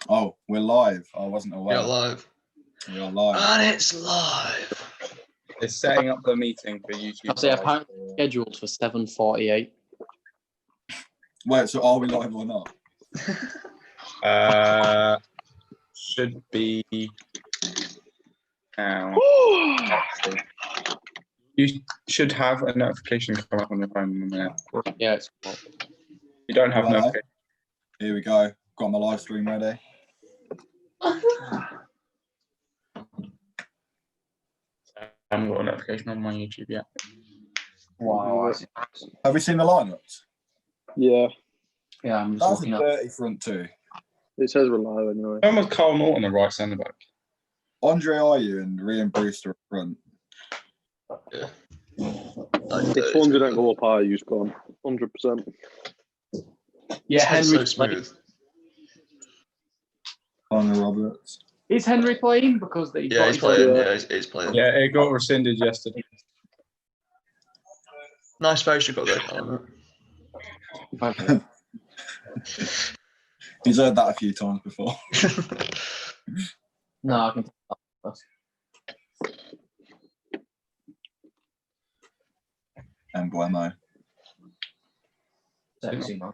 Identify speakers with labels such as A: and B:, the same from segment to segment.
A: Oh, we're live. I wasn't aware.
B: You're live.
A: We are live.
B: And it's live.
C: It's setting up the meeting for YouTube.
D: I'd say apparently scheduled for 7:48.
A: Wait, so are we live or not?
C: Should be now. You should have a notification come up on your phone in a minute.
D: Yeah, it's cool.
C: You don't have
A: Hello.
C: notification.
A: Here we go. Got my live stream ready.
C: I haven't got a notification on my YouTube yet.
D: Wow.
A: Have we seen the lineups?
E: Yeah,
D: Yeah, I'm just
A: That's a
D: looking up.
A: dirty front two.
E: it says we're live anyway.
C: When was Carl Norton the right centre back?
A: Andre Ayew and Ryan Brewster up front.
B: Yeah.
E: If Swansea don't go up higher, you've gone 100%.
D: Yeah,
B: Henry's so
D: Henry's playing.
B: smooth.
A: Connor Roberts.
D: Is Henry playing? Because they
B: Yeah, he's playing. Yeah, he's playing.
C: Yeah, it got rescinded yesterday.
B: Nice face you got there, Callum.
A: He's heard that a few times before.
D: No, I can tell that.
A: And Buemo.
D: Sexy, man.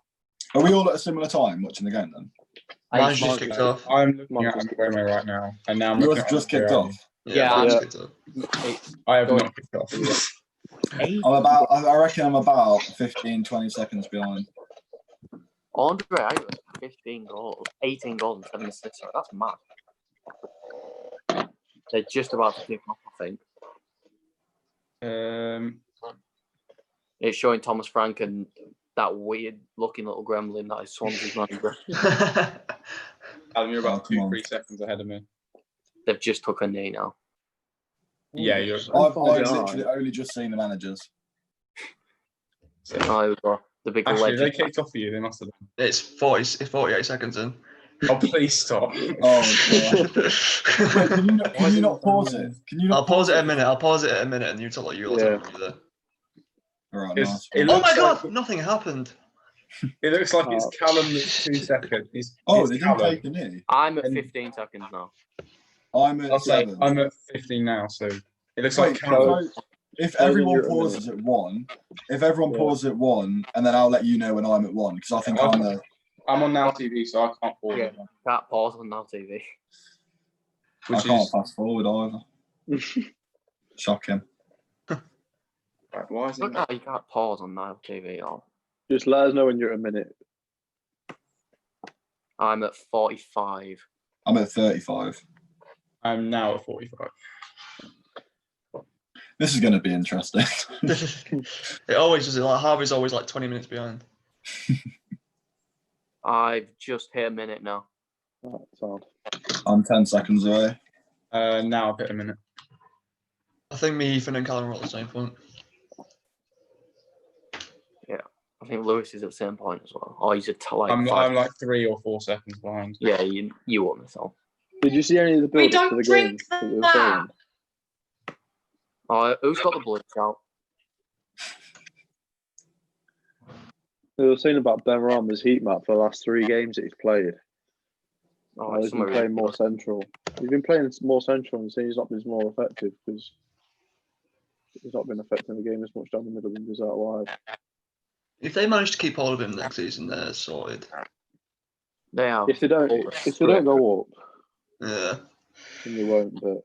A: Are we all at a similar time watching the game then?
B: Mine's just kicked off.
C: I'm looking at Mbeumo right now, and now I'm
A: Yours
C: looking at
A: just kicked
C: Mbeumo.
A: off.
D: Yeah,
B: mine's
E: yeah.
B: kicked off.
C: I have not kicked off.
A: I reckon I'm about 15, 20 seconds behind.
D: Andre Ayew, 15 goals, 18 goals and 7 assists. That's mad. They're just about to kick off, I think. It's showing Thomas Frank and that weird-looking little gremlin that is Swansea's manager.
C: Adam, you're about
A: come on.
C: 2-3 seconds ahead of me.
D: They've just took a knee now.
C: Yeah, you're.
A: I've literally only just seen the managers.
D: Oh, the big
C: Actually,
D: legend.
C: they kicked off for you. They must have done.
B: It's 48 seconds in.
C: Oh, please stop.
A: Oh, God. Wait, can you not pause it? Can you not
B: I'll pause it a minute. I'll pause it a minute, and you tell what you'll
E: Yeah.
B: tell me there.
A: All right,
C: It's-
A: nice.
C: it
B: Oh
C: looks
B: my God!
C: like-
B: Nothing happened.
C: It looks like it's Callum that's 2 seconds.
A: Oh,
C: it's
A: they didn't
C: Callum.
A: take a knee.
D: I'm at
C: And-
D: 15 seconds now.
A: I'm at
C: I'll say
A: 7.
C: I'm at 15 now, so it looks
A: Wait,
C: like Callum.
A: so if
E: Callum,
A: everyone
E: you're at a
A: pauses at 1, if everyone
E: Yeah.
A: pauses at 1, and then I'll let you know when I'm at 1, because I think I'm the...
C: I'm on Now TV, so I can't pause
D: Yeah.
C: it.
D: Can't pause on Now TV.
A: I
C: Which
A: can't
C: is
A: fast forward either. Shocking.
C: right, why is it?
D: Look how you can't pause on Now TV. Oh.
E: Just let us know when you're at a minute.
D: I'm at 45.
A: I'm at 35.
C: I'm now at 45.
A: This is going to be interesting.
B: It always is. Like Harvey's always like 20 minutes behind.
D: I've just hit a minute now.
E: Oh, it's hard.
A: I'm 10 seconds away.
C: Now I've hit a minute.
B: I think me, Ethan, and Callum are at the same point.
D: I think Lewis is at the same point as well. Oh, he's at like
C: I'm
D: 5.
C: like 3 or 4 seconds behind.
D: Yeah, you won this all.
E: Did you see any of the
F: We
E: build up to the
F: don't
E: game?
F: drink
E: that we were
F: that.
E: playing?
D: Oh, who's got the blood out?
E: They were saying about Ben Rama's heat map for the last 3 games that he's played.
D: Oh,
E: He's
D: it's
E: been
D: somewhere
E: playing more
D: ridiculous.
E: central. He's been playing more central and saying he's not been more effective because he's not been affecting the game as much down the middle than he does out wide.
B: If they manage to keep hold of him next season, they're sorted.
D: They are.
E: If they don't go up,
B: Yeah.
E: then they won't. But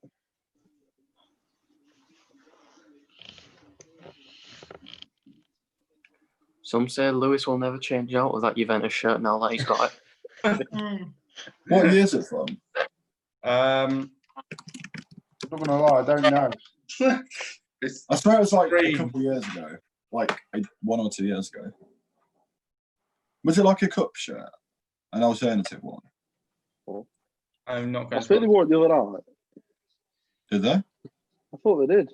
D: Some say Lewis will never change out of that Juventus shirt now that he's got it.
A: What year is it from?
C: I'm not gonna lie, I don't know.
A: I swear it was like
C: Green.
A: a couple of years ago. Like 1 or 2 years ago. Was it like a cup shirt? An alternative one?
C: I'm not
E: I
C: going
E: think they
C: to.
E: wore it the other night.
A: Did they?
E: I thought they did.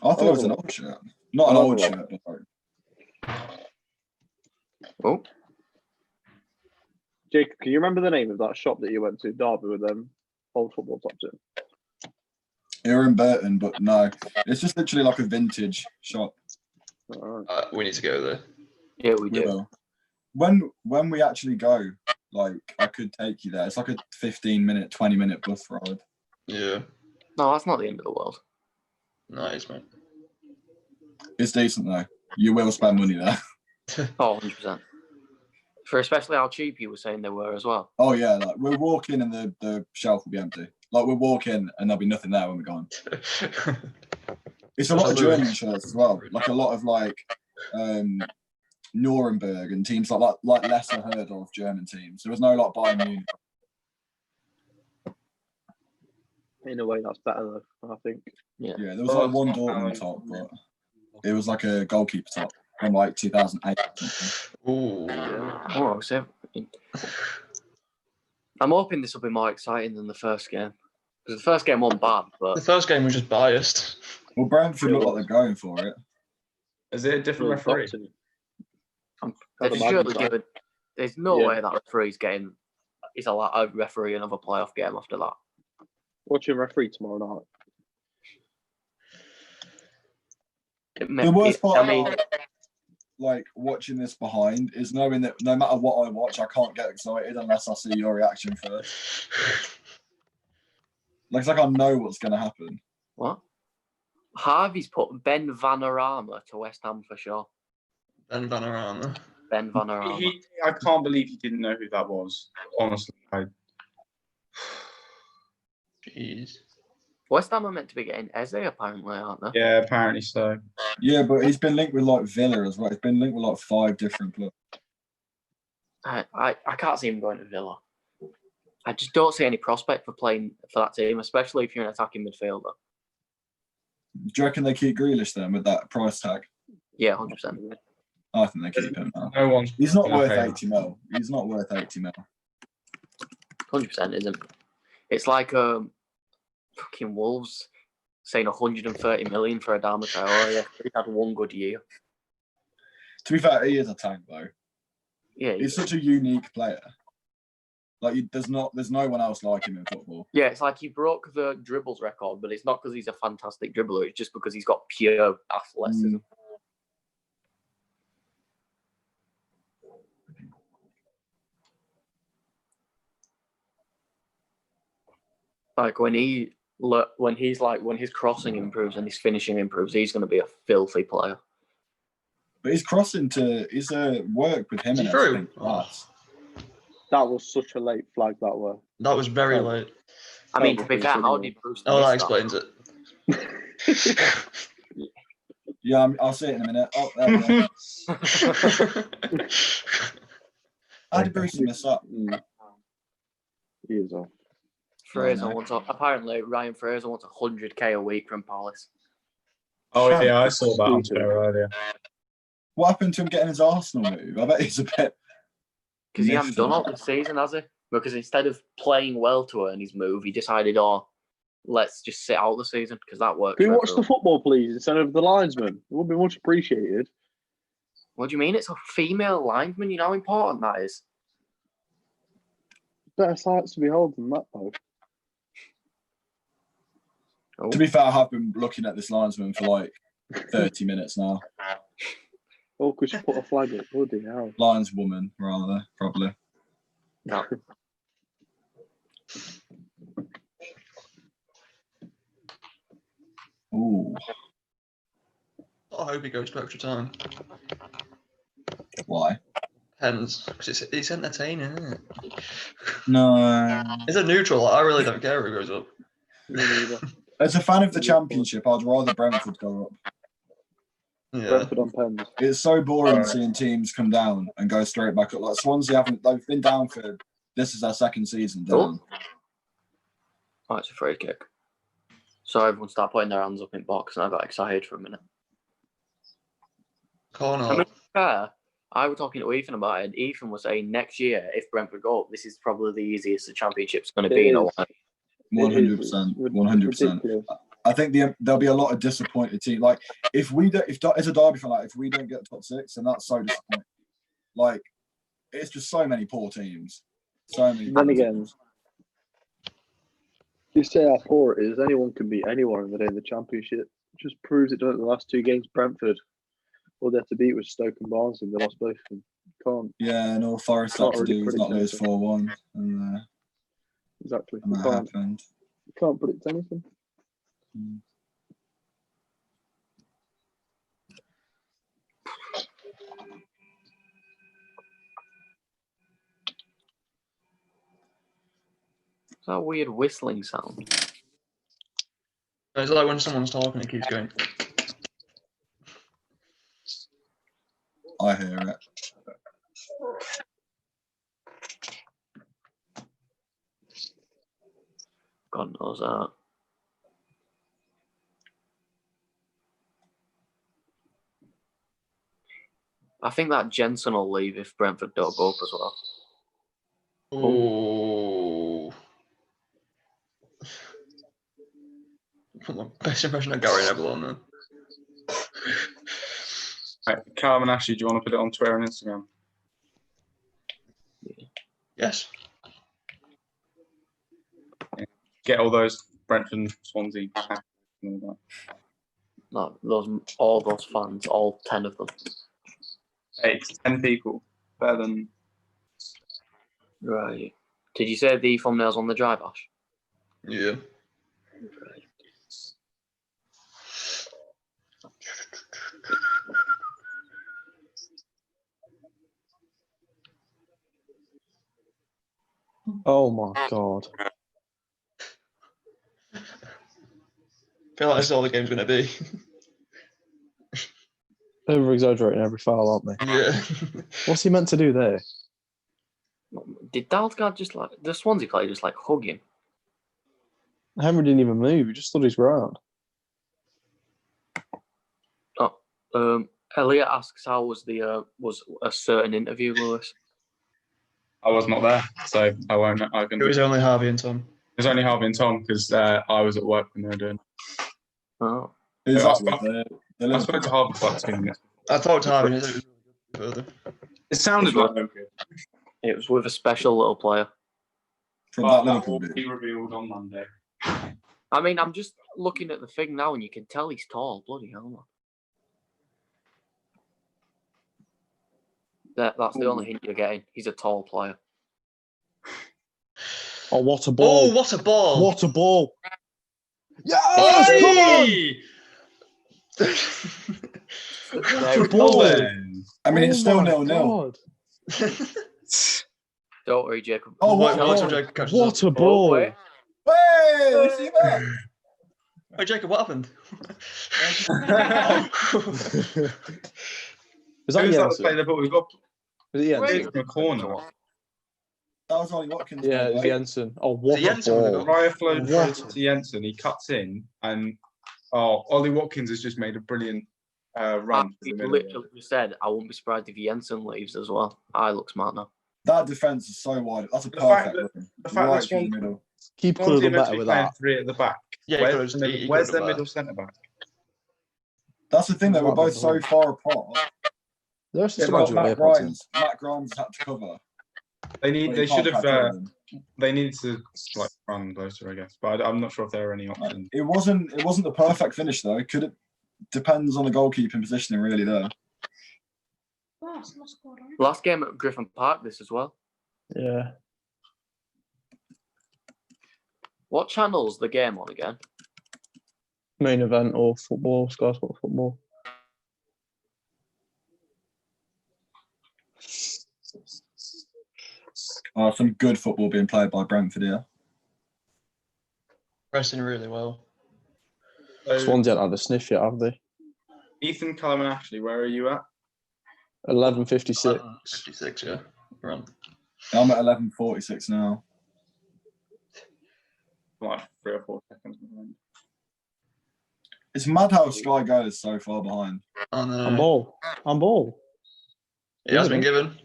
A: I thought it was an old shirt. Not an
E: I'll
A: old
E: have a
A: shirt, but like,
D: Oh,
E: Jake, can you remember the name of that shop that you went to, Derby, with them old football tops in?
A: they were in Burton, but no. It's just literally like a vintage shop.
E: All right.
B: We need to go there.
D: yeah, we
A: We
D: do.
A: will. when we actually go, like, I could take you there. It's like a 15-minute, 20-minute bus ride.
B: Yeah.
D: No, that's not the end of the world.
B: Nice, mate.
A: It's decent though. You will spend money there.
D: Oh, 100%. For especially how cheap you were saying they were as well.
A: Oh yeah, like we'll walk in and the shelf will be empty. Like we'll walk in and there'll be nothing there when we're gone. It's a lot of German shirts as well. Like a lot of like Nuremberg and teams like that, like lesser heard of German teams. There was no like Bayern Munich.
E: In a way, that's better though. I think.
A: Yeah, there was like one Dortmund top, but it was like a goalkeeper top from like 2008.
B: Ooh.
D: Oh, so I'm hoping this will be more exciting than the first game. Because the first game wasn't bad,
B: The
D: but
B: first game was just biased.
A: Well, Brentford look like they're going for it.
C: Is it a different referee?
D: they
E: I'd
D: should
E: imagine
D: surely
E: so.
D: give it. There's no
E: Yeah.
D: way that referee's getting. He's allowed to referee another playoff game after that.
E: Watching referee tomorrow night.
A: The worst part
D: I mean,
A: about like watching this behind is knowing that no matter what I watch, I can't get excited unless I see your reaction first. Like it's like I know what's going to happen.
D: what? Harvey's put Ben Vanarama to West Ham for sure.
B: Ben Vanarama.
D: Ben Vanarama.
C: I can't believe he didn't know who that was. Honestly,
B: Jeez.
D: West Ham are meant to be getting Eze apparently, aren't they?
C: yeah, apparently so.
A: Yeah, but he's been linked with like Villa as well. He's been linked with like 5 different clubs.
D: I can't see him going to Villa. I just don't see any prospect for playing for that team, especially if you're an attacking midfielder.
A: Do you reckon they keep Grealish then with that price tag?
D: Yeah, 100%.
A: I think they keep him now.
C: No one's.
A: He's not worth
C: Okay.
A: 80 mil. He's not worth 80 mil.
D: 100% isn't. It's like fucking Wolves saying 130 million for Adama Traore. He had one good year.
A: To be fair, he is a tank though.
D: Yeah,
A: He's such a unique player. Like there's no one else like him in football.
D: yeah. It's like he broke the dribbles record, but it's not because he's a fantastic dribbler. It's just because he's got pure athleticism. Like when his crossing improves and his finishing improves, he's going to be a filthy player.
A: But his crossing to his work with him
B: Is he
A: and
B: through?
A: everything. class.
E: That was such a late flag that were.
B: That was very late.
D: I mean, to be fair, how did Bruce?
B: Oh, that
D: miss
B: explains it.
A: Yeah, I'll see it in a minute. Oh, there we go. How did Bruce miss that?
E: He is off.
D: Fraser wants apparently Ryan Fraser wants 100k a week from Palace.
C: Oh yeah, I saw that on Twitter earlier.
A: What happened to him getting his Arsenal move? I bet he's a bit.
D: Because he hasn't done all this season, has he? Because instead of playing well to earn his move, he decided, let's just sit out the season because that works.
E: Can you watch the football, please, instead of the linesman? It would be much appreciated.
D: What do you mean? It's a female lineman. You know how important that is.
E: Better sights to behold than that, though.
D: Oh.
A: To be fair, I have been looking at this linesman for like 30 minutes now.
E: Oh, because you put a flag up. Bloody hell.
A: Lineswoman, rather, probably.
D: No.
A: Ooh,
B: I hope he goes to extra time.
A: why?
B: Hence, because it's entertaining, isn't it?
A: No.
B: It's a neutral. I really don't care who goes up.
E: Me neither.
A: As a fan of the Championship, I'd rather Brentford go up.
B: Yeah.
E: Brentford on pens.
A: It's so boring seeing teams come down and go straight back up. Like Swansea they've been down for, this is their second season down.
D: Oh, it's a free kick. So everyone started putting their hands up in box and I got excited for a minute.
B: Corner.
D: I mean, to be fair, I was talking to Ethan about it, and Ethan was saying next year, if Brentford go up, this is probably the easiest the Championship's going to be in a while.
A: 100%. 100%. I think there'll be a lot of disappointed teams. Like if as a Derby fan, like if we don't get top 6, then that's so disappointing. Like it's just so many poor teams. So many.
E: Then again, you say how poor it is. Anyone can beat anyone in the Championship. It just proves it. Done it the last 2 games. Brentford, all they had to beat was Stoke and Barnsley. They lost both of them. can't.
A: Yeah, and all Forest
E: Can't
A: had to
E: really
A: do was
E: predict
A: not lose
E: anything.
A: 4-1, and
E: Exactly.
A: that happened.
E: You can't predict anything.
A: Mm.
D: Is that a weird whistling sound?
B: It's like when someone's talking, it keeps going.
A: I hear it.
D: God knows that. I think that Jensen will leave if Brentford don't go up as well.
B: Oh. Put my best impression of Gary Neville on then.
C: Right, Callum and Ashley, do you want to put it on Twitter and Instagram?
B: Yes.
C: Get all those Brentford and Swansea. And all
D: No, all those fans, all 10 of them.
C: that. 8 to 10 people. Better than.
D: Right. Did you say the thumbnails on the drive, Ash?
B: Yeah.
D: Right.
E: Oh my God.
B: I feel like that's all the game's going to be.
E: Over exaggerating every foul, aren't they?
B: Yeah.
E: What's he meant to do there?
D: Did Dalsgaard just the Swansea player just hug him?
E: Henry didn't even move. He just stood his ground.
D: Elliot asks how was was a certain interview, Lewis?
C: I was not there, so I won't. I can.
B: It was only Harvey and Tom.
C: It was only Harvey and Tom because I was at work when they were doing.
D: Oh.
A: Who's
C: I
A: that
C: spoke-
A: with? The
C: I spoke to Harvey for like 2 minutes.
B: I talked to Harvey and he said it was really good further.
C: It sounded
D: It's
C: like no good.
D: It was with a special little player.
A: from
C: But
A: that
C: that
A: Liverpool
C: will
A: dude.
C: be revealed on Monday.
D: I mean, I'm just looking at the thing now and you can tell he's tall. Bloody hell, man. That's the only hint you're getting. He's a tall player.
E: Oh, what a ball.
B: Oh, what a ball!
E: What a ball. Yes!
B: Oi!
D: There we
E: ball.
D: go.
C: then.
A: I mean, it's still 0-0.
E: God.
D: Don't worry, Jacob.
A: Oh,
B: Wait,
A: what
B: wait
A: a
B: till
A: ball.
B: Jacob catches
E: What
B: up.
E: a ball.
D: wait.
A: Hey, see that?
B: Oh, Jacob, what happened?
E: Was
C: Who's
E: that
C: that
E: Jensen?
C: playing the ball? We've got
E: Was it
D: Wait.
E: Jensen?
C: from a corner.
A: That was Ollie Watkins.
E: Yeah,
A: by
E: it
A: the
E: was
A: way.
E: Jensen. Oh, what
B: Was it
E: a
B: Jensen with the
E: ball.
B: goal?
C: Raya flowed
E: What?
C: through to Jensen. He cuts in, and Ollie Watkins has just made a brilliant run.
D: He
C: To the middle.
D: literally just said, I wouldn't be surprised if Jensen leaves as well. I look smart now.
A: That defense is so wide. That's a
C: The fact
A: perfect
C: that-
A: run.
C: the fact
A: Right
C: that
A: through the
C: Swansea-
A: middle.
E: Keep could have
C: Swansea
E: done
C: meant to
E: better
C: be
E: with
C: playing
E: that.
C: 3 at the back.
B: Yeah,
C: Where's
B: he
C: the
B: could've-
C: middle,
B: he
C: where's
B: could've
C: their
B: done
C: middle centre back?
A: That's the thing, though. We're
E: Right
A: both
E: the
A: so
E: ball.
A: far apart.
E: There's
A: Yeah,
E: just
A: but
E: imagine
A: Matt Grimes had to cover.
C: They
A: but he
C: should
A: can't
C: have.
A: catch everything.
C: They needed to run closer, I guess. But I'm not sure if there are any options.
A: It wasn't the perfect finish though. Could it depends on the goalkeeping positioning really though.
D: Last game at Griffin Park, this as well.
E: Yeah.
D: What channel's the game on again?
E: Main event or football, Sky Sport football.
A: Some good football being played by Brentford here.
B: Pressing really well.
E: Swansea haven't had a sniff yet, have they?
C: Ethan, Callum, and Ashley, where are you at?
E: 11:56.
B: 56, yeah. Run.
A: I'm at 11:46 now.
C: Like 3 or 4 seconds.
A: It's mad how Sky goes so far behind.
B: On
E: Handball. Handball.
B: It has been given.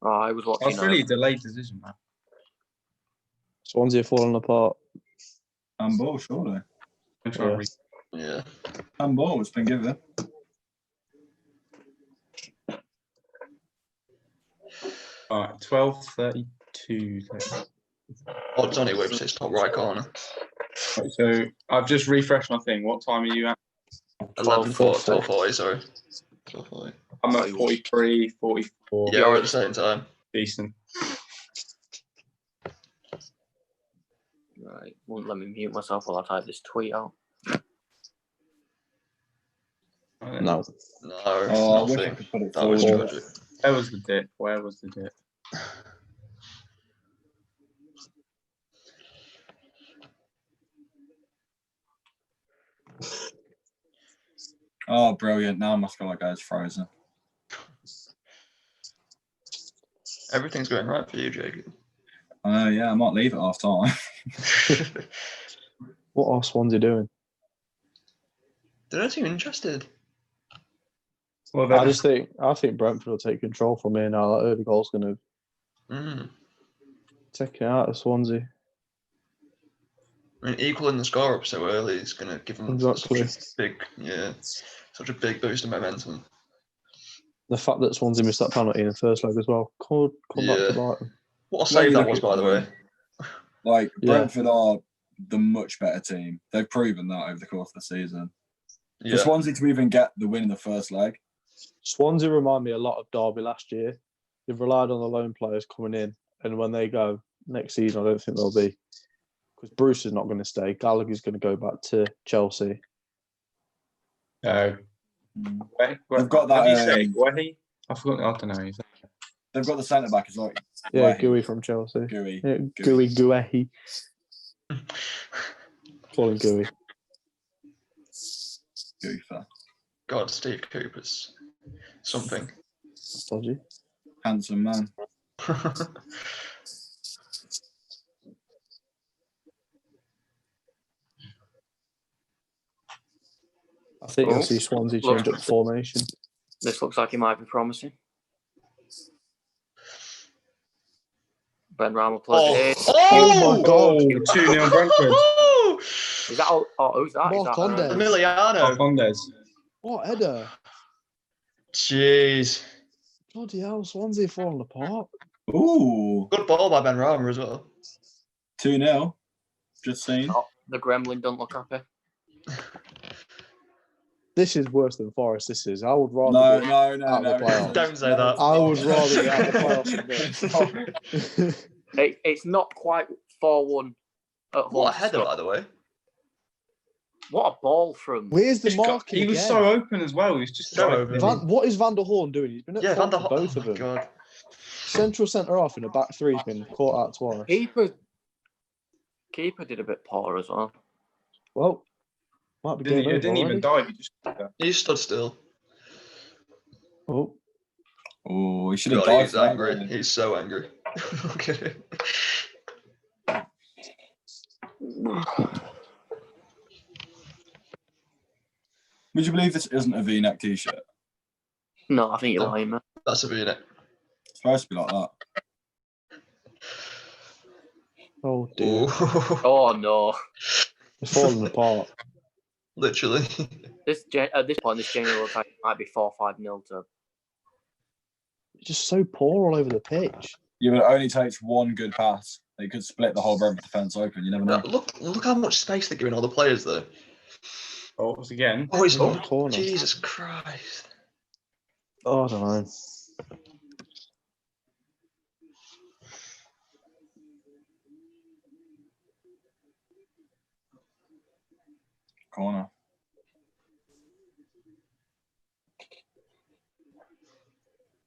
D: Oh, I was watching.
C: That's really a delayed decision, man.
E: Swansea are falling apart.
A: Handball, surely.
C: I'm trying to
E: Yeah.
C: read.
B: Yeah.
A: Handball has been given.
C: All right, 12:32.
B: Odds on it, which is top right corner.
C: So I've just refreshed my thing. What time are you at?
B: 11:40, sorry. Lovely.
C: I'm at 43, 44.
B: Yeah, we're at the same time.
C: Decent.
D: Right, won't let me mute myself while I type this tweet out.
E: No.
B: No,
A: Oh, I wish I
B: nothing.
A: could put it
B: That was
A: forward.
B: tragic.
C: Where was the dip? Where was the dip?
A: Oh, brilliant. Now my score goes frozen.
B: Everything's going right for you, Jacob.
A: I know, yeah, I might leave at half time.
E: What are Swansea doing?
B: They don't seem interested.
C: Well,
E: I think Brentford will take control from here now. That early goal's going to take it out of Swansea.
B: I mean, equaling the score up so early is going to give them
E: Exactly.
B: such a big boost in momentum.
E: The fact that Swansea missed that penalty in the first leg as well could come back to bite them.
B: What a save that was, by the way.
A: Like,
E: Yeah.
A: Brentford are the much better team. They've proven that over the course of the season.
B: Yeah.
A: For Swansea to even get the win in the first leg.
E: Swansea remind me a lot of Derby last year. They've relied on the loan players coming in, and when they go next season, I don't think they'll be, because Bruce is not going to stay. Gallagher's going to go back to Chelsea.
C: No.
A: They've got that.
C: What do you say? Guehi? I forgot. I don't know.
A: They've got the centre back as well.
E: Yeah,
A: Guehi.
E: Gooey from Chelsea.
A: Gooey.
E: Yeah, Guehi. Call him Gooey.
A: Goofer.
B: God, Steve Cooper's something.
E: That's dodgy.
A: Handsome man.
E: I think you'll see Swansea change up formation.
D: This looks like it might be promising. Ben Rama plays it.
E: Oh my God.
C: 2-0 Brentford.
D: Is that who's that? Is that
E: Marcondes.
B: Emiliano.
C: Marcondes.
E: What header?
B: Jeez.
E: Bloody hell, Swansea falling apart.
A: Ooh.
B: Good ball by Ben Rama as well.
A: 2-0. Just seen.
D: Oh, the Gremlin don't look happy.
E: This is worse than Forest. This is. I would rather.
A: No,
E: be
A: no,
E: out
A: no,
E: of the
A: no.
E: playoffs.
B: Don't say that.
E: I would rather be out of the playoffs than this.
D: It's not quite 4-1 at home.
B: What a header, by the way.
D: What a ball from.
E: Where's the marking?
C: He was
E: again?
C: so open as well. He was just
B: So
C: driving
B: open.
C: in.
E: What is Van der Horn doing? He's been at fault for both of them.
B: God.
E: Central centre half in a back three has been caught out twice.
D: Keeper did a bit poor as well.
E: Well, might be
C: Didn't,
E: game
C: he
E: over
C: didn't even
E: already.
C: dive. He just
B: He stood still.
E: Oh,
A: Oh, he should have
B: God,
A: dived
B: he's
A: for that,
B: angry.
A: really.
B: He's so angry. Look at him.
A: Would you believe this isn't a V-neck t-shirt?
D: No, I think you're lying, man.
B: That's a V-neck.
A: It's supposed to be like that.
E: oh dear.
B: Ooh.
D: Oh no!
E: It's falling apart.
B: Literally.
D: At this point, this genuinely looks like it might be 4-5-0 to.
E: It's just so poor all over the pitch.
A: Yeah, but it only takes one good pass. They could split the whole Brentford defence open. You never know.
B: Look how much space they're giving all the players there.
C: Oh, it's again.
B: Oh, he's
E: In the
B: up.
E: corner.
B: Jesus Christ.
E: Oh, I don't know.
A: Corner.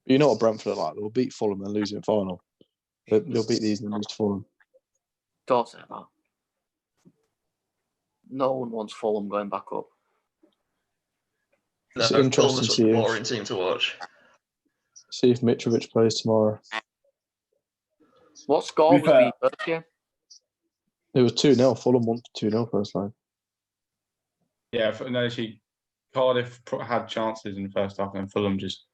E: You know what Brentford are like? They'll beat Fulham and lose in final. They'll beat these and lose to Fulham.
D: Don't say that. No one wants Fulham going back up.
E: It's
B: No,
E: interesting
B: Fulham's
E: to
B: such
E: see
B: a
E: if-
B: boring team to watch.
E: See if Mitrovic plays tomorrow.
D: What score
A: To
D: was
A: be fair-
D: the first game?
E: It was 2-0. Fulham won 2-0 first line.
C: Yeah, no, Cardiff had chances in the first half, and Fulham just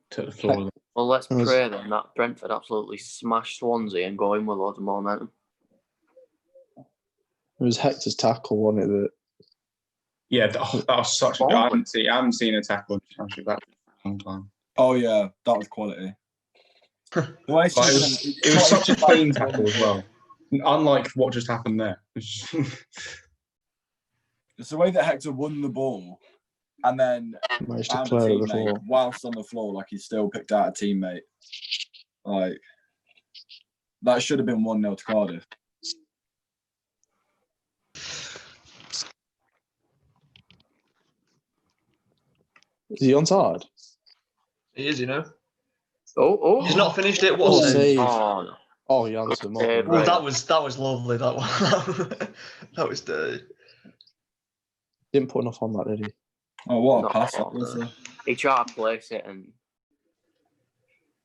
C: took the floor. with them.
D: Well, let's
E: It was-
D: pray then that Brentford absolutely smashed Swansea and go in with loads of momentum.
E: It was Hector's tackle, wasn't it? That
C: Yeah, that was such a. I haven't seen a tackle in the Championship that for a long time.
A: Oh, yeah. That was quality. The way
C: Like, it was such a clean tackle as well. Unlike what just happened there.
A: It's the way that Hector won the ball and then
E: Managed to
A: found a
E: clear it
A: teammate
E: before.
A: whilst on the floor, like he still picked out a teammate. Like that should have been 1-0 to Cardiff.
E: Is he onside?
B: He is, you know.
D: Oh,
B: He's not finished it. What
E: Oh,
B: a save.
E: save.
D: Oh, no.
E: Oh, Janssen.
D: Good save,
B: Oh,
D: right.
B: that was lovely. That one. That was dirty.
E: Didn't put enough on that, did he?
A: Oh, what a
D: Not
A: pass that
D: bad.
A: was!
D: He tried to place it and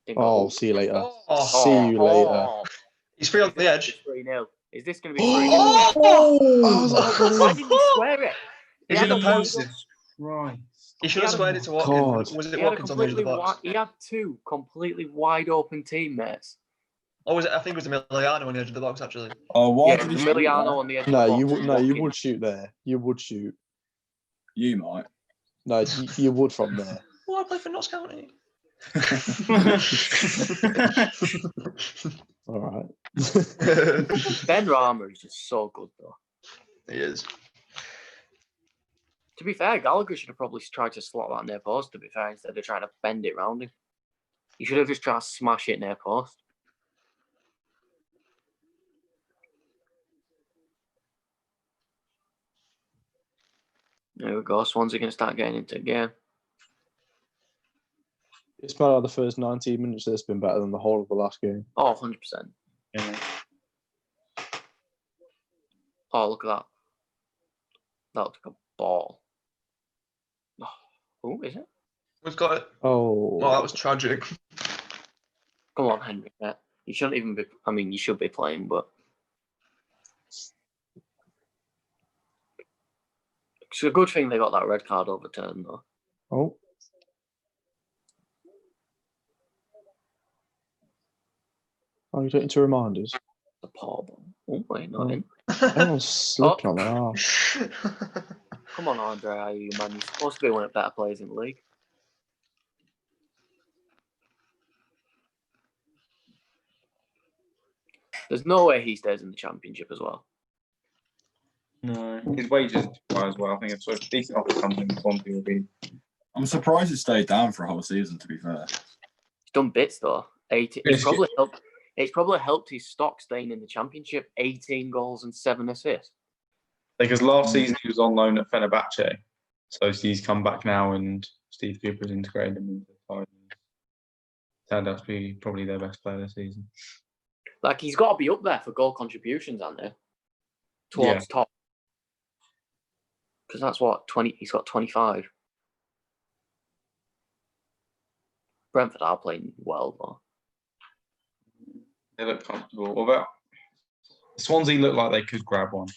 D: didn't
E: Oh,
D: go.
E: see you later.
B: Oh,
E: See you later.
B: he's free on the edge.
D: 3-0. Is this going to be 3-0?
E: Oh,
D: Why didn't he swear it?
B: Is
D: He
B: it the
D: had a
B: post?
C: Right.
B: He should have squared it to
E: God.
B: Watkins. Was it
D: He had,
B: Watkins on the edge of the box?
D: he had two completely wide open teammates.
B: Or was it? I think it was Emiliano on the edge of the box actually.
A: Oh, why
D: Yeah,
A: did he shoot
D: Emiliano
A: that?
D: on the edge
E: No,
D: of the
E: you
D: box.
E: would. No, you
D: Watkins.
E: would shoot there. You would shoot.
A: You might.
E: No, you would from there.
B: Well, I play for Notts County.
E: All right.
D: Ben Rama is just so good, though.
B: He is.
D: To be fair, Gallagher should have probably tried to slot that near post, to be fair, instead of trying to bend it round him. He should have just tried to smash it near post. There we go. Swansea going to start getting into the game.
E: It's better the first 19 minutes. That's been better than the whole of the last game.
D: Oh, 100%.
C: Yeah.
D: Oh, look at that. That looked like a ball. Oh, is it?
B: We've got it.
E: Oh,
B: Well, that was tragic.
D: Come on, Henry. Yeah. You shouldn't even be. I mean, you should be playing, but. It's a good thing they got that red card overturned, though.
E: oh. Oh, you don't need to remind us.
D: The poor ball. Oh, wait, not in.
E: Everyone's slipping on their arse.
D: Come on, Andre, are you, man? You're supposed to be one of the better players in the league. There's no way he stays in the championship as well.
C: No, his wages are as well. I think if sort of decent offer comes in, Swansea will be.
A: I'm surprised he stayed down for a whole season. To be fair,
D: He's done bits though. 18. It's probably helped. It's probably helped his stock staying in the championship. 18 goals and 7 assists.
C: Because last season he was on loan at Fenerbahce, so he's come back now, and Steve Cooper's integrated him into the side. Turned out to be probably their best player this season.
D: Like he's got to be up there for goal contributions, aren't they? Towards top. Because that's what 20. He's got 25. Brentford are playing well though.
C: They look comfortable. Although Swansea look like they could grab one.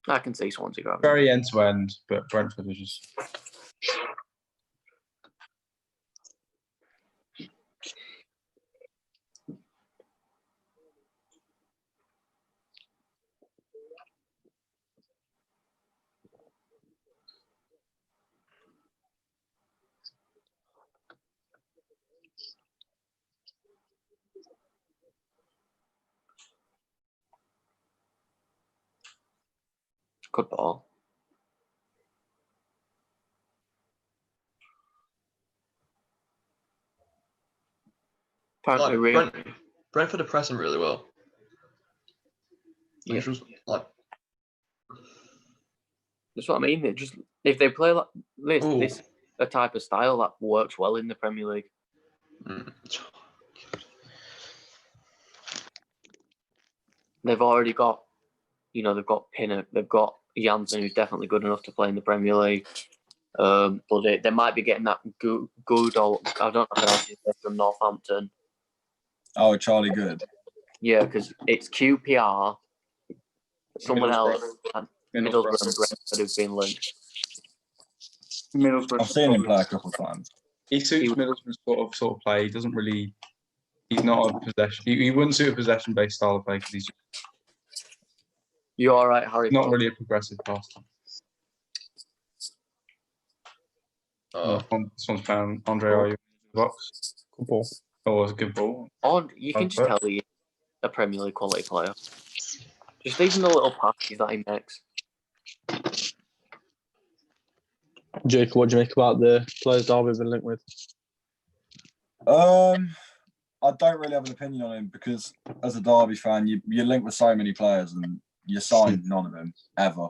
D: I can see Swansea grabbing.
C: Very end to end, but Brentford are just.
D: Good ball. Apparently,
B: Brentford are pressing really well.
D: Yeah.
B: Like,
D: That's what I mean. It just if they play like this,
B: Ooh.
D: this a type of style that works well in the Premier League. They've already got, they've got Pinnock, they've got Janssen, who's definitely good enough to play in the Premier League. But they might be getting that good or I don't know how to say from Northampton.
A: oh, Charlie Good.
D: Yeah, because it's QPR, someone else, and Middlesbrough and Brentford who've been linked.
C: Middlesbrough.
A: I've seen him play a couple of times.
C: He suits Middlesbrough's sort of play. He doesn't really. He's not a possession. He wouldn't suit a possession-based style of play because he's
D: You all right, Harry?
C: not really a progressive passer. This one's found Andre. Are you in the box?
E: Good ball.
C: Oh, it's a good ball.
D: You can just tell he's a Premier League quality player. Just even the little passes that he makes.
E: Jacob, what do you make about the players Derby have been linked with?
A: I don't really have an opinion on him because as a Derby fan, you're linked with so many players and you sign none of them ever.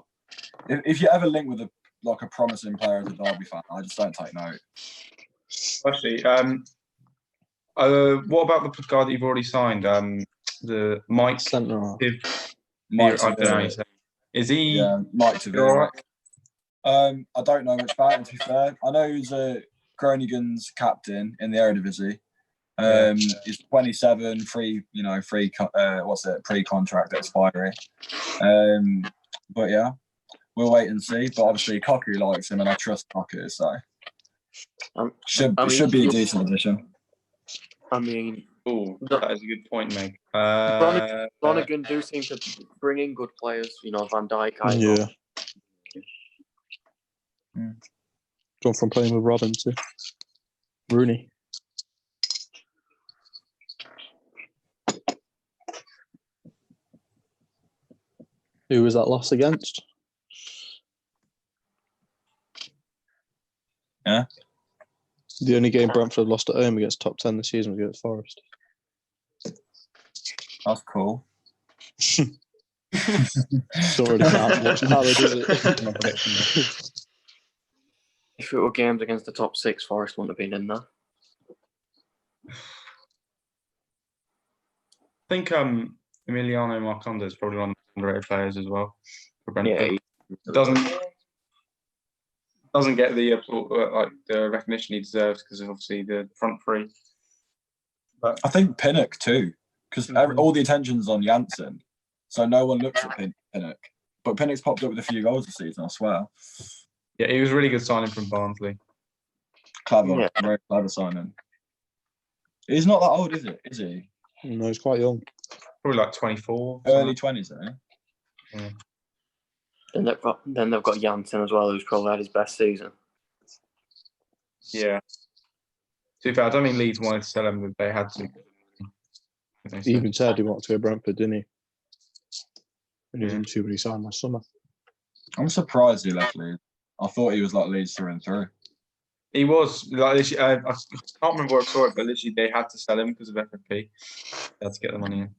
A: If you ever link with a promising player as a Derby fan, I just don't take note.
C: Actually, what about the guy that you've already signed? The Mike.
A: Mike,
C: I don't know how you say. Is he?
A: Yeah, Mike Tavira. I don't know much about him, to be fair. I know he's Groningen's captain in the Eredivisie. He's 27, pre-contract expiry. But yeah, we'll wait and see. But obviously, Koku likes him, and I trust Koku, so should be a decent addition.
D: I mean,
C: that is a good point, Meg.
D: Groningen do seem to bring in good players. Van Dijk.
E: Yeah. Gone from playing with Robin to Rooney. Who was that loss against?
A: Yeah.
E: The only game Brentford lost at home against top 10 this season was against Forest.
A: That's cool.
E: Don't really count much now, does it?
D: If it were games against the top 6, Forest wouldn't have been in there.
C: I think Emiliano Marconda is probably one of the underrated players as well for Brentford.
D: Yeah,
C: Doesn't get the the recognition he deserves because of obviously the front three. But
A: I think Pinnock too, because all the attention's on Janssen, so no one looks at Pinnock. But Pinnock's popped up with a few goals this season, I swear.
C: Yeah, he was a really good signing from Barnsley.
A: Clever, very clever signing. He's not that old, is it? Is he?
E: No, he's quite young.
C: Probably like 24.
A: Early 20s, eh?
C: Yeah.
D: And they've got Janssen as well, who's probably had his best season.
C: Yeah. To be fair, I don't mean Leeds wanted to sell him, but they had to.
E: He even said he wanted to go to Brentford, didn't he? And he didn't see what he signed last summer.
A: I'm surprised he left Leeds. I thought he was like Leeds through and through.
C: He was like I can't remember where I saw it, but literally they had to sell him because of FFP. They had to get the money in.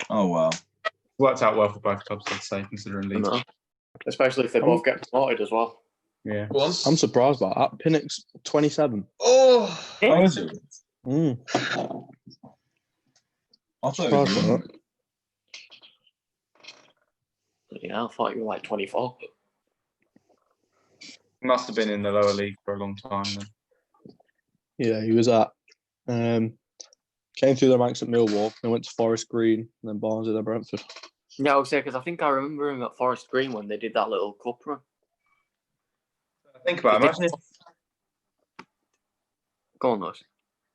A: Oh wow.
C: Worked out well for both clubs, I'd say, considering Leeds.
D: Especially if they both get promoted as well.
C: Yeah.
E: I'm surprised by that. Pinnock's 27.
B: Oh,
A: How is it?
E: Mm.
A: I thought it
E: Surprised
A: was
E: by
A: young.
E: that.
D: Yeah, I thought you were like 24.
C: Must have been in the lower league for a long time then.
E: Yeah, he was came through the ranks at Millwall, then went to Forest Green, and then Barnsley, then Brentford.
D: Yeah, I would say because I think I remember him at Forest Green when they did that little cup run.
C: Think about it. Imagine if
D: Go on, Lewis.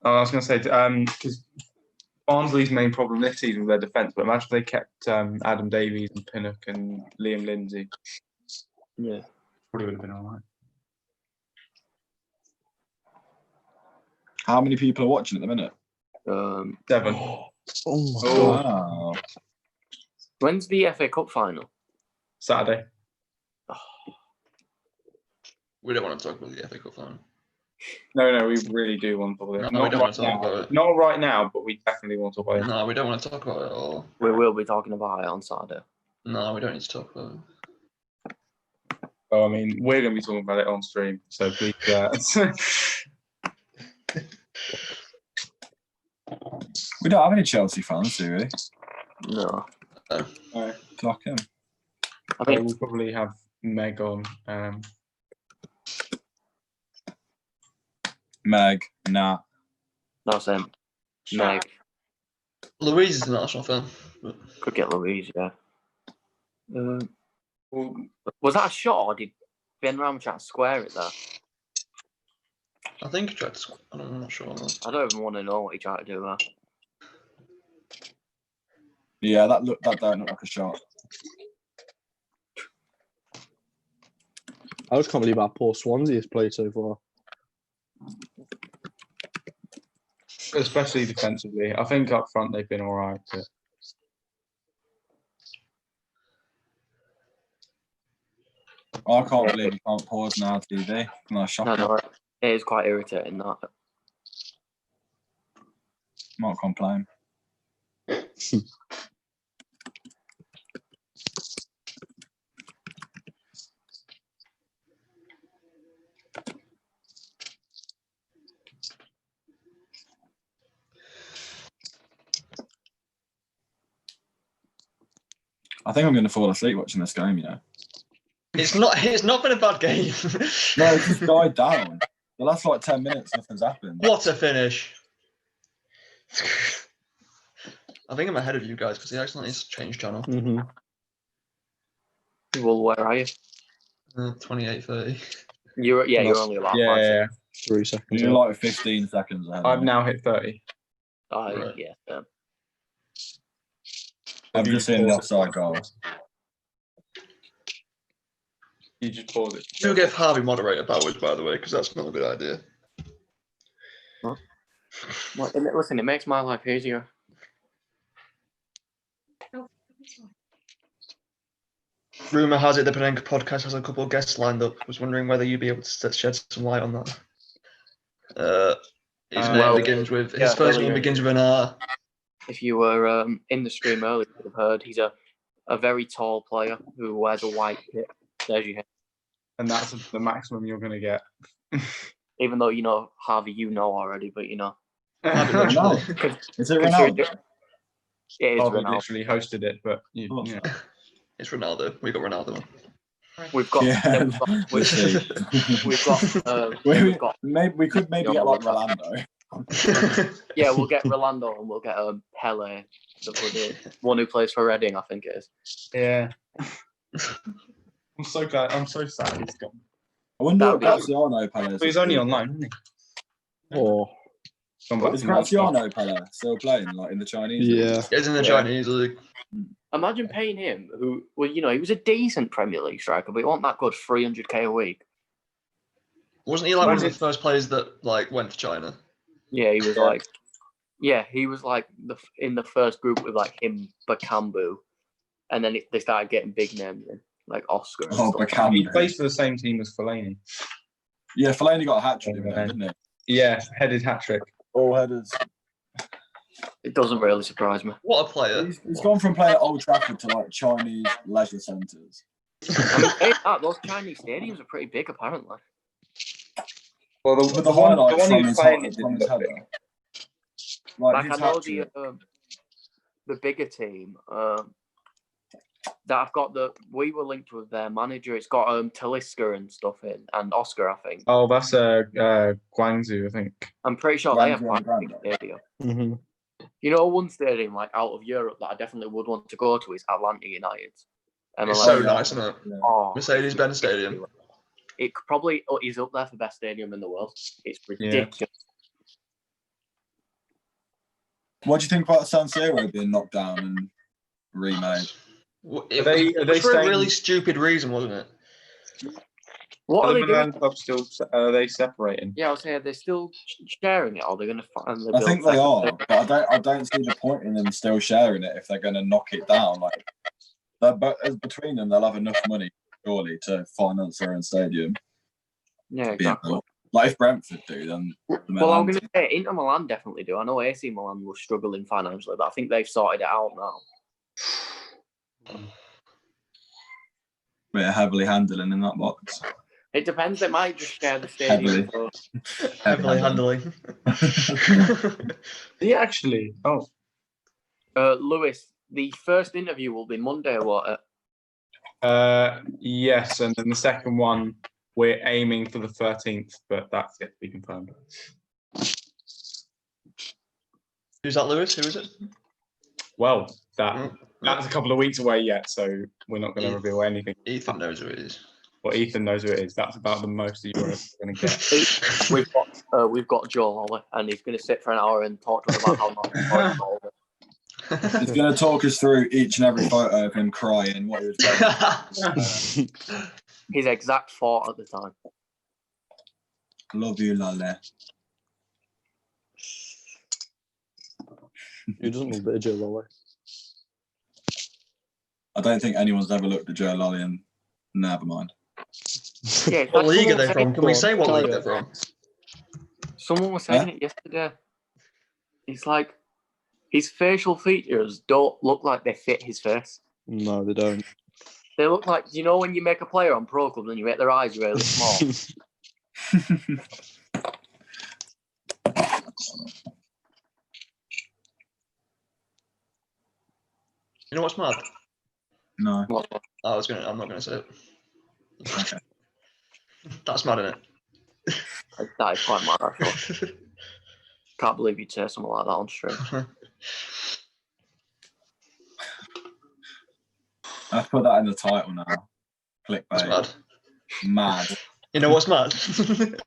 C: I was going to say, because Barnsley's main problem this season was their defence, but imagine if they kept Adam Davies and Pinnock and Liam Lindsay.
D: Yeah.
C: Probably would have been all right.
A: How many people are watching at the minute?
C: 7.
E: Oh my God.
A: Wow.
D: When's the FA Cup final?
C: Saturday.
B: we don't want to talk about the FA Cup final.
C: No, we really do want to talk about it.
B: No, we don't want to talk about it.
C: Not right now, but we definitely want to talk about it.
B: No, we don't want to talk about it at all.
D: We will be talking about it on Saturday.
B: No, we don't need to talk about it.
C: Oh, I mean, we're going to be talking about it on stream, so please.
A: We don't have any Chelsea fans, do we?
D: No.
C: No.
A: Fuck him.
D: I mean,
C: We'll probably have Meg on.
A: Meg, nah.
D: no, Sam. Meg.
B: Louise is an Arsenal fan. But
D: Could get Louise, yeah.
C: Well,
D: Was that a shot or did Ben Ramchat square it there?
B: I think he tried to. I'm not sure.
D: I don't even want to know what he tried to do there.
A: Yeah, that don't look like a shot.
E: I just can't believe how poor Swansea has played so far.
C: especially defensively. I think up front they've been all right. But...
A: I can't believe you can't pause now, TV. No, shocking.
D: No, it is quite irritating that.
A: Not complain. I think I'm going to fall asleep watching this game, you know.
B: It's not been a bad game.
A: No, it's just died down. The last like 10 minutes, nothing's happened.
B: What a finish. I think I'm ahead of you guys because he accidentally changed channel.
E: Mm-hmm.
D: Well, where are you?
B: 28:30.
D: You're only about 5
C: Yeah,
D: seconds.
E: 3 seconds.
A: You're like 15 seconds ahead.
C: I've now hit 30.
B: Right.
D: Yeah.
A: I've just seen the offside goal.
C: You just pause it.
B: Do give Harvey moderator powers, by the way, because that's not a good idea.
D: Well, listen, it makes my life easier.
B: Rumour has it the Panenka podcast has a couple of guests lined up. I was wondering whether you'd be able to shed some light on that. His name begins with his first name begins with an R.
D: If you were in the stream earlier, you would have heard he's a very tall player who wears a white kit. There's your head.
C: And that's the maximum you're going to get.
D: Even though, Harvey, already, but
A: Ronaldo. Is it Ronaldo?
D: It is
C: Harvey
D: Ronaldo.
C: literally hosted it, but
B: It's Ronaldo. We got Ronaldo.
D: We've got, we've got
A: maybe we could maybe get like Rolando.
D: Yeah, we'll get Rolando and we'll get Pele, the one who plays for Reading, I think it is.
C: Yeah. I'm so glad. I'm so sad he's gone.
A: I wonder what Graziano Pele is.
C: But he's only on loan, isn't he?
E: Or
A: is Graziano Pele still playing like in the Chinese?
E: yeah,
B: He's in the Chinese league.
D: Imagine paying him, who, well, he was a decent Premier League striker, but he wasn't that good, 300k a week.
B: Wasn't he like one of the first players that went for China?
D: Yeah, he was he was like in the first group with like him, Bakambu, and then they started getting big names in, like Oscar.
A: Oh, Bakambu.
C: He plays for the same team as Fellaini.
A: Yeah, Fellaini got a hat trick, didn't he?
C: Yeah, headed hat trick.
A: All headers.
D: It doesn't really surprise me.
B: What a player!
A: He's gone from playing at Old Trafford to like Chinese leisure centres.
D: Those Chinese stadiums are pretty big, apparently.
C: Well,
A: the highlights
C: one
A: from
C: he
A: his
C: was playing
A: header.
D: Like I know the bigger team that I've got we were linked with their manager. It's got Talisca and stuff in, and Oscar, I think.
C: Oh, that's Guangzhou, I think.
D: I'm pretty sure they have quite a big stadium.
E: mm-hmm.
D: One stadium like out of Europe that I definitely would want to go to is Atlanta United.
B: It's so nice, isn't it?
A: Yeah.
D: Oh,
B: Mercedes-Benz Stadium.
D: It probably is up there for best stadium in the world. It's ridiculous.
C: Yeah.
A: What do you think about San Siro being knocked down and remade?
B: It was for a really stupid reason, wasn't it?
D: What are they
C: Milan
D: doing?
C: club still? Are they separating?
D: Yeah, I was saying they're still sharing it. Or they're going to find?
A: I think they are, but I don't see the point in them still sharing it if they're going to knock it down. Like, between them, they'll have enough money surely to finance their own stadium.
D: Yeah, exactly.
A: Like if Brentford do, then
D: well, I'm going to say Inter Milan definitely do. I know AC Milan was struggling financially, but I think they've sorted it out now.
A: We're heavily handling in that box.
D: It depends. They might just share the stadium.
B: Heavily handling.
C: Yeah, actually. Oh.
D: Lewis, the first interview will be Monday, or what?
C: Yes, and then the second one we're aiming for the 13th, but that's yet to be confirmed.
B: Who's that, Lewis? Who is it?
C: Well, that's a couple of weeks away yet, so we're not going to reveal anything.
B: Ethan knows who it is.
C: Well, Ethan knows who it is. That's about the most that you're going to get.
D: We've got Joe Lolly, and he's going to sit for an hour and talk to us about how long
A: He's going to talk us through each and every photo of him crying, what he was doing.
D: His exact thought at the time.
A: Love you, Lale.
E: Who doesn't love a bit of Joe Lolly?
A: I don't think anyone's ever looked at Joe Lolly and never mind.
D: Yeah, it's
B: What
D: like
B: league are
D: someone
B: they
D: was
B: from?
D: saying-
B: Can we say what
E: Carry
B: league
E: on.
B: they're from?
D: Someone was saying it yesterday. It's like his facial features don't look like they fit his face.
E: No, they don't.
D: They look like, you know, when you make a player on Pro Club and you make their eyes really small.
B: You know what's mad?
A: No.
B: I'm not gonna say it.
A: Okay.
B: That's mad, isn't
D: That is quite mad, actually.
B: it?
D: Can't believe you'd say something like that on stream.
A: I've put that in the title now.
B: That's
A: Clickbait.
B: mad.
A: Mad.
B: You know what's mad?
D: The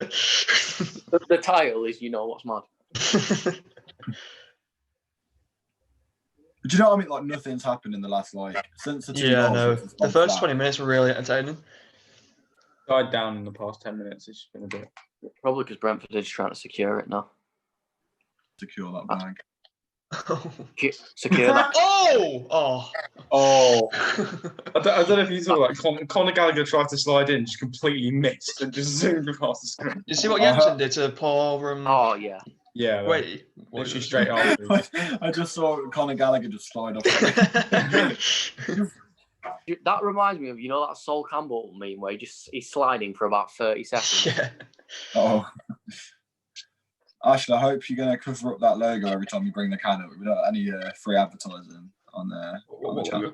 D: title is, you know what's mad.
A: Do you know what I mean? Like nothing's happened in the last since the 2
B: Yeah,
A: goals.
B: no.
A: it's just
B: The
A: gone
B: first
A: flat.
B: 20 minutes were really entertaining.
C: Died down in the past 10 minutes. It's just been a bit.
D: Probably because Brentford is trying to secure it now.
A: Secure that bag.
D: Secure that.
B: Oh!
C: I don't know if you saw that. Conor Gallagher tried to slide in, just completely missed and just zoomed across the screen.
B: You see what Jensen did to Paul?
D: Oh, yeah.
C: Yeah,
B: Wait.
C: literally straight after.
A: I just saw Conor Gallagher just slide off.
D: That reminds me of, you know, that Sol Campbell meme where he's sliding for about 30 seconds.
B: Yeah.
A: Oh. Ashley, I hope you're going to cover up that logo every time you bring the can up. We don't have any free advertising on the channel.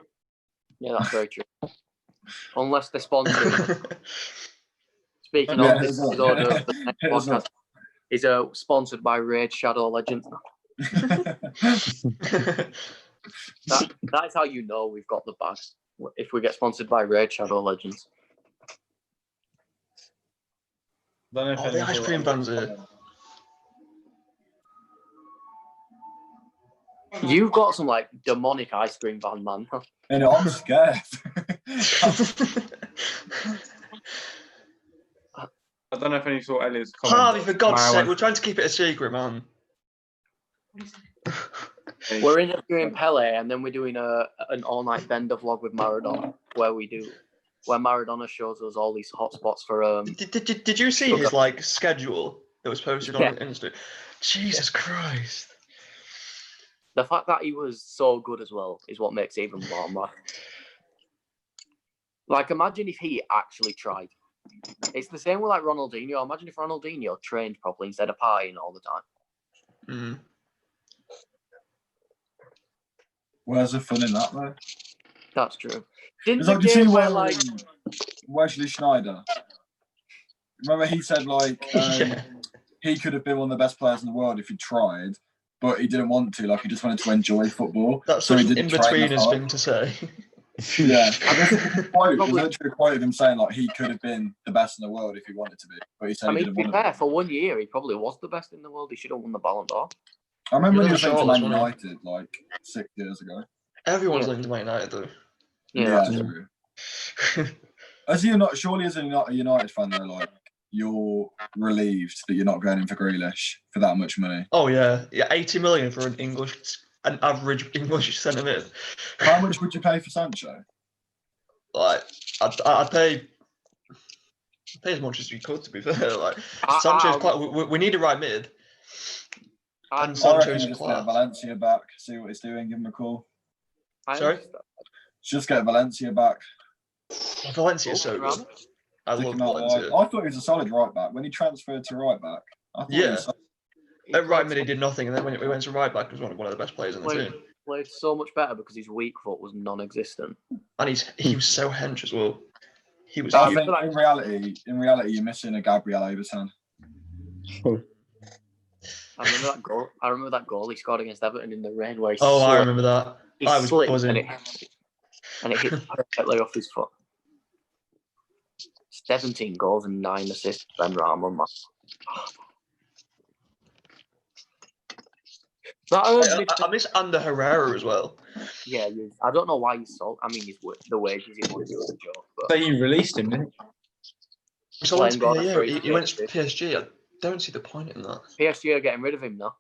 D: Yeah, that's very true. Unless they're sponsored. Speaking
A: Yeah,
D: of, this episode of the next
A: hit us
D: podcast is sponsored by Raid Shadow Legends. That is how you know we've got the bag. If we get sponsored by Raid Shadow Legends.
B: Oh, the ice cream buns are.
D: You've got some like demonic ice cream van, man.
A: And I'm scared.
C: I don't know if any saw Elliot's comment.
B: Harvey, for God's
C: Mara
B: sake,
C: went-
B: we're trying to keep it a secret, man.
D: We're interviewing Pele, and then we're doing an all-night bender vlog with Maradona, where Maradona shows us all these hotspots for
B: Did you see his schedule that was posted on Insta? Jesus Christ!
D: The fact that he was so good as well is what makes it even more mad. Like, imagine if he actually tried. It's the same with like Ronaldinho. Imagine if Ronaldinho trained properly instead of partying all the time.
B: Mm.
A: Where's the fun in that, though?
D: That's true. Didn't
A: It's
D: the
A: like, you see
D: game
A: where
D: where,
A: Wesley Schneider? Remember he said he could have been one of the best players in the world if he tried, but he didn't want to. Like he just wanted to enjoy football.
B: That's
A: so
B: such
A: he
B: an
A: didn't train
B: in-betweeners
A: as hard.
B: thing to say.
A: Yeah, there's literally a quote of him saying like he could have been the best in the world if he wanted to be, but he said he
D: to
A: didn't
D: be
A: want
D: fair,
A: to.
D: for 1 year, he probably was the best in the world. He should have won the Ballon d'Or.
A: I remember when he
B: He
A: was
B: was
A: linked to
B: shortless,
A: Man
B: wasn't
A: United like 6 years ago.
B: Everyone's
D: Yeah.
B: linked to Man United, though.
D: Yeah,
A: Yeah,
D: that's
A: true. As you're not surely as a United fan though, like you're relieved that you're not going in for Grealish for that much money.
B: Oh yeah, 80 million for an average English centre mid.
A: How much would you pay for Sancho?
B: Like, I'd pay as much as you could, to be fair. Like, Sancho's quite. We need a right mid. And
A: I
B: Sancho's
A: reckon just get
B: class.
A: Valencia back, see what he's doing, give him a call.
B: Sorry?
A: Just get Valencia back.
B: Valencia's so good. I love Valencia.
A: I thought he was a solid right back when he transferred to right back. I thought he was solid.
B: At right mid, he did nothing, and then when he went to right back, he was one of the best players in the team.
D: Played so much better because his weak foot was non-existent.
B: And he was so hench as well. He was.
A: I think in reality, you're missing a Gabriel Overton.
D: I remember that goal he scored against Everton in the rain where he
B: I remember that.
D: he
B: I was
D: slipped
B: buzzing.
D: and it hit perfectly off his foot. 17 goals and 9 assists, Ben Rahman, man.
B: I miss Ander Herrera as well.
D: Yeah, I don't know why he's sold. I mean, the wages he wants is a joke. But
C: So you released him, didn't you?
B: So he went to PSG. I don't see the point in that.
D: PSG are getting rid of him now.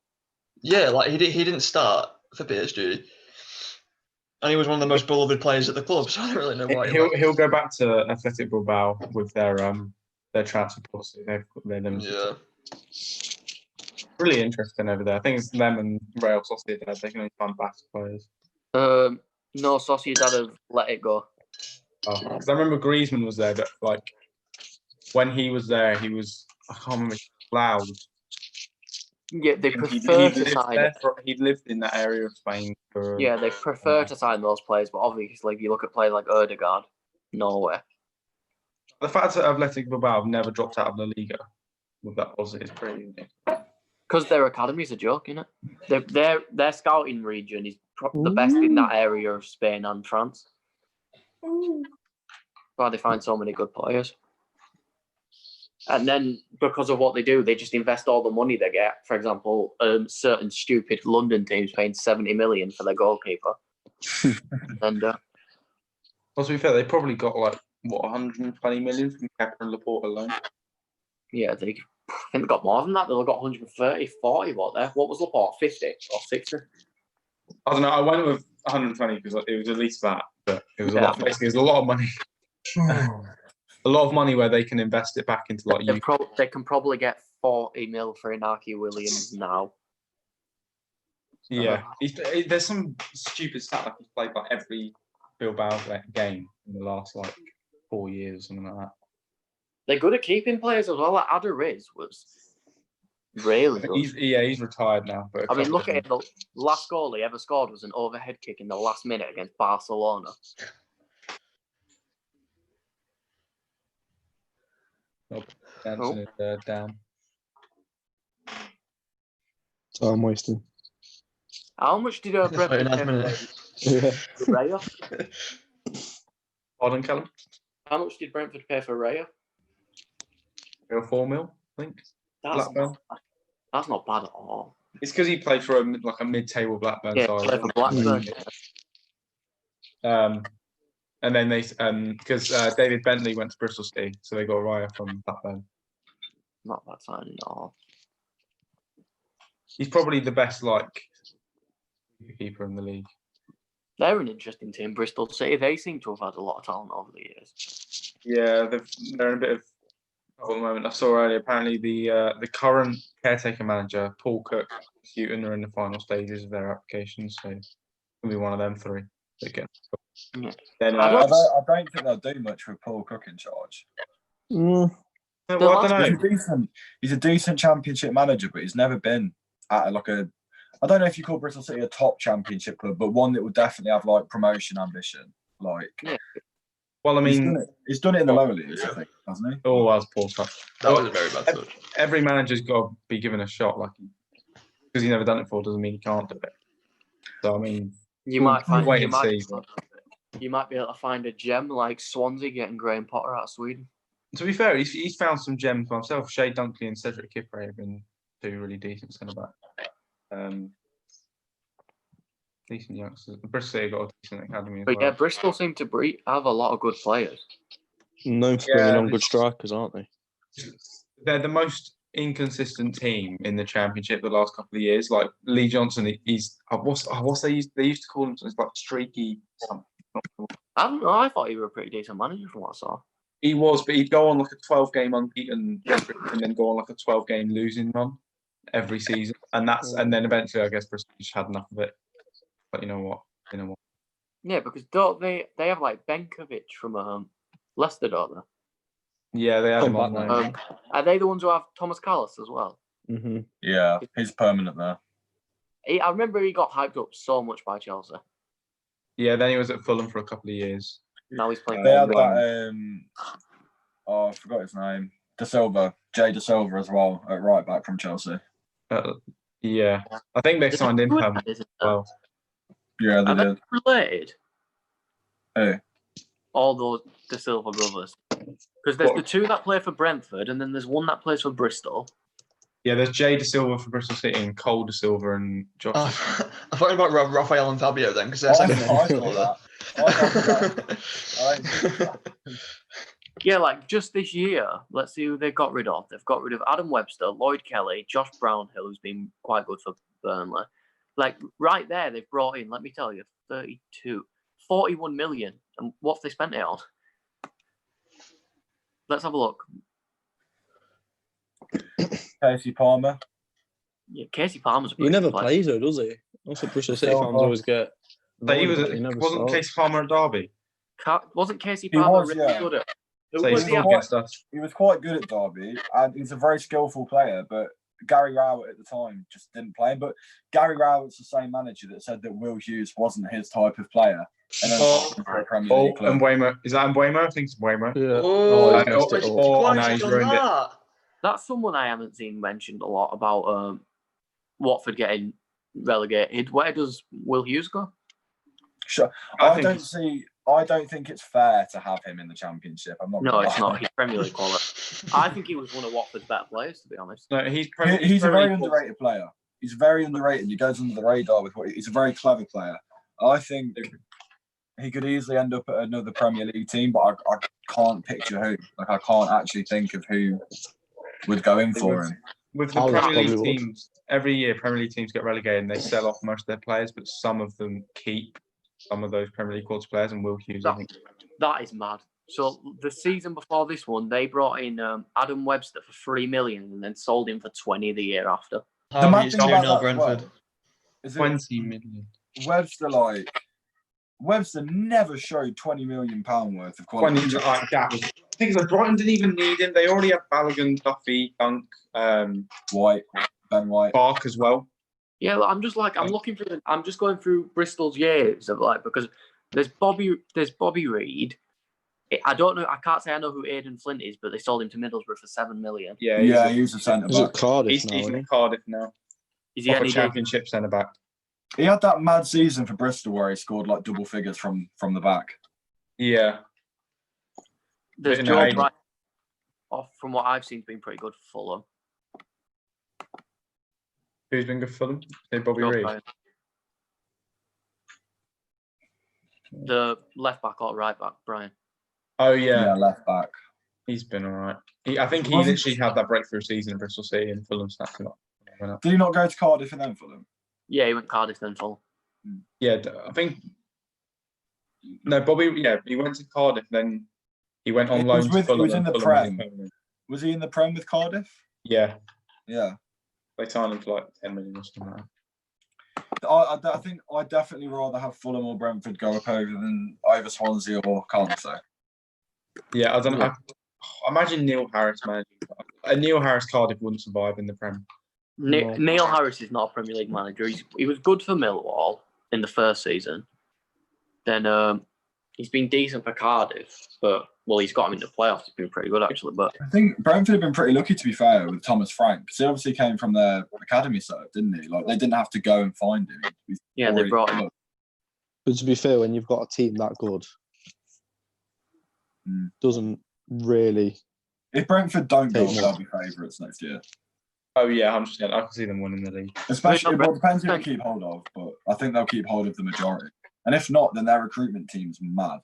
B: Yeah, like he didn't start for PSG. And he was one of the most beloved players at the club, so I don't really know why.
C: He'll go back to Athletic Bilbao with their transfer policy. They've got their limited.
B: Yeah.
C: Really interesting over there. I think it's them and Real Sociedad. They can only find Basque players.
D: No, Sociedad have let it go.
C: Oh, because I remember Griezmann was there, but like when he was there, he was I can't remember loud.
D: Yeah, they prefer to sign it.
C: He'd lived in that area of Spain for.
D: Yeah, they prefer to sign those players, but obviously, if you look at players like Ødegaard, no way.
C: The fact that Athletic Bilbao have never dropped out of La Liga with that policy is pretty unique.
D: Because their academy's a joke, isn't it? Their scouting region is the best in that area of Spain and France. Why they find so many good players. And then, because of what they do, they just invest all the money they get. For example, certain stupid London teams paying 70 million for their goalkeeper. And
C: well, to be fair, they probably got like 120 million from Kepa and Laporte alone.
D: Yeah, I think they got more than that. They got 130, 40. What was Laporte? 50 or 60?
C: I don't know. I went with 120 because it was at least that, but it was a lot. Basically, it's a lot of money. A lot of money where they can invest it back into like you.
D: They can probably get 40 mil for Inaki Williams now.
C: Yeah, there's some stupid stat like he's played like every Bilbao game in the last like 4 years or something like that.
D: They're good at keeping players as well. Like Aduriz was really good.
C: He's retired now. But
D: I mean, look at it. The last goal he ever scored was an overhead kick in the last minute against Barcelona.
C: Dancing it down.
E: Time wasting.
D: How much did Brentford pay for Raya?
C: Pardon, Callum?
D: How much did Brentford pay for Raya?
C: 4 mil, I think.
D: That's not bad at all.
C: It's because he played for a mid-table Blackburn side.
D: Played for Blackburn.
C: And then they because David Bentley went to Bristol City, so they got Raya from Blackburn.
D: Not bad signing at all.
C: He's probably the best keeper in the league.
D: They're an interesting team, Bristol City. They seem to have had a lot of talent over the years.
C: Yeah, they're in a bit of trouble at the moment. I saw earlier, apparently the current caretaker manager, Paul Cook, Houghton are in the final stages of their applications, so it'll be one of them three. Again.
D: Yeah.
C: Then,
A: I don't think they'll do much with Paul Cook in charge.
C: Well, I don't know.
A: He's a decent championship manager, but he's never been at I don't know if you call Bristol City a top championship club, but one that would definitely have promotion ambition.
D: Yeah.
C: Well, I mean,
A: he's done it in the lower leagues, I think, hasn't he?
C: Oh, that's poor stuff.
B: That was a very bad touch.
C: Every manager's got to be given a shot, because he's never done it before doesn't mean he can't do it. So I mean,
D: you might
C: wait and see.
D: You might be able to find a gem like Swansea getting Graham Potter out of Sweden.
C: To be fair, he's found some gems for himself. Shea Dunkley and Cedric Kipre have been two really decent centre-backs. Decent youngsters. Bristol City got a decent academy as well.
D: Yeah, Bristol seem to have a lot of good players.
E: Known for bringing on good strikers, aren't they?
C: They're the most inconsistent team in the Championship the last couple of years. Like Lee Johnson, he's what's they used to call him? It's like streaky something.
D: I don't know. I thought he was a pretty decent manager from what I saw.
C: He was, but he'd go on a 12-game unbeaten and then go on a 12-game losing run every season, and then eventually, I guess Bristol just had enough of it. But you know what?
D: Yeah, because don't they have Benkovic from Leicester, don't they?
C: Yeah, they had him on there.
D: Are they the ones who have Thomas Callis as well?
E: Mm-hmm.
A: Yeah, he's permanent there.
D: I remember he got hyped up so much by Chelsea.
C: Yeah, then he was at Fulham for a couple of years.
D: Now he's playing.
A: They had that. I forgot his name. Jay De Silva as well at right back from Chelsea.
C: Yeah, I think they signed him permanent as well.
A: Yeah, they did.
D: They related?
A: Who?
D: All those De Silva brothers. Because there's the two that play for Brentford, and then there's one that plays for Bristol.
C: Yeah, there's Jay De Silva for Bristol City and Cole De Silva and Josh.
B: I thought about Raphael and Fabio then, because they're second.
A: I thought that.
D: Yeah, just this year, let's see who they got rid of. They've got rid of Adam Webster, Lloyd Kelly, Josh Brownhill, who's been quite good for Burnley. Right there, they've brought in, let me tell you, 32. 41 million. And what have they spent it on? Let's have a look.
A: Casey Palmer.
D: Yeah, Casey Palmer's a
E: He
D: pretty
E: never
D: good player.
E: plays though, does he? Also, Bristol City fans always get.
C: But he
E: annoyed that he never
C: wasn't
E: starts.
C: Casey Palmer at Derby.
D: Wasn't Casey
A: He
D: Palmer
A: was,
D: really
A: yeah.
D: good at? Who
C: So he's
D: was he
C: still
D: at?
C: against us.
A: He was quite good at Derby, and he's a very skillful player. But Gary Rowett at the time just didn't play him. But Gary Rowett's the same manager that said that Will Hughes wasn't his type of player. And then for a Premier League club.
C: Mbeumo. Is that Mbeumo? I think it's Mbeumo.
E: Yeah.
B: Oh,
E: he's messed it up.
C: Oh,
B: why
C: no,
B: has he
C: he's
B: done
C: ruined it.
B: that?
D: That's someone I haven't seen mentioned a lot about Watford getting relegated. Where does Will Hughes go?
A: Sure. I don't think it's fair to have him in the Championship. I'm not.
D: No, it's not. He's Premier League quality. I think he was one of Watford's better players, to be honest.
C: No, he's
A: a very underrated player. He's very underrated. He goes under the radar with what he's a very clever player. I think he could easily end up at another Premier League team, but I can't picture who. Like I can't actually think of who would go in for him.
C: With the
E: Alex
C: Premier League
E: probably would.
C: teams, every year Premier League teams get relegated and they sell off most of their players, but some of them keep some of those Premier League quality players, and Will Hughes, I think.
D: That is mad. So the season before this one, they brought in Adam Webster for 3 million and then sold him for 20 the year after.
A: The mad
B: It's
A: thing
B: 2-0
A: about that
B: Brentford.
A: as well is that
C: 20 million.
A: Webster never showed £20 million worth of quality.
C: 20, that was. The thing is, like, Brighton didn't even need him. They already had Balogun, Duffy, Dunk, Ben White, Bark as well.
D: Yeah, I'm just like I'm looking through. I'm just going through Bristol's years of like because there's Bobby Reed. I don't know. I can't say I know who Aidan Flint is, but they sold him to Middlesbrough for 7 million.
C: Yeah,
A: he was a centre
E: He's at
A: back.
E: Cardiff
C: He's
E: now.
C: in Cardiff now.
D: Is he any
C: Championship centre back?
A: He had that mad season for Bristol where he scored like double figures from the back.
C: Yeah.
D: There's
C: Bit
D: Joe
C: naive.
D: Bright. From what I've seen, been pretty good for Fulham.
C: Who's been good for them? Bobby
D: Joe
C: Reed.
D: Bright. The left back or right back, Brian.
C: Oh yeah,
A: left back.
C: he's been all right. I think he
A: Wasn't-
C: literally had that breakthrough season in Bristol City and Fulham snapped him up.
A: Did he not go to Cardiff and then Fulham?
D: Yeah, he went Cardiff then Fulham.
C: Yeah, I think. No, Bobby. Yeah, he went to Cardiff, then he went on loan to Fulham.
A: He was in the
C: and Fulham
A: Prem.
C: made him permanent.
A: Was he in the Prem with Cardiff?
C: Yeah,
A: Yeah.
C: they signed him for like 10 million or something like that.
A: I think I'd definitely rather have Fulham or Brentford go up over Swansea or Cardiff.
C: Yeah, I don't know. I imagine Neil Harris managing. Neil Harris Cardiff wouldn't survive in the Prem.
D: Neil Harris is not a Premier League manager. He was good for Millwall in the first season. Then he's been decent for Cardiff, but he's got him in the playoffs. He's been pretty good actually. But
A: I think Brentford have been pretty lucky, to be fair, with Thomas Frank, because he obviously came from their academy setup, didn't he? Like they didn't have to go and find him.
D: Yeah, they brought him.
E: But to be fair, when you've got a team that good, doesn't really.
A: If Brentford don't go, they'll be favourites next year.
C: Oh yeah, 100%. I can see them winning the league.
A: Especially, it depends who they keep hold of, but I think they'll keep hold of the majority. And if not, then their recruitment team's mad.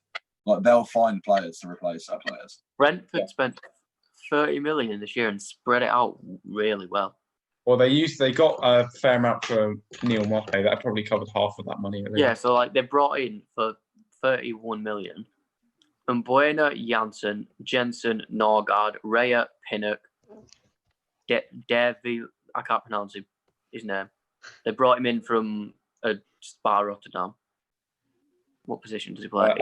A: Like they'll find players to replace their players.
D: Brentford spent 30 million this year and spread it out really well.
C: Well, they got a fair amount for Neil Moppe. That probably covered half of that money.
D: Yeah, so like they brought in for 31 million. And Buena, Janssen, Jensen, Norgard, Raya, Pinnock, Davy, I can't pronounce his name. They brought him in from Spa Rotterdam. What position does he play?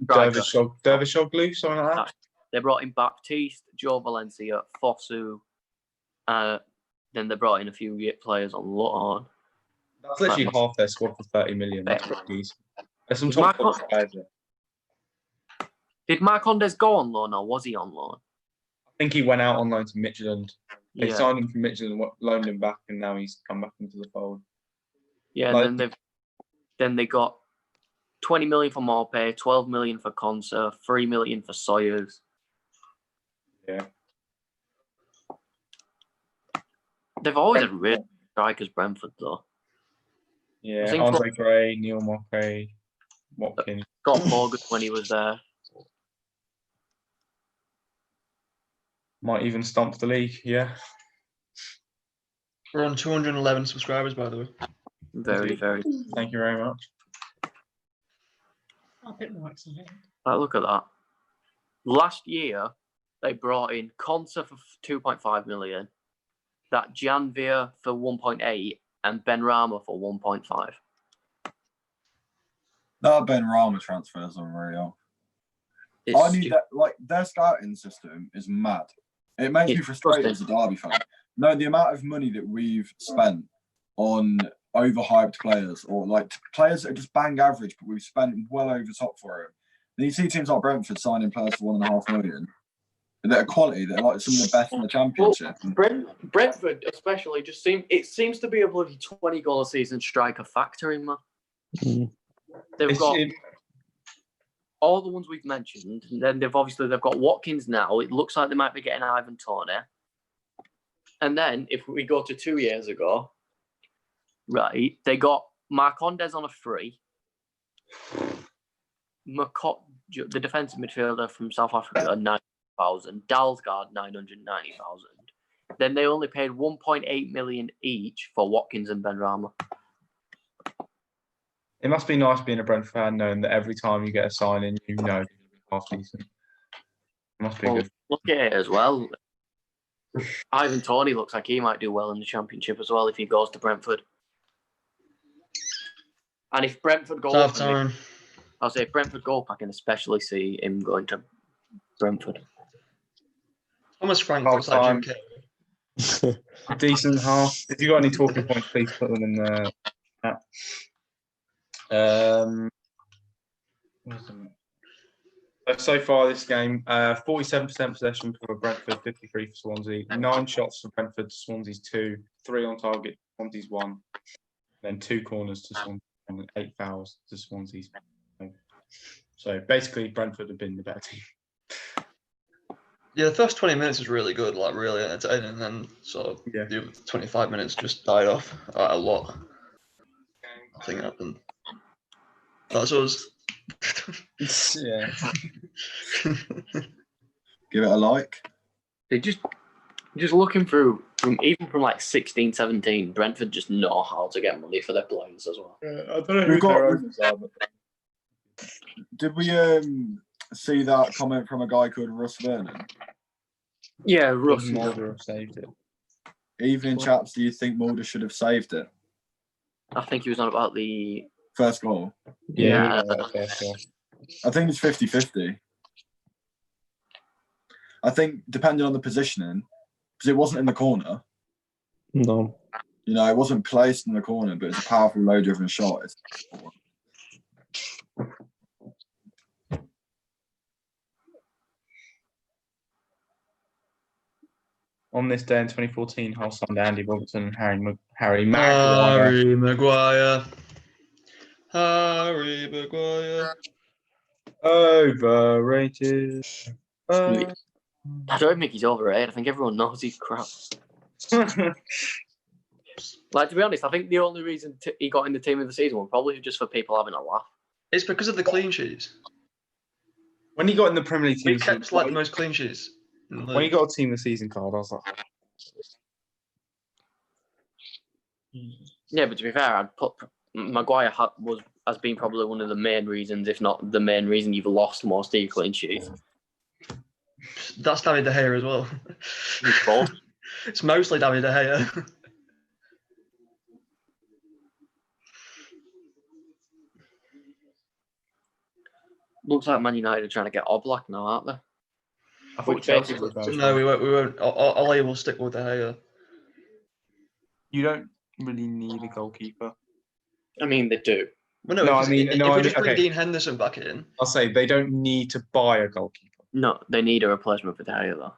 C: Dervishoglu, something like that.
D: They brought in Baptiste, Joe Valencia, Fosu. Then they brought in a few players on loan.
C: That's literally half their squad for 30 million. That's pretty decent. There's some top players there.
D: Did Marcondes go on loan or was he on loan?
C: I think he went out on loan to Midtjylland. They
D: Yeah.
C: signed him from Midtjylland, loaned him back, and now he's come back into the fold.
D: Yeah, and then they got 20 million for Morpay, 12 million for Conser, 3 million for Sawyers.
C: Yeah.
D: They've always had really good strikers, Brentford, though.
C: Yeah,
D: think
C: Andre Gray, Neil Moppe, Watkins.
D: Got Morgan when he was there.
C: Might even stomp the league, yeah.
B: We're on 211 subscribers, by the way.
D: Very, very.
C: Thank you very much.
F: A bit more exciting.
D: Like, look at that. Last year, they brought in Konsa for 2.5 million, that Janvier for 1.8, and Ben Rama for 1.5.
A: That Ben Rama transfer is unreal. Their scouting system is mad. It makes me frustrated as a Derby fan. No, the amount of money that we've spent on overhyped players or like players that are just bang average, but we've spent well over top for them. Then you see teams like Brentford signing players for $1.5 million that are quality, that are like some of the best in the Championship.
D: Well, Brentford especially seems to be a bloody 20 goal a season striker factory, man. They've got all the ones we've mentioned, and then they've got Watkins now. It looks like they might be getting Ivan Toney. And then if we go to 2 years ago, right, they got Marcondes on a free. The defensive midfielder from South Africa, 9,000. Dalsgaard, 990,000. Then they only paid 1.8 million each for Watkins and Benrahma.
C: It must be nice being a Brentford fan, knowing that every time you get a sign-in, you know it's half decent. It must be good.
D: Look at it as well. Ivan Toney looks like he might do well in the Championship as well if he goes to Brentford. And if Brentford go up, I'll say if Brentford go up, I can especially see him going to Brentford.
B: Thomas Frank looks like Jim Carrey.
C: Decent half. If you got any talking points, please put them in the chat. So far this game, 47% possession for Brentford, 53 for Swansea, 9 shots for Brentford, Swansea's 2, 3 on target, Swansea's 1, then 2 corners to Swansea, and 8 fouls to Swansea's. So basically, Brentford have been the better team.
B: Yeah, the first 20 minutes was really good, like really entertaining, and then sort of the 25 minutes just died off a lot. Nothing happened. That's us.
C: Yeah.
A: Give it a like.
D: They just looking through from like 16, 17, Brentford just know how to get money for their players as well.
C: I don't know who their owners are.
A: Did we see that comment from a guy called Russ Vernon?
D: Yeah, Russ.
C: Mulder have saved it.
A: Evening, chaps. Do you think Mulder should have saved it?
D: I think he was on about the
A: first goal.
D: Yeah.
A: I think it's 50-50. I think depending on the positioning, because it wasn't in the corner.
E: No.
A: You know, it wasn't placed in the corner, but it's a powerful, low-driven shot.
C: On this day in 2014, Hull signed Andy Robertson and Harry Maguire.
B: Harry Maguire.
C: Overrated.
D: I don't think he's overrated. I think everyone knows he's crap. Like, to be honest, I think the only reason he got in the team of the season was probably just for people having a laugh.
B: It's because of the clean sheets.
C: When he got in the Premier League team,
B: he kept like the most clean sheets.
C: When he got a team of the season card, I was like,
D: yeah, but to be fair, I'd put Maguire has been probably one of the main reasons, if not the main reason, you've lost most of your clean sheets.
B: That's David De Gea as well. It's mostly David De Gea.
D: Looks like Man United are trying to get Oblak now, aren't they?
C: I thought Chelsea would go.
B: No, we won't. Ollie will stick with De Gea.
C: You don't really need a goalkeeper.
D: I mean, they do.
B: Well, no, if we just bring Dean Henderson back in,
C: I'll say they don't need to buy a goalkeeper.
D: No, they need a replacement for De Gea, though.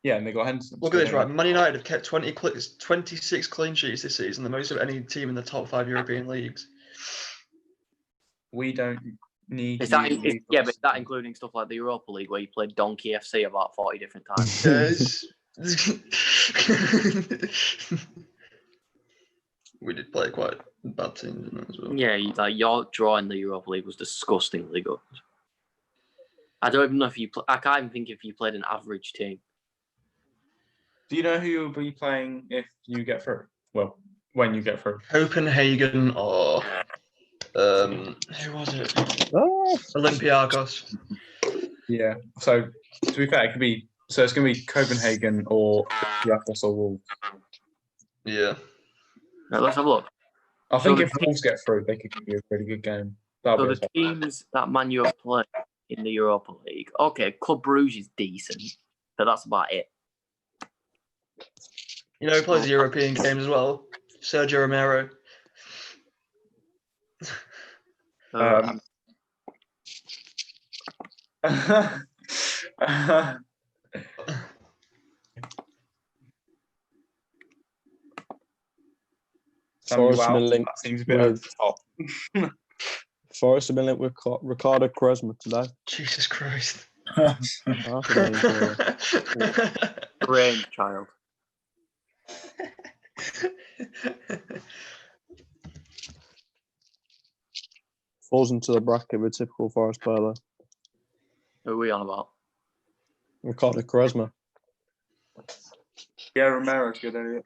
C: Yeah, and they got Henderson.
B: Look at this, right? Man United have kept 26 clean sheets this season, the most of any team in the top 5 European leagues.
C: We don't need.
D: But that including stuff like the Europa League, where you played Donkey FC about 40 different times.
B: We did play quite bad teams in that as well.
D: Yeah, your draw in the Europa League was disgustingly good. I don't even know if you. I can't even think if you played an average team.
C: Do you know who you'll be playing if you get through? Well, when you get through.
B: Copenhagen or Who was it?
E: Oh,
B: Olympiacos.
C: Yeah. So to be fair, it could be. So it's going to be Copenhagen or Olympiacos or Wolves.
B: Yeah.
D: Now, let's have a look.
C: I
D: So
C: think
D: the
C: if Wolves get through, they could give you a pretty good game.
D: So
C: That'll be
D: the teams that Man U have played in the Europa League, okay, Club Brugge is decent, but that's about it.
B: You know who plays the European games as well? Sergio Romero.
E: Forest have
C: wow,
E: been linked
C: that seems a bit over
E: with
C: the top.
E: Forest have been linked with Ricardo Quaresma today.
B: Jesus Christ.
E: That's a name for
D: Strange child.
E: falls into the bracket with typical Forest player.
D: Who are we on about?
E: Ricardo Quaresma.
C: Yeah, Romero's good, Elliot.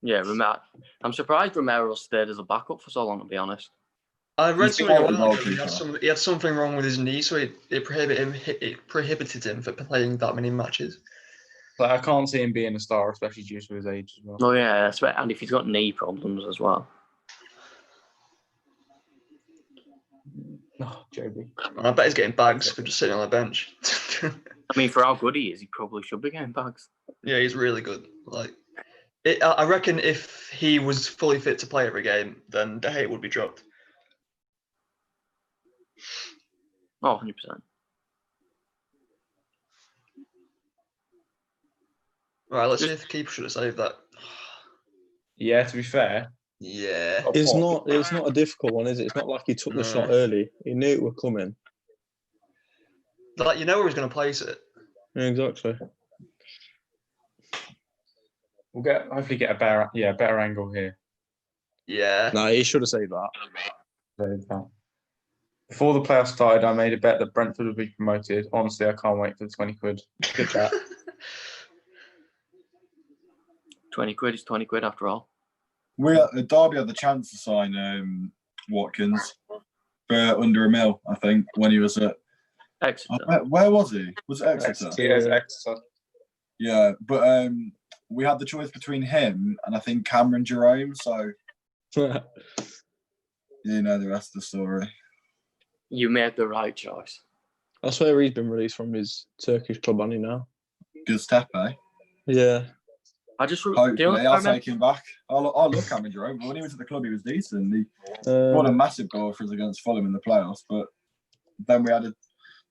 D: Yeah, Romero. I'm surprised Romero stayed as a backup for so long, to be honest.
B: I read
A: He's
B: something a
A: been
B: while
A: out
B: ago.
A: goalkeeper.
B: He had something wrong with his knee, so it prohibited him from playing that many matches.
C: Like, I can't see him being a star, especially due to his age as well.
D: Oh, yeah, that's right. And if he's got knee problems as well.
C: Oh, JB.
B: I bet he's getting bags for just sitting on the bench.
D: I mean, for how good he is, he probably should be getting bags.
B: Yeah, he's really good. I reckon if he was fully fit to play every game, then De Gea would be dropped.
D: Oh, 100%.
B: Right, let's see if the keeper should have saved that.
C: Yeah, to be fair.
B: Yeah.
E: It's not a difficult one, is it? It's not like he took the shot early. He knew it would come in.
B: Like, you know where he's going to place it.
E: Yeah, exactly.
C: We'll hopefully get a better angle here.
B: Yeah.
E: No, he should have saved that.
C: Before the playoffs started, I made a bet that Brentford would be promoted. Honestly, I can't wait for the 20 quid. Good chat.
D: 20 quid is 20 quid after all.
A: Derby had the chance to sign Watkins for under £1 million, I think, when he was at
D: Exeter.
A: where was he? Was it Exeter?
C: Yeah, Exeter.
A: Yeah, but we had the choice between him and I think Cameron Jerome. So you know the rest of the story.
D: You made the right choice.
E: That's where he's been released from his Turkish club, hasn't he now?
A: Göztepe.
E: Yeah.
A: Hopefully, I'll take him back. I love Cameron Jerome, but when he was at the club, he was decent. He won a massive goal for us against Fulham in the playoffs, but then we had a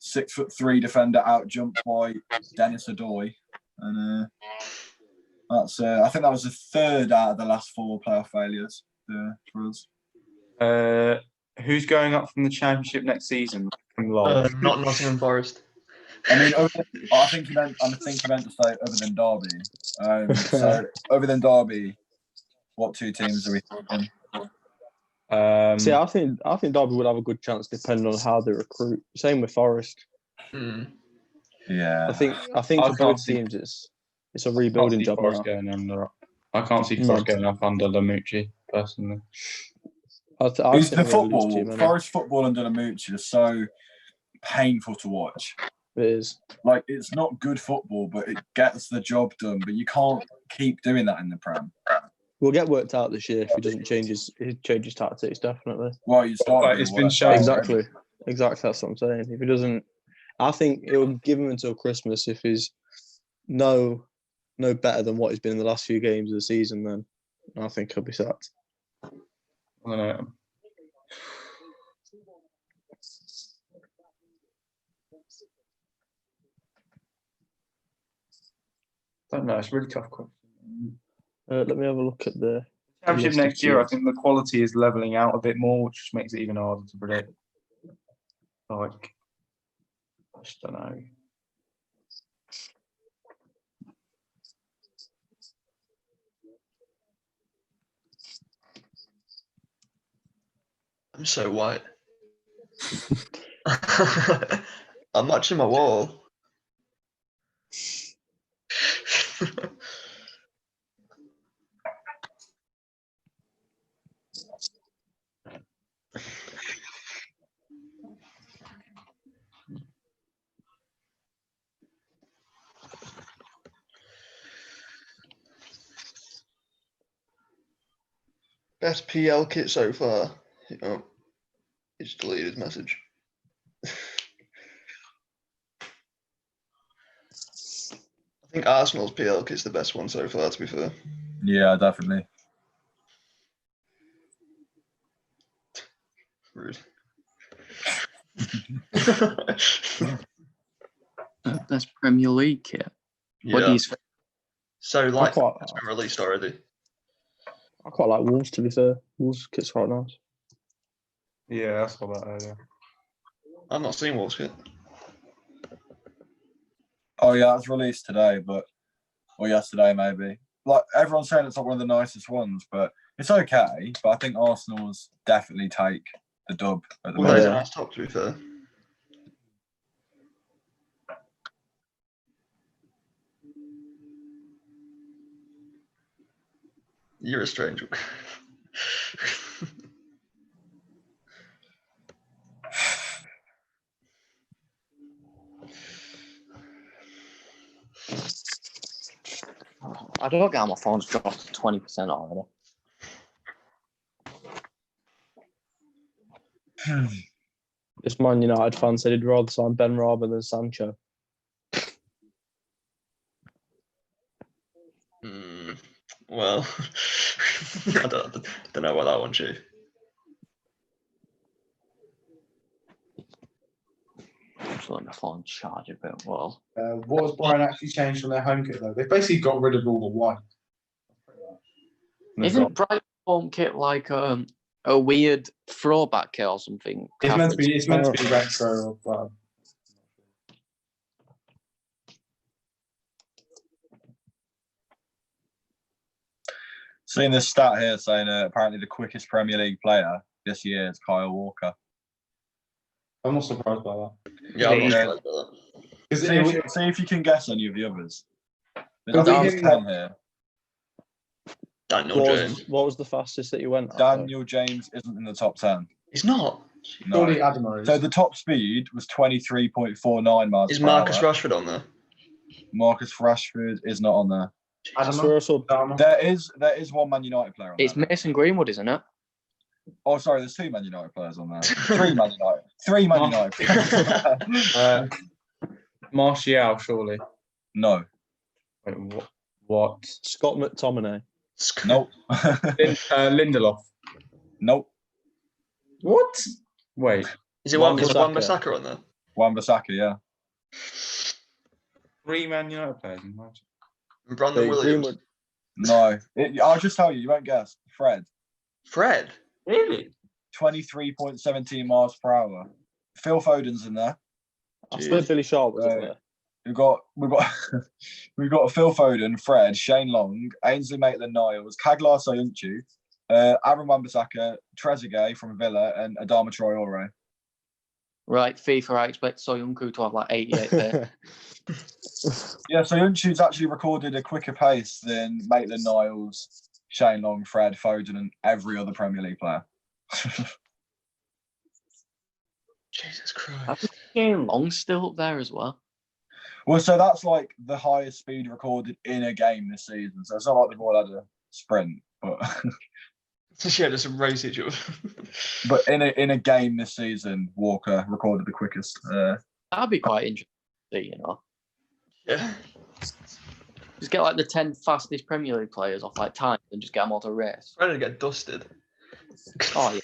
A: 6'3" defender out jumped by Dennis Adoy, and that's I think that was the third out of the last 4 playoff failures for us.
C: Who's going up from the Championship next season?
B: Not Nottingham Forest.
A: I mean, I think he meant to say other than Derby. So other than Derby, what 2 teams are we thinking?
E: See, I think Derby would have a good chance depending on how they recruit. Same with Forest.
A: Yeah,
E: I think for both teams it's a rebuilding job now.
C: I can't see Forest going up under Lamucci personally.
A: It's the football. Forest football under Lamucci is so painful to watch.
E: It is.
A: Like, it's not good football, but it gets the job done. But you can't keep doing that in the Prem.
E: We'll get worked out this year if he doesn't change his tactics, definitely.
A: Well, you start.
C: It's been shown.
E: Exactly. That's what I'm saying. If he doesn't, I think it will give him until Christmas. If he's no better than what he's been in the last few games of the season, then I think he'll be sacked.
C: I don't know. It's a really tough question.
E: Let me have a look at the
C: Championship next year. I think the quality is leveling out a bit more, which just makes it even harder to predict. Like, I just don't know.
B: I'm so white. I'm matching my wall. Best PL kit so far. Oh, he's deleted his message. I think Arsenal's PL kit's the best one so far, to be fair.
A: Yeah, definitely.
B: Rude.
D: Best Premier League kit.
B: Yeah.
D: What do you think?
B: So, like,
E: quite-
B: it's been released already.
E: I quite like Wolves, to be fair. Wolves kit's quite nice.
C: Yeah, I saw that earlier.
B: I've not seen Wolves kit.
A: Oh yeah, it's released today, or yesterday maybe. Like everyone's saying, it's not one of the nicest ones, but it's okay. But I think Arsenal's definitely take the dub at the
B: Well, that is
A: moment.
B: a nice top, to be fair. You're a stranger.
D: I don't get how my phone's dropped to 20% already.
E: This Man United fan said he'd rather sign Ben Rama than Sancho.
B: Well, I don't know about that one, Chief.
D: Just let my phone charge a bit well.
F: What has Brian actually changed from their home kit though? They've basically got rid of all the white. And they've
D: Isn't Brighton home kit like a weird throwback kit or something?
F: it's meant to be retro, but
A: Seeing this stat here saying apparently the quickest Premier League player this year is Kyle Walker.
F: I'm not surprised by that.
B: Yeah, I'm not
A: Yeah.
B: surprised by that.
A: See if you can guess any of the others.
F: But
A: There's
F: we-
A: 10 here.
B: Daniel James.
E: What was the fastest that you went at?
A: Daniel James isn't in the top 10.
B: He's not.
A: No.
F: Surely Adamo is.
A: So the top speed was 23.49 miles
B: Is
A: per
B: Marcus
A: hour.
B: Rashford on there?
A: Marcus Rashford is not on there.
E: I
F: Adamo?
E: swear I saw
F: Adamo?
A: There is one Man United player on
D: It's
A: there.
D: Mason Greenwood, isn't it?
A: Oh, sorry, there's 2 Man United players on there. 3 Man United. 3 Man United players.
C: Martial, surely.
A: No.
C: Wait, what?
E: Scott McTominay.
A: Nope.
C: Lindelof.
A: Nope.
C: What? Wait.
B: Is it
E: Wan-Bissaka.
B: Wan-Bissaka on there?
A: Wan-Bissaka, yeah.
C: 3 Man United players. Imagine.
B: And Brandon
E: Hey,
B: Williams.
E: Greenwood.
A: No. I'll just tell you, you won't guess. Fred.
B: Fred.
C: Really?
A: 23.17 miles per hour. Phil Foden's in there.
E: I swear Billy Sharp was up there.
A: We've got we've got Phil Foden, Fred, Shane Long, Ainsley Maitland-Niles, Kaglar Soyuncu, Aaron Wan-Bissaka, Trezeguet from Villa, and Adama Traore.
D: Right, FIFA, I expect Soyuncu to have like 88 there.
A: Yeah, Soyuncu's actually recorded a quicker pace than Maitland-Niles, Shane Long, Fred, Foden, and every other Premier League player.
B: Jesus
D: I
B: Christ.
D: think Shane Long's still up there as well.
A: Well, so that's like the highest speed recorded in a game this season. So it's not like they've all had a sprint, but
B: Yeah, just race each other.
A: but in a game this season, Walker recorded the quickest.
D: That'd be quite interesting, you know.
B: Yeah.
D: Just get like the 10 fastest Premier League players off like time and just get them all to race.
B: Trying to get dusted.
D: Oh, yeah.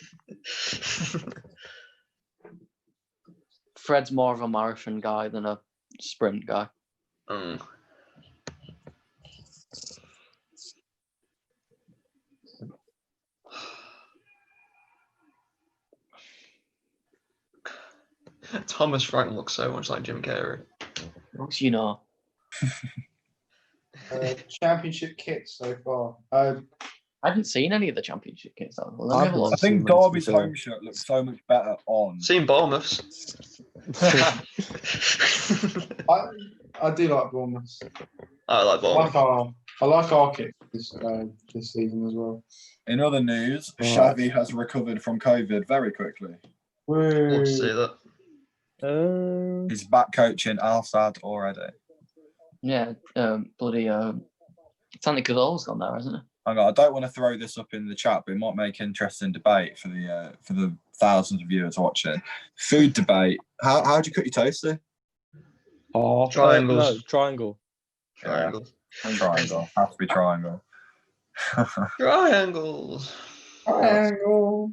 D: Fred's more of a marathon guy than a sprint guy.
B: Thomas Frank looks so much like Jim Carrey.
D: What's you know?
F: Championship kits so far.
D: I haven't seen any of the championship kits though. Let me have a look.
A: I think Derby's home shirt looks so much better on.
B: Seen Bournemouth's.
F: I do like Bournemouth.
B: I like Bournemouth.
F: I like our kit this season as well.
A: In other news, Xavi has recovered from COVID very quickly.
B: Love to see that.
A: He's back coaching Al Sadd already.
D: Yeah, bloody Santi Cazorla's gone there, hasn't it?
A: I don't want to throw this up in the chat, but it might make interesting debate for the thousands of viewers watching. Food debate. How do you cut your toast there?
E: Oh,
B: Triangles.
E: no, triangle.
B: Triangle.
A: Triangle. Has to be triangle.
B: Triangles.
F: Triangle.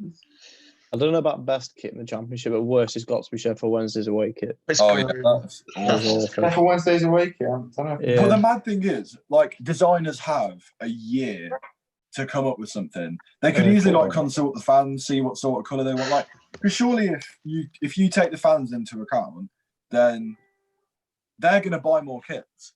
E: I don't know about best kit in the championship, but worst has got to be Sheffield Wednesday's away kit.
B: It's
A: Oh, yeah,
B: great.
A: that's
E: That's
A: awful.
E: awful.
F: For Wednesdays a week, yeah. I don't know.
E: Yeah.
A: But the mad thing is, like, designers have a year to come up with something. They could easily like consult the fans, see what sort of colour they want. Like, because surely if you take the fans into account, then they're going to buy more kits.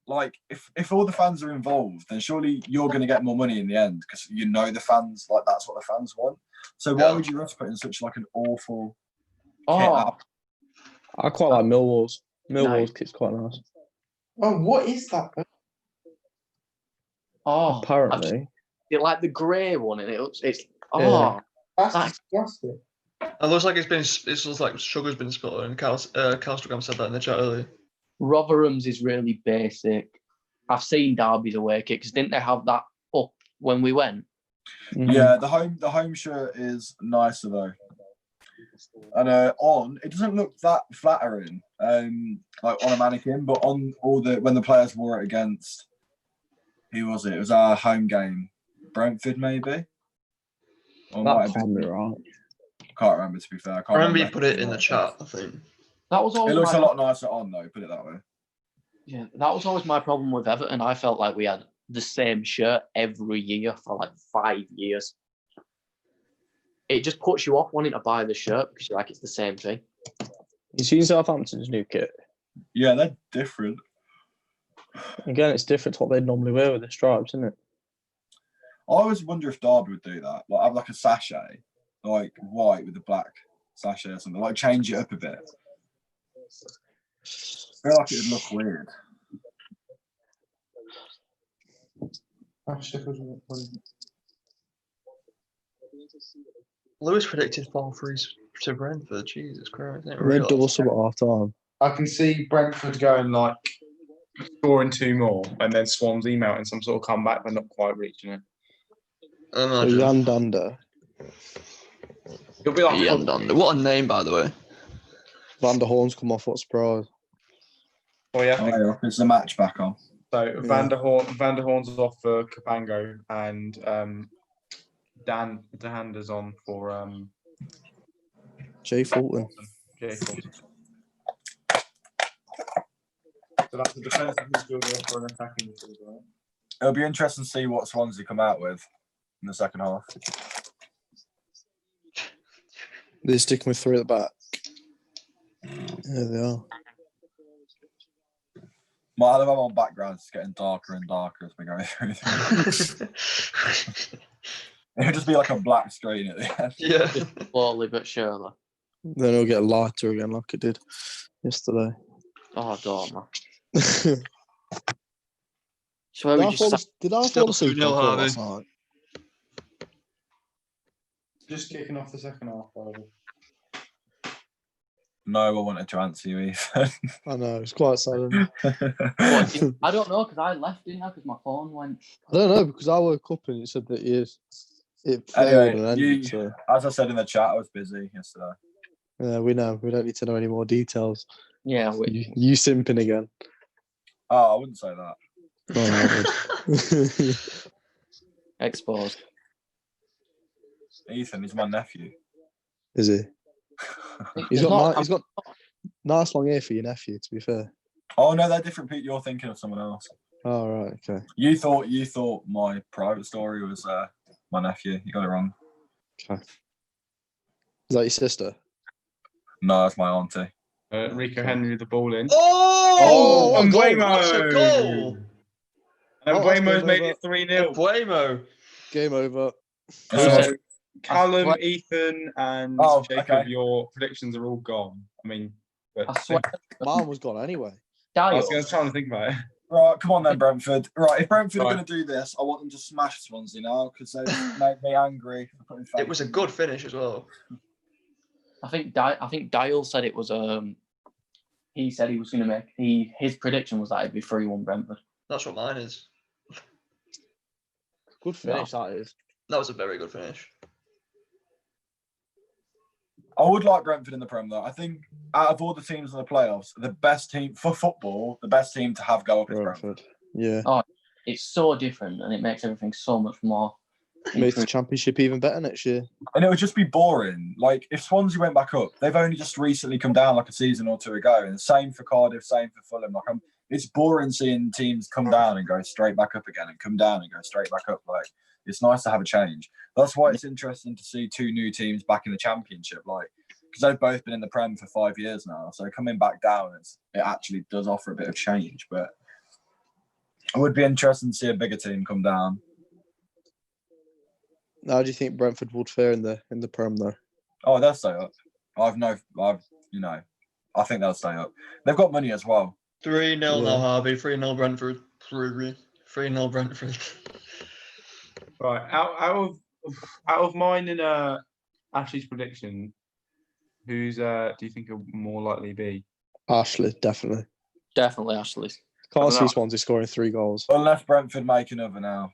A: Like, if all the fans are involved, then surely you're going to get more money in the end because you know the fans, like, that's what the fans want. So why would you risk putting such like an awful kit out?
E: I quite like Millwall's. Millwall's
D: Nice.
E: kit's quite nice.
F: Oh, what is that?
D: Oh,
E: Apparently.
D: It's like the grey one, and it's
E: Yeah.
F: That's disgusting.
B: It looks like it looks like sugar's been spilled, and Calstogram said that in the chat earlier.
D: Rotherham's is really basic. I've seen Derby's away kit because didn't they have that up when we went?
A: Yeah, the home shirt is nicer though. And it doesn't look that flattering, like on a mannequin, but on when the players wore it against, who was it? It was our home game, Brentford maybe. Or might
E: That
A: have
E: can't be
A: been,
E: right.
A: can't remember to be fair.
B: I remember you put it in the chat, I think.
D: That was always
A: It looks
D: my
A: a lot nicer on though. Put it that way.
D: Yeah, that was always my problem with Everton. I felt like we had the same shirt every year for like 5 years. It just puts you off wanting to buy the shirt because you're like, it's the same thing.
E: You seen Southampton's new kit?
A: Yeah, they're different.
E: Again, it's different to what they normally wear with the stripes, isn't it?
A: I always wonder if Derby would do that. Like have like a sachet, like white with a black sachet or something. Like change it up a bit. I feel like it would look weird.
B: Lewis predicted 4-3 to Brentford. Jesus Christ. I didn't
E: They
B: realise.
E: double sub at half time.
C: I can see Brentford going like scoring 2 more and then Swansea mounting some sort of comeback but not quite reaching it.
E: So
B: Imagine.
E: Jan Dunder,
C: It'll be like
B: Yandander. What a name, by the way.
E: Van der Horn's come off. What surprise!
C: Oh yeah, I think
A: Oh, yeah, it's the match back on.
C: so.
E: Yeah.
C: Van der Horn's off for Capango and Dan DeHander's on for
E: Jay Fulton.
C: Jay Fulton. So that's the defensive midfielder for an attacking midfielder, right?
A: It'll be interesting to see what Swansea come out with in the second half.
E: They're sticking with 3 at the back. Yeah, they are.
A: My other background is getting darker and darker as we go through. It'll just be like a black screen at the end.
B: Yeah.
D: Slowly but surely.
E: Then it'll get lighter again, like it did yesterday.
D: Oh, don't man.
E: Did
D: So where we just sat,
E: I
B: Still
E: fall asleep
B: 2-0
E: on call
B: Harvey.
E: last night?
C: Just kicking off the second half, Harvey.
A: No one wanted to answer you, Ethan.
E: I know, it's quite sudden.
D: I don't know because I left, didn't I? Because my phone went.
E: I don't know, because I woke up and it said that it failed
A: Anyway,
E: and ended. So.
A: as I said in the chat, I was busy yesterday.
E: Yeah, we know. We don't need to know any more details.
D: Yeah,
E: You simping again.
A: Oh, I wouldn't say that.
E: Oh, no,
D: exposed.
A: Ethan is my nephew.
E: is he? He's
D: It's not-
E: got nice long hair for your nephew, to be fair.
A: Oh no, they're different people. You're thinking of someone else.
E: Oh, right, okay.
A: You thought my private story was my nephew. You got it wrong.
E: Okay. Is that your sister?
A: No, it's my auntie.
C: Rico Henry the ball in.
B: Oh!
C: and
B: What
C: Buemo!
B: a goal!
C: And
E: Oh, that's
C: Buemo's
E: game
C: made
E: over.
C: it 3-0.
B: Buemo.
E: Game over.
C: So, Callum,
D: swear-
C: Ethan, and
A: Oh,
C: Jacob,
A: okay.
C: your predictions are all gone. I mean, but
D: I swear.
E: Mine was gone anyway.
C: I
D: Dial.
C: was trying to think about it.
A: Right, come on then, Brentford. Right, if Brentford are
C: Right.
A: going to do this, I want them to smash Swansea now because they've made me angry. For putting
B: It was a good finish as well.
D: I think Dial said it was. He said he was going to make. His prediction was that it'd be 3-1 Brentford.
B: That's what mine is.
E: Good finish, that is.
B: That was a very good finish.
A: I would like Brentford in the Prem, though. I think out of all the teams in the playoffs, the best team for football, the best team to have go up is Brentford.
E: Yeah.
D: Oh, it's so different, and it makes everything so much more.
E: Makes the Championship even better next year.
A: And it would just be boring. Like, if Swansea went back up, they've only just recently come down like a season or two ago. And same for Cardiff, same for Fulham. Like, it's boring seeing teams come down and go straight back up again and come down and go straight back up. Like, it's nice to have a change. That's why it's interesting to see two new teams back in the Championship. Like, because they've both been in the Prem for 5 years now. So coming back down, it actually does offer a bit of change. But it would be interesting to see a bigger team come down.
E: How do you think Brentford would fare in the Prem though?
A: Oh, they'll stay up. I think they'll stay up. They've got money as well.
B: 3-0 now, Harvey. 3-0 Brentford. 3-0 Brentford.
C: Right, out of mine and Ashley's prediction, who's do you think will more likely be?
E: Ashley, definitely.
D: Definitely Ashley.
E: Can't see Swansea scoring 3 goals.
A: Unless Brentford make another now.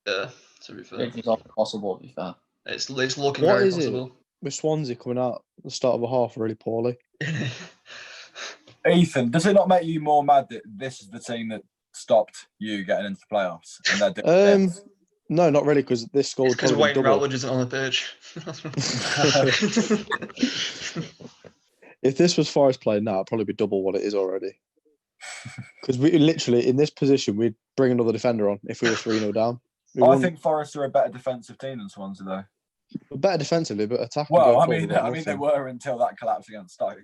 B: Yeah, to be fair.
D: It's not possible, to be fair.
B: It's looking
E: What
B: very
E: is
B: possible.
E: it with Swansea coming out at the start of a half really poorly?
A: Ethan, does it not make you more mad that this is the team that stopped you getting into the playoffs? And they're doing this?
E: No, not really, because this score would
B: Because
E: probably
B: Wayne
E: be double.
B: Rowledge isn't on the pitch.
E: If this was Forest playing now, it'd probably be double what it is already. Because we literally, in this position, we'd bring another defender on if we were 3-0 down.
A: I think Forest are a better defensive team than Swansea, though.
E: We're better defensively, but attacking.
A: Well,
E: going
A: I
E: forward,
A: mean,
E: we've got
A: they
E: nothing.
A: were until that collapse against Stoke.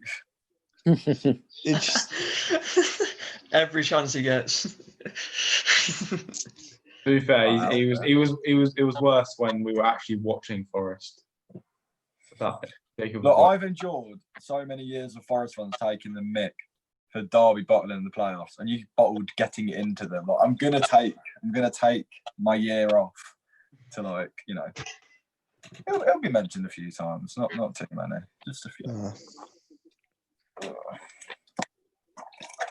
E: It's
B: Every chance he gets.
C: To be fair, it was worse when we were actually watching Forest.
A: Look, I've enjoyed so many years of Forest fans taking the mick for Derby bottling in the playoffs, and you bottled getting it into them. Like, I'm gonna take my year off to, like, you know, it'll be mentioned a few times, not too many, just a few.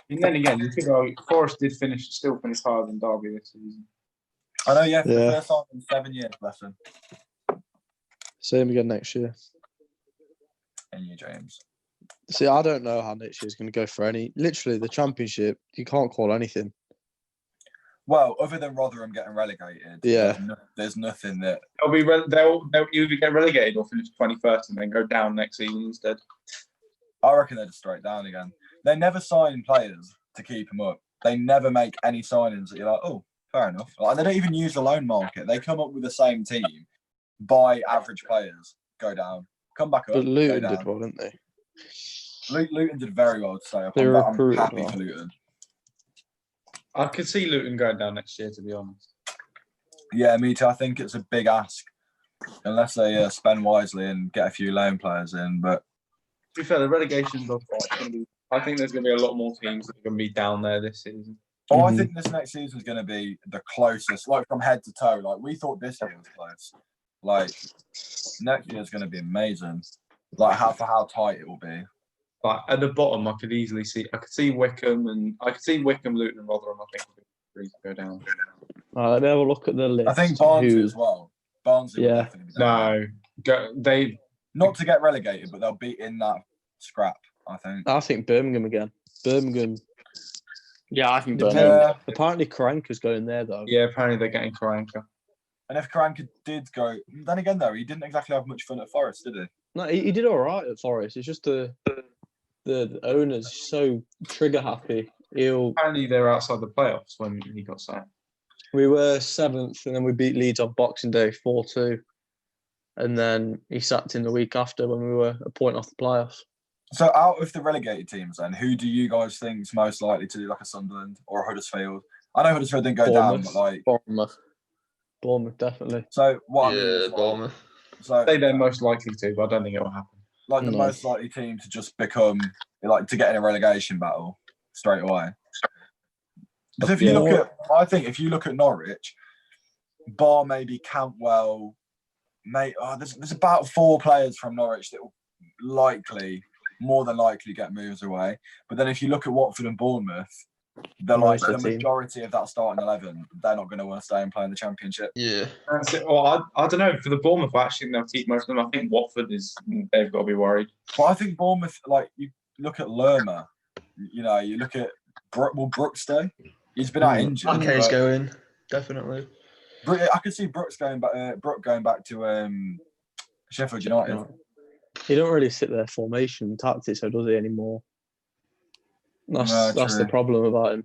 C: And then again, you could argue Forest still finish higher than Derby this season.
A: I know, yeah, for the first time in 7 years, bless them.
E: same again next year.
A: And you, James.
E: See, I don't know how next year's going to go for any. Literally, the Championship, you can't call anything.
A: Well, other than Rotherham getting relegated, there's nothing that
C: They'll either get relegated or finish 21st and then go down next season instead.
A: I reckon they're just straight down again. They never sign players to keep them up. They never make any signings that you're like, oh, fair enough. Like, they don't even use the loan market. They come up with the same team, buy average players, go down, come back up.
E: But Luton did well, didn't they?
A: Luton did very well to stay up.
E: They
A: I'm
E: recruited
A: happy
E: well.
A: for Luton.
C: I could see Luton going down next year, to be honest.
A: Yeah, me too. I think it's a big ask, unless they spend wisely and get a few loan players in. But
C: to be fair, the relegation is going to be. I think there's going to be a lot more teams that are going to be down there this season.
A: Oh, I think this next season is going to be the closest, like from head to toe. Like, we thought this year was close. Like, next year is going to be amazing. Like, how tight it will be.
C: Like, at the bottom, I could see Wickham, Luton, and Rotherham. I think would go down.
E: Let me have a look at the list.
A: I think Barnsley as well. Barnsley will definitely be down.
C: No,
A: not to get relegated, but they'll be in that scrap, I think.
E: I think Birmingham again. Birmingham.
D: Yeah, I think
E: Birmingham. Apparently, Karanka's going there, though.
C: Yeah, apparently they're getting Karanka.
A: And if Karanka did go, then again, though, he didn't exactly have much fun at Forest, did he?
E: No, he did all right at Forest. It's just the owner's so trigger happy.
C: Apparently, they're outside the playoffs when he got sacked.
E: We were 7th, and then we beat Leeds on Boxing Day 4-2. And then he sacked in the week after when we were a point off the playoffs.
A: So out of the relegated teams then, who do you guys think is most likely to do like a Sunderland or a Huddersfield? I know Huddersfield didn't go down, but like...
E: Bournemouth, definitely.
A: So what?
B: Yeah, Bournemouth.
A: So
C: I think they're most likely to, but I don't think it will happen.
A: Like the most likely team to just become, like, to get in a relegation battle straight away. Because if you look at Norwich, bar maybe Cantwell, there's about 4 players from Norwich that will more than likely get moves away. But then if you look at Watford and Bournemouth, they're like
E: Most of
A: the
E: the team.
A: majority of that starting 11, they're not going to want to stay and play in the Championship.
B: Yeah.
C: That's it. Well, I don't know. For the Bournemouth, I actually think they'll keep most of them. I think Watford they've got to be worried.
A: But I think Bournemouth, like you look at Lerma, you look at will Brooks stay? He's been out injured.
B: Ake's going, definitely.
A: I could see Brooks going back. Brooke going back to Sheffield United.
E: He don't really sit there formation tactics, so does he anymore? That's the problem about him.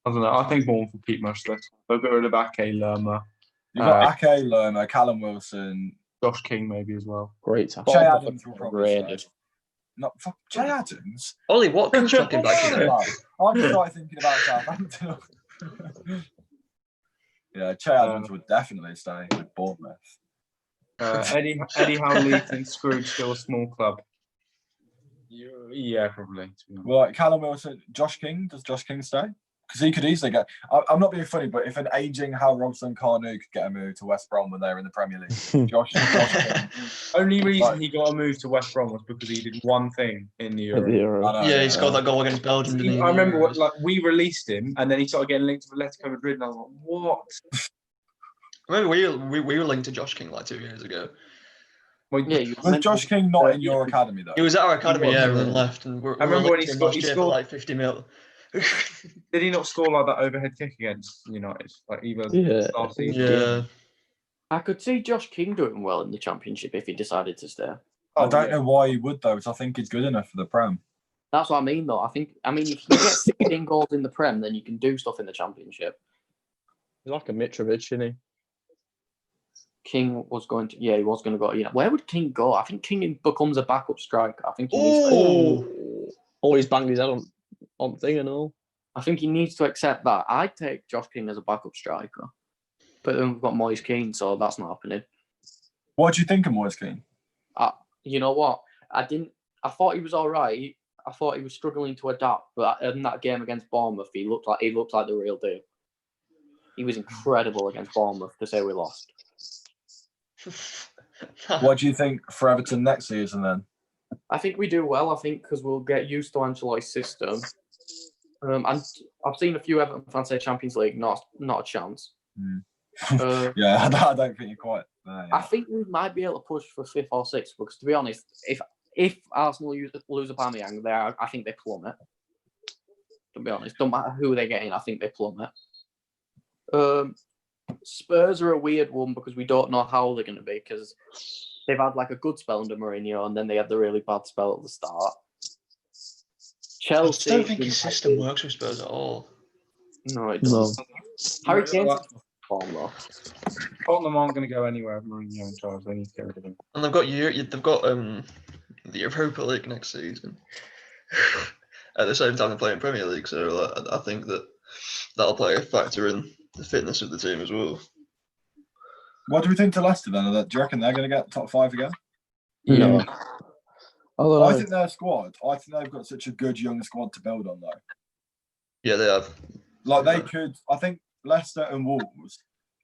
C: I don't know. I think Bournemouth will keep most of it. They'll get rid of Ake, Lerma.
A: You've got Ake, Lerma, Callum Wilson,
C: Josh King maybe as well.
E: Great tackle.
A: Jay Adams will probably stay. Not fuck Jay Adams.
B: Ollie Watkins tracking back, you know.
A: I've started thinking about Southampton. Yeah, Jay Adams would definitely stay with Bournemouth.
C: Eddie Howe leaves in Scrooge, still a small club. Yeah, probably.
A: Well, Callum Wilson, Josh King. Does Josh King stay? Because he could easily get. I'm not being funny, but if an aging Hal Robson-Kanu could get a move to West Brom when they're in the Premier League, Josh King.
C: Only reason he got a move to West Brom was because he did one thing in the Euro.
B: Yeah, he scored that goal against Belgium. Didn't he?
C: I remember we released him, and then he started getting linked to Atletico Madrid, and I was like, "What?"
B: I remember we were linked to Josh King like 2 years ago.
C: Well,
D: Yeah,
A: was Josh King not in your academy though?
B: He was at our academy, and then left. And
C: I remember when he scored
B: for like 50 mil.
C: Did he not score like that overhead kick against United? Like either last season?
B: Yeah.
D: I could see Josh King doing well in the Championship if he decided to stay.
A: I don't know why he would though, because I think he's good enough for the Prem.
D: That's what I mean, though. I mean, if you get 16 goals in the Prem, then you can do stuff in the Championship.
E: He's like a Mitrovic, isn't he?
D: King was going to, he was going to go. Where would King go? I think King becomes a backup striker. I think he needs to.
E: He's banged his head on thing and all.
D: I think he needs to accept that. I'd take Josh King as a backup striker, but then we've got Moise Keane, so that's not happening.
A: What do you think of Moise Keane?
D: You know what? I thought he was all right. I thought he was struggling to adapt, but in that game against Bournemouth, he looked like the real deal. He was incredible against Bournemouth, to say we lost.
A: What do you think for Everton next season then?
D: I think we do well. I think because we'll get used to Ancelotti's system. And I've seen a few Everton fans say Champions League, not a chance.
A: Yeah, I don't think you're quite there.
D: I think we might be able to push for 5th or 6th because, to be honest, if Arsenal lose Aubameyang, I think they plummet. To be honest, don't matter who they get in, I think they plummet. Spurs are a weird one because we don't know how they're going to be because they've had like a good spell under Mourinho and then they had the really bad spell at the start. Chelsea.
B: I don't think his system works with Spurs at all.
D: No, it doesn't. Harry Kane's form though.
C: Tottenham aren't going to go anywhere with Mourinho in charge. They need to get rid of him.
B: And they've got the Europa League next season. At the same time, they're playing Premier League, so I think that'll play a factor in the fitness of the team as well.
A: What do we think to Leicester then? Do you reckon they're going to get top 5 again?
E: No.
A: I think their squad. I think they've got such a good young squad to build on, though.
B: Yeah, they have.
A: Like they could. I think Leicester and Wolves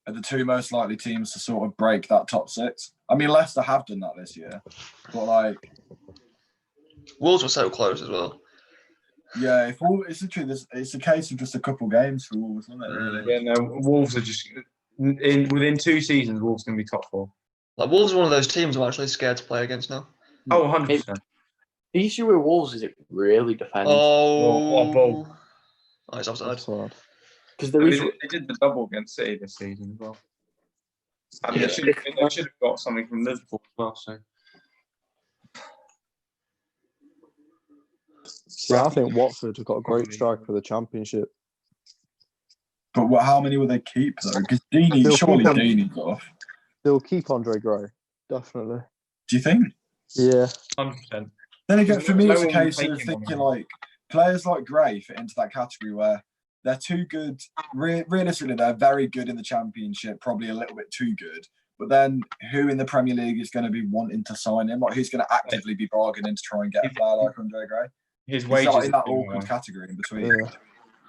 A: are the two most likely teams to sort of break that top 6. I mean, Leicester have done that this year, but like
B: Wolves were so close as well.
A: Yeah, it's a case of just a couple games for Wolves, isn't it? Really?
C: Yeah, no, Wolves are just within 2 seasons. Wolves going to be top 4.
B: Like Wolves are one of those teams I'm actually scared to play against now.
C: Oh, 100%.
D: The issue with Wolves is it really depends.
B: Oh,
C: what a ball!
B: Oh, it's offside.
D: Because
C: they did the double against City this season as well. And they should have got something from Liverpool as well. So.
E: Yeah, I think Watford have got a great strike for the Championship.
A: But how many will they keep though? Because Deeney's off.
E: They'll keep Andre Gray, definitely.
A: Do you think?
E: Yeah.
C: 100%.
A: Then again, for me, it's a case of thinking like players like Gray fit into that category where they're too good. Realistically, they're very good in the Championship, probably a little bit too good. But then who in the Premier League is going to be wanting to sign him? Like who's going to actively be bargaining to try and get a player like Andre Gray?
C: His wages
A: in that awkward category in between.
E: Yeah.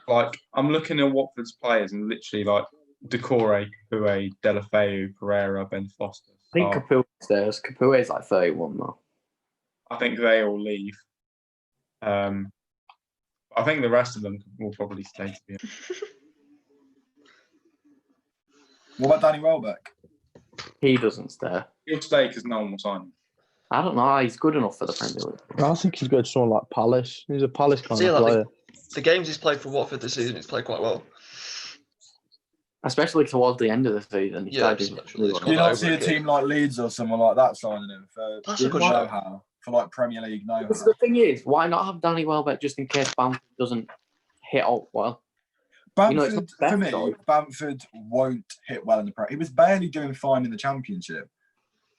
C: Like I'm looking at Watford's players and literally like Decore, Capoue, Delafeu, Pereira, Ben Foster.
D: I think Capoue stays. Capoue is like 31 though.
C: I think they all leave. I I think the rest of them will probably stay. To be honest.
A: What about Danny Welbeck?
D: He doesn't stay.
C: He'll stay because no one will sign him.
D: I don't know. He's good enough for the Premier League.
E: I think he's going to someone like Palace. He's a Palace kind
B: See,
E: of
B: like,
E: player.
B: The games he's played for Watford this season, he's played quite well.
D: Especially towards the end of the season.
B: Yeah,
A: Do
B: especially.
A: you not see a team like Leeds or someone like that signing him for
B: That's a good
A: know-how, for like Premier League know-how?
D: Because the thing is, why not have Danny Welbeck just in case Bamford doesn't hit out well?
A: Bamford,
D: it's not the
A: for
D: best
A: me,
D: choice.
A: Bamford won't hit well in the Premier. He was barely doing fine in the Championship.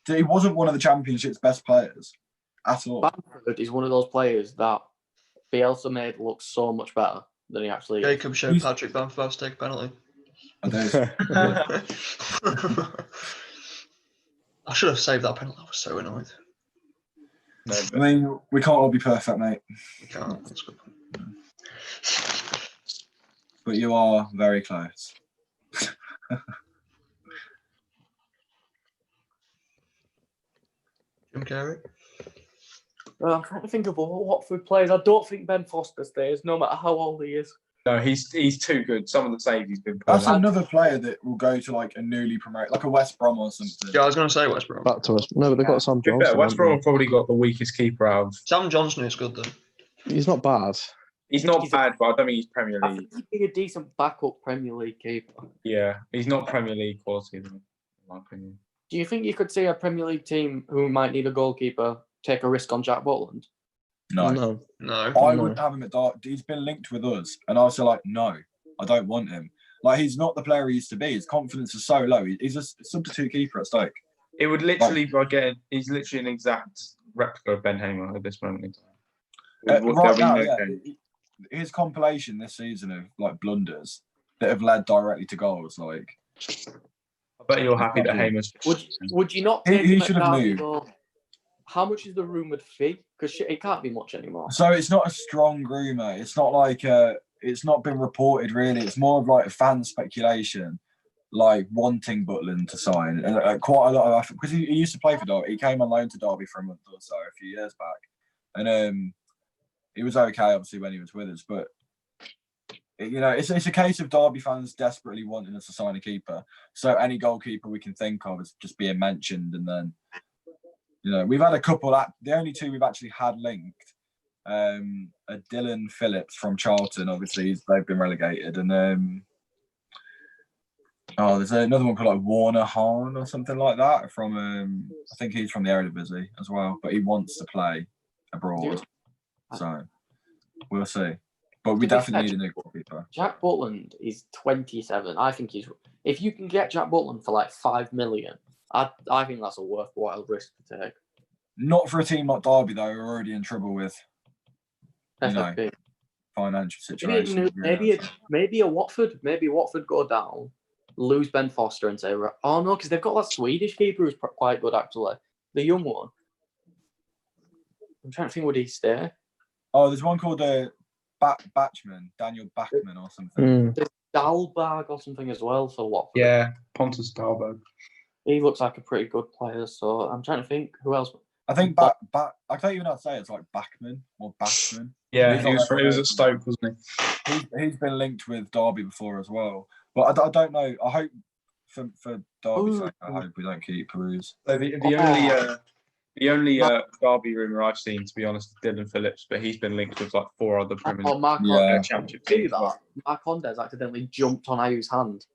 A: He wasn't one of the Championship's best players at all.
D: Bamford is one of those players that Bielsa made look so much better than he actually is.
B: Jacob showed Patrick Bamford how to take a penalty.
A: I do.
B: I should have saved that penalty. I was so annoyed.
C: No,
A: I mean, we can't all be perfect, mate.
B: We can't. That's a good point.
A: But you are very close.
B: Jim Carrey?
D: I'm trying to think of what Watford players. I don't think Ben Foster stays, no matter how old he is.
C: no, he's too good. Some of the saves he's been
A: That's
C: putting.
A: another player that will go to like a newly promoted, like a West Brom or something.
B: Yeah, I was going to say West Brom.
E: Back to us. No, but they've got Sam
C: To be
E: Johnson.
C: fair, West
E: haven't
C: Brom have probably got the weakest keeper out of.
B: Sam Johnson is good, though.
E: they? He's not bad.
C: He's not
D: He's
C: bad, but I don't think he's Premier
D: I
C: League.
D: think he'd be a decent backup Premier League keeper.
C: Yeah, he's not Premier League quality, though, in my opinion.
D: Do you think you could see a Premier League team who might need a goalkeeper take a risk on Jack Butland?
A: No.
B: No.
A: I
E: No.
A: wouldn't have him at Dart. He's been linked with us, and I was like, no, I don't want him. Like, he's not the player he used to be. His confidence is so low. He's a substitute keeper at Stoke.
C: It would literally by getting. He's literally an exact replica of Ben Hamer at this moment in time.
A: Right now, yeah, his compilation this season of like blunders that have led directly to goals. Like,
C: I bet you're happy that Hamer's.
D: Would you not
A: He-
D: take
A: he
D: him
A: should
D: at
A: have
D: Derby,
A: moved.
D: though? How much is the rumoured fee? Because it can't be much anymore.
A: so it's not a strong rumour. It's not like it's not been reported really. It's more of like a fan speculation, like wanting Butland to sign, and quite a lot of because he used to play for Derby. He came on loan to Derby for a month or so a few years back, and he was okay obviously when he was with us, but it's a case of Derby fans desperately wanting us to sign a keeper. So any goalkeeper we can think of is just being mentioned, and then we've had a couple. The only two we've actually had linked are Dylan Phillips from Charlton. Obviously, they've been relegated, and there's another one called like Warner Hahn or something like that from. I think he's from the Eredivisie as well, but he wants to play abroad. So we'll see. But we definitely need a new goalkeeper.
D: Jack Butland is 27. I think if you can get Jack Butland for like 5 million, I think that's a worthwhile risk to take.
A: Not for a team like Derby, though, who are already in trouble with
D: FFP.
A: financial situation.
D: Maybe a Watford. Maybe Watford go down, lose Ben Foster and say, oh no, because they've got that Swedish keeper who's quite good actually. The young one. I'm trying to think, would he stay?
A: Oh, there's one called Batchman, Daniel Bachman or something.
D: There's Dahlberg or something as well for Watford.
C: Yeah, Pontus Dahlberg.
D: He looks like a pretty good player, so I'm trying to think who else.
A: I think I can't even know how to say it. It's like Bachman or Bachman.
C: Yeah, he was at Stoke, wasn't he?
A: He's been linked with Derby before as well. But I don't know. I hope for Derby's sake, I hope we don't keep Peruse.
C: So the only Derby rumour I've seen, to be honest, is Dylan Phillips, but he's been linked with like 4 other Premier League Championship teams.
D: Mark Hondes accidentally jumped on Ayu's hand.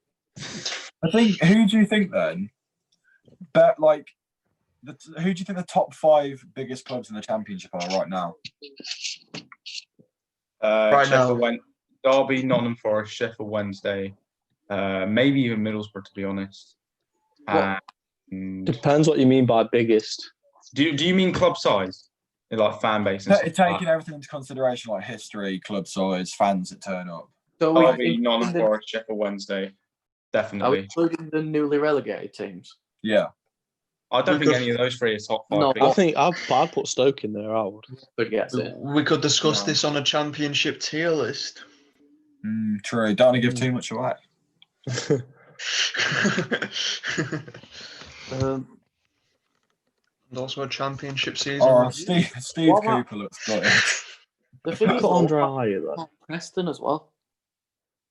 A: I think. Who do you think then? Who do you think the top 5 biggest clubs in the Championship are right now?
C: Derby, Nottingham Forest, Sheffield Wednesday, maybe even Middlesbrough, to be honest.
E: Depends what you mean by biggest.
C: Do you mean club size? Like fan base?
A: Taking everything into consideration, like history, club size, fans that turn up.
D: So
C: Derby, Nottingham Forest, Sheffield Wednesday, definitely.
D: Are we including the newly relegated teams?
A: Yeah.
C: I don't think any of those 3 are top 5.
D: No,
E: I think I'd put Stoke in there. I would.
B: We could discuss this on a Championship tier list.
A: True. Don't want to give too much away.
B: And also a Championship season.
A: Oh, Steve Cooper looks good.
D: The thing is,
E: Put
D: though,
E: Andre Ayew there.
D: Preston as well.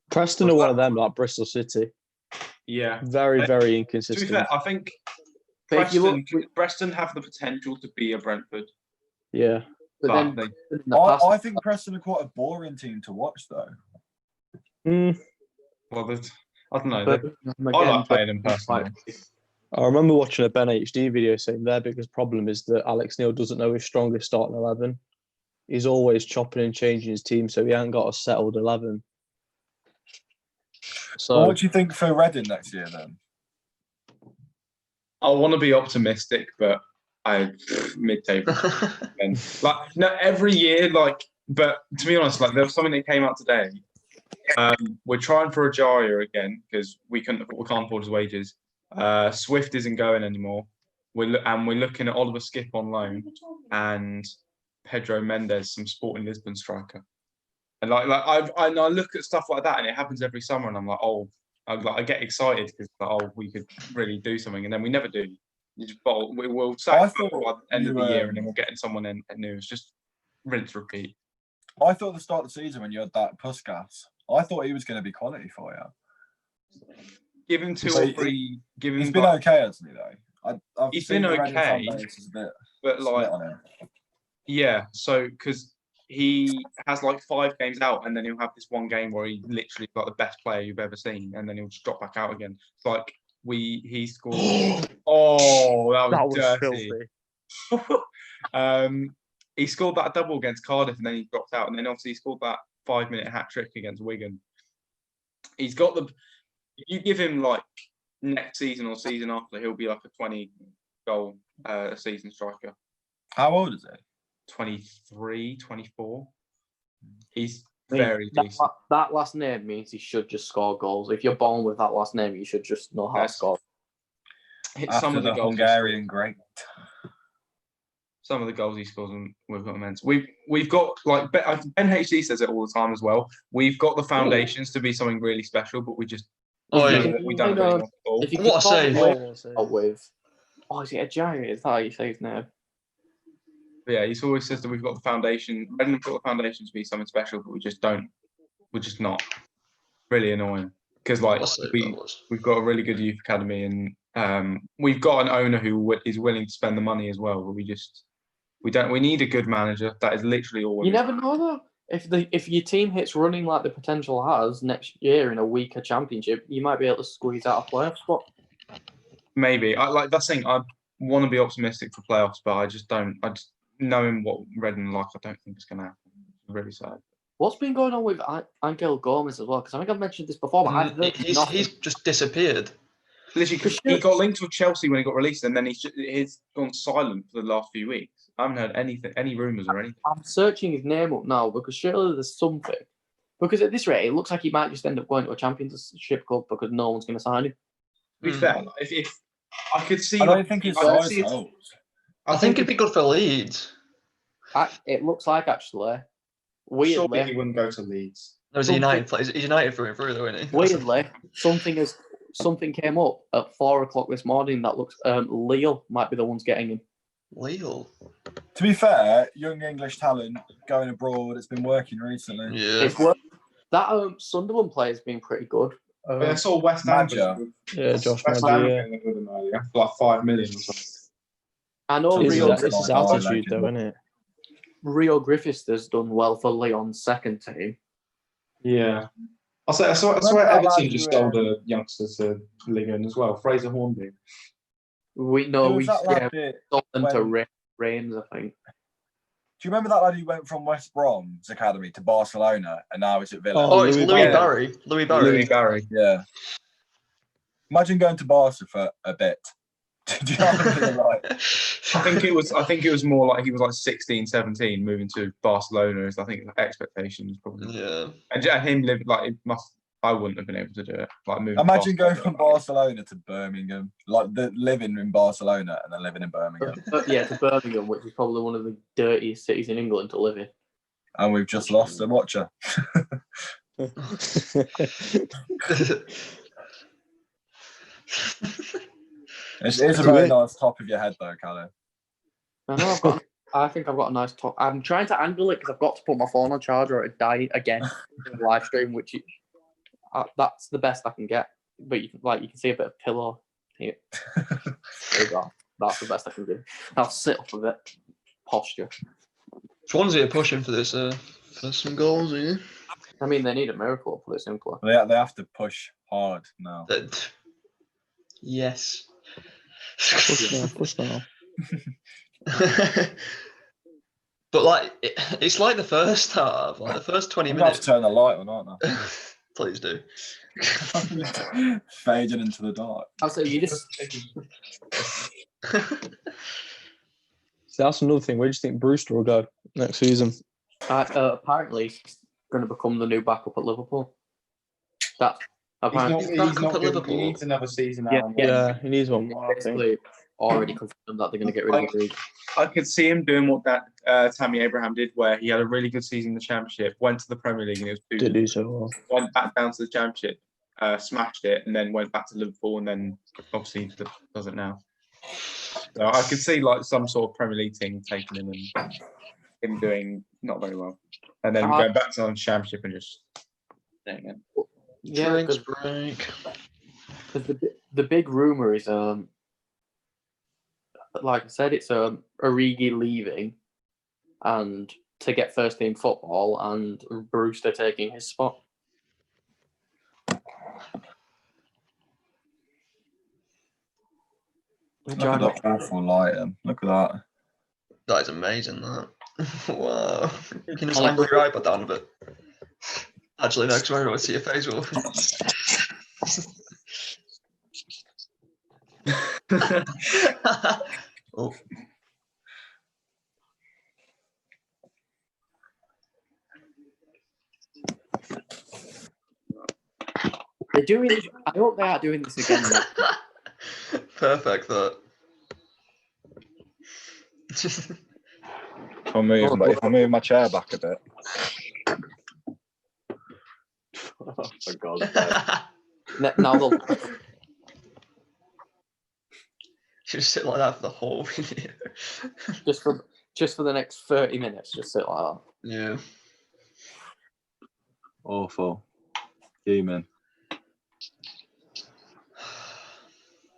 E: Preston are one of them, like Bristol City.
C: Yeah.
E: Very, very
C: To be
E: inconsistent.
C: fair, I think
D: But if you
C: Preston have the potential to be a Brentford.
E: Yeah.
D: But then
C: They,
D: in the past,
A: I think Preston are quite a boring team to watch, though.
C: well, I don't know.
D: but
C: I like playing them personally.
E: I remember watching a Ben HD video saying their biggest problem is that Alex Neil doesn't know his strongest starting 11. He's always chopping and changing his team, so he hasn't got a settled 11. So,
A: Well, what do you think for Reading next year, then?
C: I want to be optimistic, but mid-table. Every year, but to be honest, there was something that came out today. We're trying for Ajayi again because we can't afford his wages. Swift isn't going anymore. We're looking at Oliver Skip on loan and Pedro Mendes, some Sporting Lisbon striker. And I look at stuff like that, and it happens every summer, and I'm like, I get excited because we could really do something, and then we never do. You just bolt. We'll sack by the end of the year, and then we'll get in someone new. It's just rinse repeat.
A: I thought at the start of the season when you had that Puskas, I thought he was going to be quality for you.
C: Give him two or three.
A: He's been okay, hasn't he? Though
C: he's been okay, but yeah. So because he has 5 games out, and then he'll have this one game where he literally the best player you've ever seen, and then he'll just drop back out again. It's he scored. Oh, that was dirty. Filthy. He scored that double against Cardiff, and then he dropped out, and then obviously he scored that 5-minute hat trick against Wigan. He's got the. If you give him next season or season after, he'll be a 20-goal a season striker.
A: How old is he?
C: 23, 24. He's very decent.
D: That last name means he should just score goals. If you're born with that last name, you should just know how to score.
A: Some of the Hungarian great.
C: Some of the goals he scores, we've got immense. We've got Ben HD says it all the time as well. We've got the foundations to be something really special, but we just we don't really want the ball.
B: What a save!
D: Is it a giant? Is that how you say his name?
C: But yeah, he always says that we've got the foundation. Reading have got the foundation to be something special, but we just don't. We're just not. Really annoying because we've got a really good youth academy, and we've got an owner who is willing to spend the money as well. But we don't. We need a good manager. That is literally all.
D: You never know though. If your team hits running like the potential has next year in a weaker championship, you might be able to squeeze out a playoff spot.
C: Maybe that's the thing. I want to be optimistic for playoffs, but I just don't. Knowing what Reading I don't think it's going to happen. It's really sad.
D: What's been going on with Angel Gomez as well? Because I think I've mentioned this before, but
B: he's just disappeared.
C: Literally, he got linked with Chelsea when he got released, and then he's gone silent for the last few weeks. I haven't heard any rumours or anything.
D: I'm searching his name up now because surely there's something. Because at this rate, it looks like he might just end up going to a championship club because no one's going to sign him.
C: To be fair, if I could see,
A: I don't think it's
B: I think it'd be good for Leeds.
D: It looks like actually. Weirdly,
C: surely he wouldn't go to Leeds.
B: No, he's United. He's United through and through, though, isn't he?
D: Weirdly, something came up at 4:00 this morning that looks Lille might be the ones getting him.
B: Lille.
A: To be fair, young English talent going abroad. It's been working recently.
B: Yeah.
D: It's worked. That Sunderland player has been pretty good.
C: I saw West Ham.
E: Yeah, Josh
C: West Ham for 5 million or something.
D: I know
E: this is altitude, though, isn't it?
D: Rio Griffiths has done well for Lyon's second team.
C: Yeah. I swear Everton just sold a youngster to Ligue 1 as well. Fraser Hornby.
D: We sold them to Reims, I think.
A: Do you remember that lad who went from West Brom's academy to Barcelona and now is at Villa?
B: Oh, it's Louis Barry. Louis Barry.
A: Yeah. Imagine going to Barca for a bit. Do you know what I mean?
C: I think it was more like he was 16, 17, moving to Barcelona. I think expectations probably.
B: Yeah.
C: And him live I wouldn't have been able to do it.
A: Imagine going from Barcelona to Birmingham, living in Barcelona and then living in Birmingham.
D: To Birmingham, which is probably one of the dirtiest cities in England to live in.
A: And we've just lost a watcher. It's a very nice top of your head, though, Callum.
D: I know. I think I've got a nice top. I'm trying to angle it because I've got to put my phone on charger or it die again in the live stream, which that's the best I can get. But you can see a bit of pillow here. There you go. That's the best I can do. I'll sit up a bit. Posture.
B: Swansea are pushing for this for some goals, are you?
D: I mean, they need a miracle to put it simpler.
A: They have to push hard now.
B: Yes.
E: Push now.
B: But like, it's like the first half, like the first 20
A: I'm gonna have
B: minutes.
A: to turn the light on, aren't I?
B: Please do.
A: Fading into the dark.
D: I'll say you just.
E: So that's another thing. Where do you think Brewster will go next season?
D: Apparently, he's going to become the new backup at Liverpool. That apparently
C: He's
B: back up
C: not
B: at
C: good.
B: Liverpool.
C: He needs another season out.
E: Yeah, he needs one more. I think.
D: basically already confirmed that they're going to get rid of him.
C: I could see him doing what that Tammy Abraham did, where he had a really good season in the Championship, went to the Premier League and it was
E: Did do so well.
C: went back down to the Championship, smashed it, and then went back to Liverpool, and then obviously does it now. So I could see like some sort of Premier League team taking him and him doing not very well, and then going back to the Championship and just staying in.
D: Yeah,
B: Drinks
D: because
B: break.
D: the big rumor is like I said, it's Origi leaving, and to get first team football, and Brewster taking his spot.
A: Look at that awful lighting. Look at that.
B: That is amazing, that. Wow. You can just angle your iPad down a bit. Actually, no, because I don't want to see your face. Oh.
D: They're doing this. I hope they are doing this again.
B: Perfect, that.
A: If I move my chair back a bit.
D: Oh, for God's sake. Now they'll.
B: Just sit like that for the whole video.
D: just for the next 30 minutes, just sit like that.
B: Yeah.
A: Awful. Human.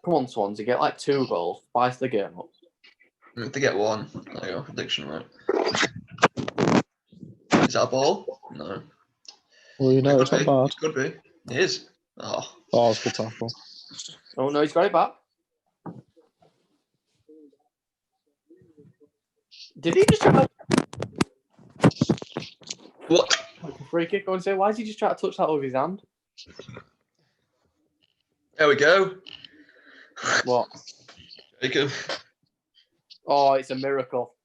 D: Come on, Swansea, get like 2 goals, spice the game up.
B: If they get one, there you go, prediction right. Is that a ball? No.
E: Well, you know,
B: It
E: it's
B: could
E: not
B: be.
E: bad.
B: It could be. It is. Oh.
E: Oh, it's a good tackle.
D: Oh no, he's got it back. Did he just try to...
B: What?
D: Free kick? I would say, why did he just try to touch that with his hand?
B: There we go.
D: What?
B: Jacob.
D: Oh, it's a miracle.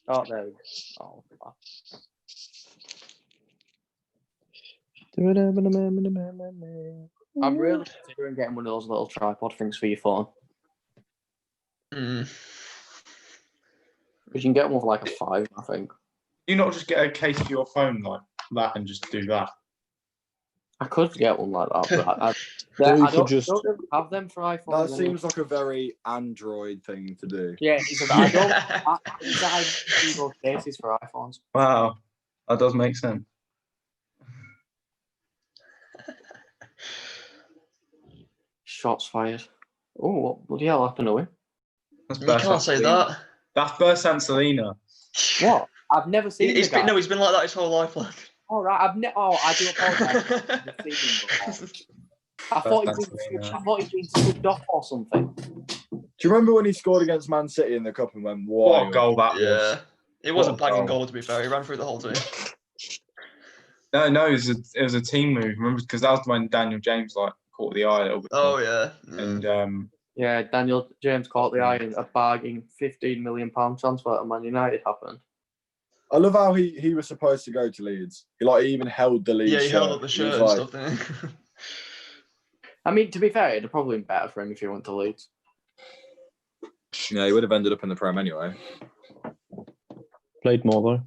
D: Oh, there we go. Oh, wow. I'm really considering getting one of those little tripod things for your phone.
B: Mm.
D: You can get one for like a 5, I think.
C: You not just get a case for your phone like that and just do that.
D: I could get one like that, but I don't have them for iPhone.
A: That seems like a very Android thing to do.
D: Yeah, I don't use those cases for iPhones.
C: Wow, that does make sense.
D: Shots fired. Oh, what bloody hell happened to him?
B: You can't say that.
C: That's Bersan Selena.
D: What? I've never seen
B: He's been like that his whole life, lad.
D: All right, I do apologize. I've seen him before. I thought he'd been subbed off or something.
A: Do you remember when he scored against Man City in the cup and went wild?
C: What a goal that was!
B: Yeah, it wasn't
C: What a
B: banging
C: goal.
B: goal to be fair. He ran through the whole team.
C: No, it was a team move. Remember, because that was when Daniel James like caught the eye a little bit.
B: Oh yeah.
C: And
D: Yeah, Daniel James caught the eye and a bargain £15 million transfer to Man United happened.
A: I love how he was supposed to go to Leeds. He even held the Leeds.
B: Yeah, he held up the shirt and stuff, didn't he?
D: I mean, to be fair, it'd have probably been better for him if he went to Leeds.
A: Yeah, he would have ended up in the Prem anyway.
E: Played more though.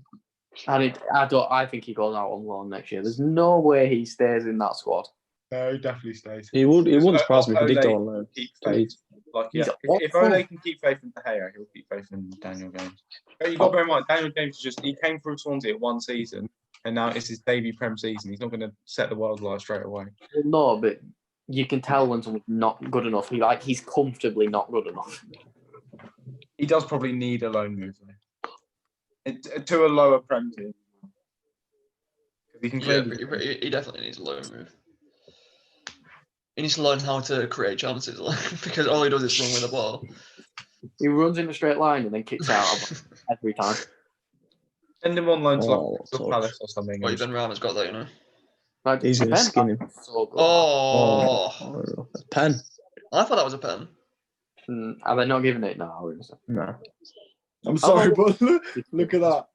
D: And I think he goes out on loan next year. There's no way he stays in that squad.
C: no, he definitely stays.
E: He wouldn't surprise me if he did go on loan.
C: Like,
D: He's
C: if
D: awful.
C: Ole can keep faith in De Gea, he'll keep faith in Daniel James. But you've got to bear in mind, Daniel James he came through Swansea at one season, and now it's his debut Prem season. He's not going to set the world alight straight away.
D: No, but you can tell when someone's not good enough. He's comfortably not good enough.
C: He does probably need a loan move, though. To a lower Prem team. He can clearly...
B: he definitely needs a loan move. He needs to learn how to create chances, because all he does is run with the ball.
D: He runs in a straight line and then kicks out every time.
C: Send him on loan to
E: touch.
C: Palace or something.
B: Well, Ben Rama's got that, you know.
D: Like,
E: He's going to skin him.
D: So good.
B: Oh,
E: A pen.
B: I thought that was a pen.
D: Are they not giving it now?
E: No.
A: I'm sorry, but look at that.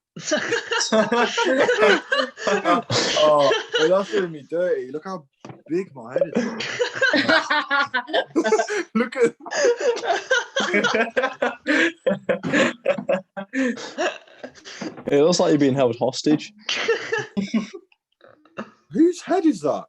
A: Oh, well, that's doing me dirty. Look how big my head is. Look at.
E: It looks like you're being held hostage.
A: Whose head is that?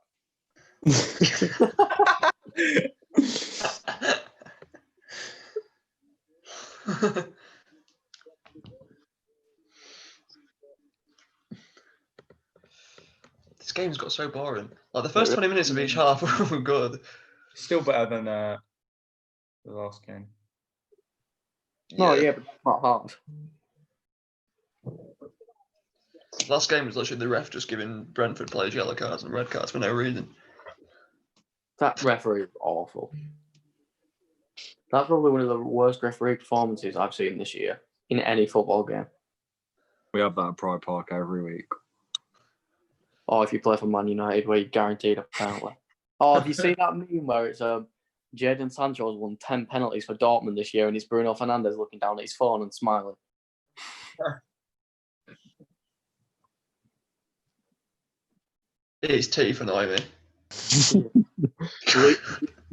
B: This game's got so boring. Like the first 20 minutes of each half were good.
C: Still better than the last game.
D: No, yeah, but it's not hard.
B: Last game was literally the ref just giving Brentford players yellow cards and red cards for no reason.
D: That referee is awful. That's probably one of the worst referee performances I've seen this year in any football game.
A: We have that at Pride Park every week.
D: Or if you play for Man United, where you're guaranteed a penalty. Oh, have you seen that meme where it's Jadon Sancho's won 10 penalties for Dortmund this year and it's Bruno Fernandes looking down at his phone and smiling?
B: His teeth annoy me.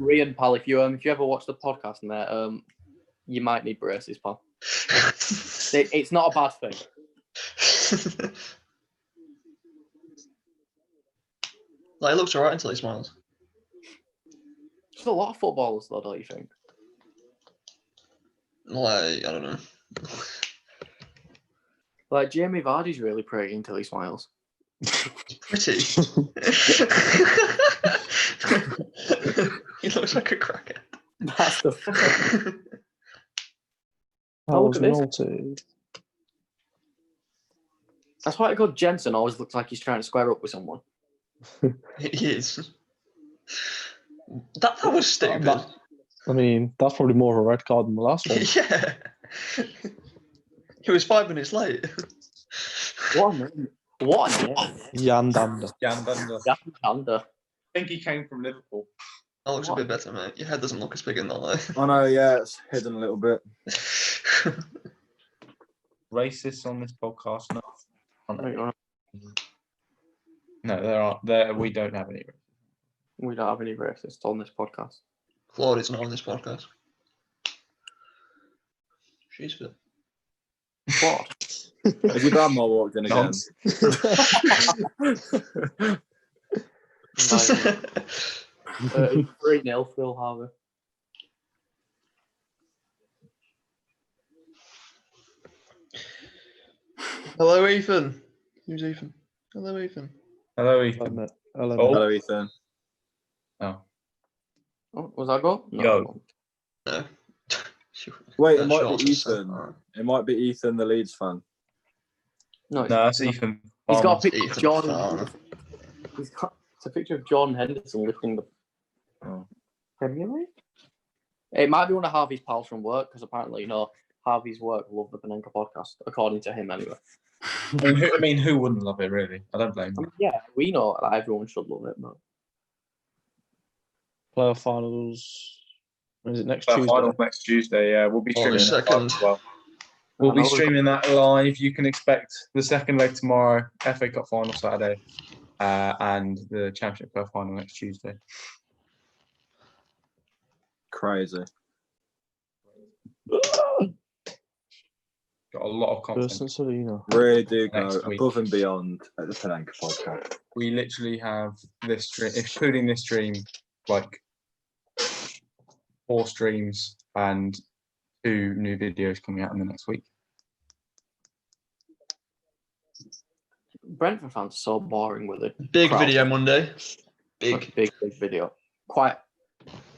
D: Rian, pal, if you ever watch the podcast and that, you might need braces, pal. It's not a bad thing.
B: Like, he looks alright until he smiles.
D: There's a lot of footballers, though, don't you think?
B: Like, I don't know.
D: Like, Jamie Vardy's really pretty until he smiles.
B: Pretty. He looks like a cracker.
D: That's the
E: That was
D: look at this.
E: naughty.
D: That's why I got Jensen always looks like he's trying to square up with someone.
B: He is. That was stupid.
E: I mean, that's probably more of a red card than the last one.
B: Yeah. He was 5 minutes late.
D: What a name. What a name.
E: Yandanda.
D: Yandanda.
C: I think he came from Liverpool.
B: That looks a bit better, mate. Your head doesn't look as big in that way.
A: I know, yeah, it's hidden a little bit.
C: Racists on this podcast? No.
D: No,
C: there aren't. We don't have any.
D: we don't have any racists on this podcast.
B: Claude is not on this podcast. She's fit.
D: What?
A: Has your grandma walked in again?
D: 3-0, Phil Harvey.
B: Hello, Ethan. Who's Ethan? Hello, Ethan.
C: Hello, Ethan.
A: Hello, Ethan.
C: Oh.
D: Oh, was that go? No.
C: Go.
B: No.
A: Wait, it might be Ethan. It might be Ethan, the Leeds fan.
D: No,
C: That's Ethan.
D: He's got a picture
B: Ethan
D: of Jordan.
B: Farmer.
D: It's a picture of Jordan Henderson lifting the
A: Oh.
D: Premier League. It might be one of Harvey's pals from work because apparently, Harvey's work love the Panenka podcast, according to him anyway.
C: I mean, who wouldn't love it, really? I don't blame him.
D: Yeah, we know that everyone should love it, but
E: Playoff finals. When is it next
C: Final
E: Tuesday?
C: next Tuesday, yeah. We'll be streaming
B: the
C: that
B: second.
C: as well. We'll be streaming that live. You can expect the second leg tomorrow, FA Cup final Saturday, and the Championship Cup final next Tuesday.
A: Crazy.
C: Got a lot of content.
A: Really do go
C: Next week.
A: above and beyond at the Panenka podcast.
C: We literally have this stream, including this stream, like 4 streams and 2 new videos coming out in the next week.
D: Brentford fans are so boring with it.
B: Big video Monday.
D: Big video. Quite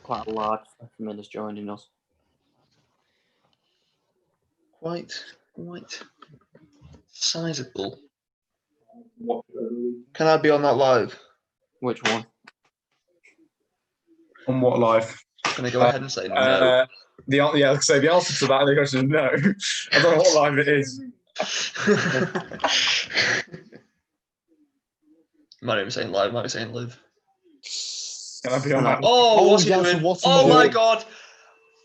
D: a large specimen is joining us.
B: Quite sizable. Can I be on that live?
D: Which one?
C: On what live?
B: I'm gonna go ahead and say no.
C: The answer to that question is no. I don't know what live it is.
B: Might not be saying live, might be saying live.
C: Can I be on that?
B: Oh, what's he
E: Jansen,
B: doing?
E: what's he
B: Oh my
E: doing?
B: god!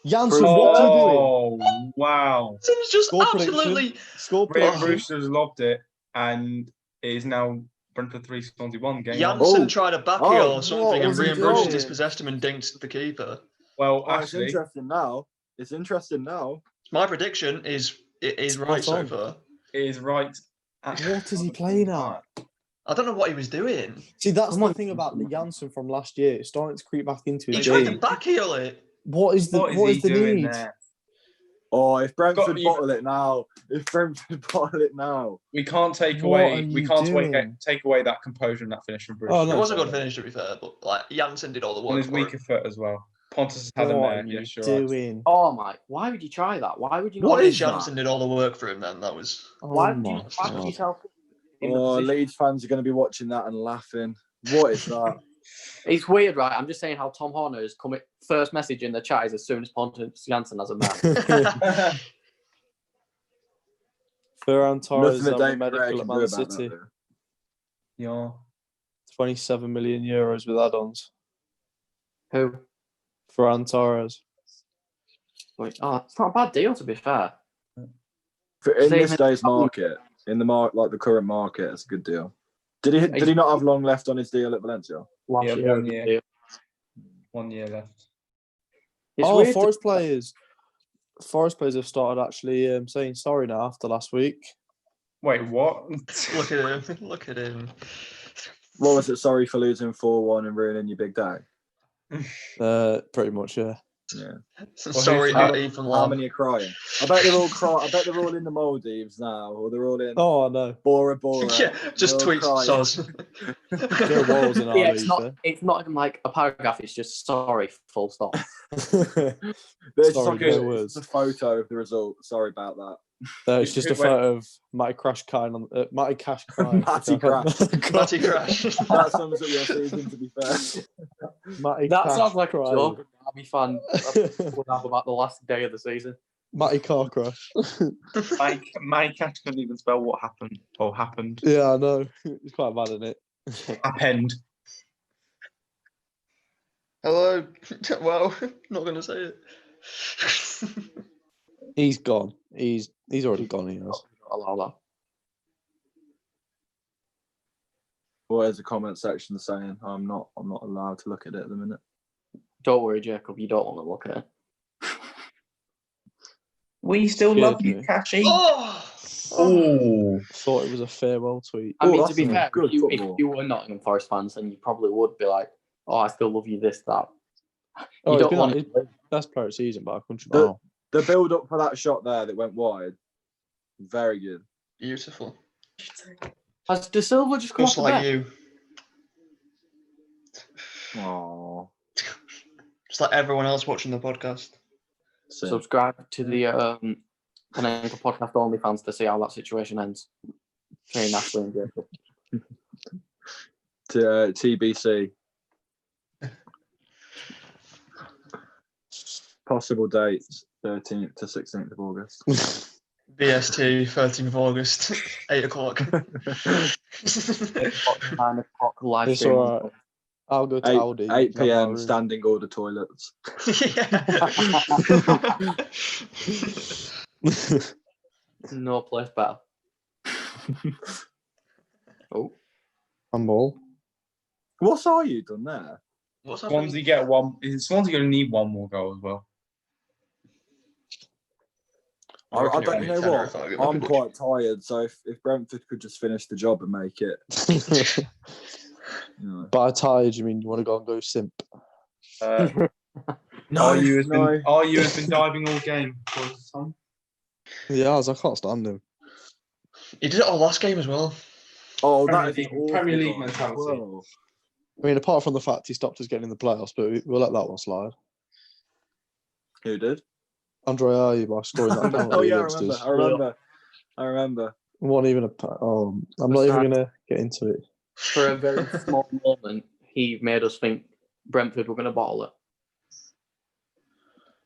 E: Jansen, what are you doing?
C: Oh, wow.
B: Jansen's just
E: Score
B: absolutely.
E: Score
C: Rio
E: prediction.
C: Brewster's lobbed it, and it is now Brentford 3, Swansea 1 game.
B: Jansen tried a back heel or something,
A: what
B: and
A: was he
B: Rian Bruce
A: doing?
B: dispossessed him and dinked the keeper.
C: Well,
A: Oh, it's
C: actually,
A: interesting now. It's interesting now.
B: My prediction is it is right so
E: on.
B: far.
C: it is right.
E: What is he playing at?
B: I don't know what he was doing.
E: See, that's the thing about the Jansen from last year. It's starting to creep back into
B: He
E: his
B: tried to
E: game.
B: back heel it.
E: What is the
C: doing
E: need?
C: there?
A: Oh, if Brentford
C: you-
A: bottle it now. If Brentford bottle it now.
C: We can't take
E: What
C: away.
E: are
C: We
E: you
C: can't
E: doing?
C: take away that composure and that finish from Bruce.
E: Oh,
B: It
E: no.
B: was a good finish, to be fair, but like Jansen did all the
C: On
B: work.
C: his
B: for
C: weaker
B: him.
C: foot as well. Pontus has had him
E: What
C: there.
E: are you
C: Yes, you're right.
E: doing?
D: Oh my! Why would you try that? Why would you not?
B: What
A: What
B: is
A: is that?
B: Jansen did all the work for him then? That was.
D: Why
E: Oh
D: would you
E: my
D: back
E: God.
D: yourself in the
A: Oh,
D: position?
A: Leeds fans are going to be watching that and laughing. What is that?
D: It's weird, right? I'm just saying how Tom Horner has come. First message in the chat is as soon as Pontus Jansen has a man.
E: Ferran Torres
A: Nothing that
E: is having a
A: David
E: medical
A: Gray
E: at
A: can do
E: Man
A: about
E: City.
A: that.
C: Yeah.
E: 27 million euros with add-ons.
D: Who?
E: Ferran Torres.
D: Wait, oh, it's not a bad deal to be fair.
A: In
D: They-
A: this day's market, in the like the current market, it's a good deal. Did he not have long left on his deal at Valencia?
D: Last
C: Yeah,
D: year,
C: 1 year.
D: deal.
C: 1 year left.
D: It's
E: Oh,
D: weird.
E: Forest players. Forest players have started actually saying sorry now after last week.
C: Wait, what?
B: Look at him. Look at him.
A: What was it? Sorry for losing 4-1 and ruining your big day.
E: Pretty much, yeah.
A: Yeah.
B: Sorry,
C: how-
B: Ethan
A: How
B: Lam.
A: many are crying? I bet they're all crying. I bet they're all in the Maldives now, or they're all in
E: Oh, I know.
A: Bora Bora.
B: Yeah, just
A: They're all
B: tweet
A: crying.
B: soz.
E: Joe Worrell's in our
D: Yeah,
E: league.
D: it's not even like a paragraph. It's just sorry, full stop.
E: there.
A: There's just
E: Sorry,
A: like
E: no
A: a,
E: words.
A: it's a photo of the result. Sorry about that.
E: It's just a
C: Wait.
E: photo of Matty Cash crying on Matty Cash crying.
A: Matty Crash.
B: Matty Crash.
A: That sums up your season, to be fair.
E: Matty
D: That
E: Cash
D: sounds like a
E: crying.
D: joke a Derby fan would have about the last day of the season.
E: Matty Car Crash.
C: Mike Cash couldn't even spell what happened or happened.
E: Yeah, I know. It's quite bad, isn't it?
C: Happened.
B: Hello. Well, not going to say it.
E: He's gone. He's already gone. He has.
D: Allow that.
A: Well, there's a comment section saying I'm not allowed to look at it at the minute.
D: Don't worry, Jacob. You don't want to look at it.
C: We still
E: Scared
C: love you,
E: me.
C: Cashy.
B: Oh!
C: Oh.
E: Thought it was a farewell tweet.
D: I mean,
A: Oh,
D: to be
A: that's
D: fair,
A: good
D: if
A: football.
D: you were Nottingham Forest fans, then you probably would be like, "Oh, I still love you." This, that.
E: Oh,
D: You
E: he's
D: don't
E: been
D: want
E: his
D: to.
E: best player of the season by a country
A: The-
E: mile.
A: The build up for that shot there that went wide, very good.
B: Beautiful.
D: Has De Silva just come
B: Just
D: off the
B: like
D: bench?
B: you.
A: Oh,
B: Just like everyone else watching the podcast.
D: Subscribe to the Panenka podcast OnlyFans to see how that situation ends. Between Ashley and Jacob.
A: to TBC. Possible dates 13th to 16th of August.
B: BST, 13th of August, 8 o'clock.
D: 9 o'clock live
E: It's
D: stream.
E: all right. I'll go to
A: 8,
E: Aldi.
A: 8
E: Have my
A: p.m.
E: room.
A: standing order toilets.
D: No place better. Oh,
E: Handball.
A: What are you done there?
B: What's happening?
C: Swansea get one. Swansea going to need one more goal as well.
A: I don't, you know what?
B: Terrifying.
A: I'm quite tired, so if Brentford could just finish the job and make it, you know.
E: By tired, you mean you want to go and go simp?
C: Are you has been diving all game? Tom?
E: Yeah, I can't stand him.
B: He did it all last game as well.
A: Oh,
C: Premier
A: that is
C: League-
A: awful,
C: Premier League
A: guys, as
C: mentality.
A: well.
E: I mean, apart from the fact he stopped us getting in the playoffs, but we'll let that one slide.
A: Who did?
E: Andre Ayew by scoring that penalty
A: Oh yeah,
E: against us.
A: I remember.
E: Wasn't even I'm not even gonna get into it.
D: For a very small moment, he made us think Brentford were going to bottle it.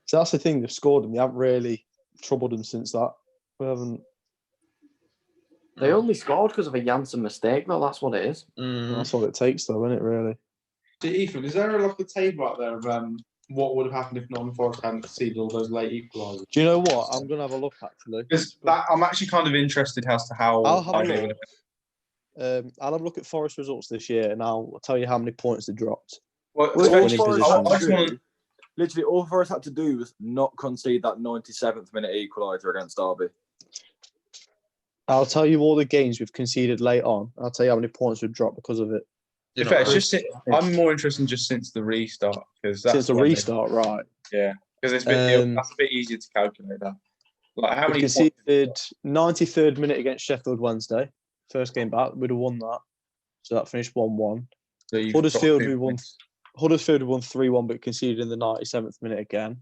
E: So that's the thing. They've scored and we haven't really troubled them since that. We haven't.
D: They only scored because of a Janssen mistake, though. That's what it is.
E: That's all it takes, though, isn't it? Really.
F: So, Ethan, is there like a table out there of what would have happened if Nottingham Forest hadn't conceded all those late equalisers?
E: Do you know what? I'm gonna have a look actually.
C: I'm actually kind of interested as to how.
E: I'll have a look. I'll have a look at Forest results this year, and I'll tell you how many points they dropped.
C: Well,
A: All
E: Winning
A: Forest
E: positions.
A: had to do- literally, all Forest had to do was not concede that 97th minute equaliser against Derby.
E: I'll tell you all the games we've conceded late on. I'll tell you how many points we've dropped because of it.
C: in fact, it's just I'm more interested just since the restart because
E: Since the restart, right?
C: Yeah, because it's that's a bit easier to calculate that. Like how
E: We
C: many
E: conceded 93rd minute against Sheffield Wednesday. First game back, we'd have won that. So that finished 1-1. Huddersfield, we won 3-1, but conceded in the 97th minute again.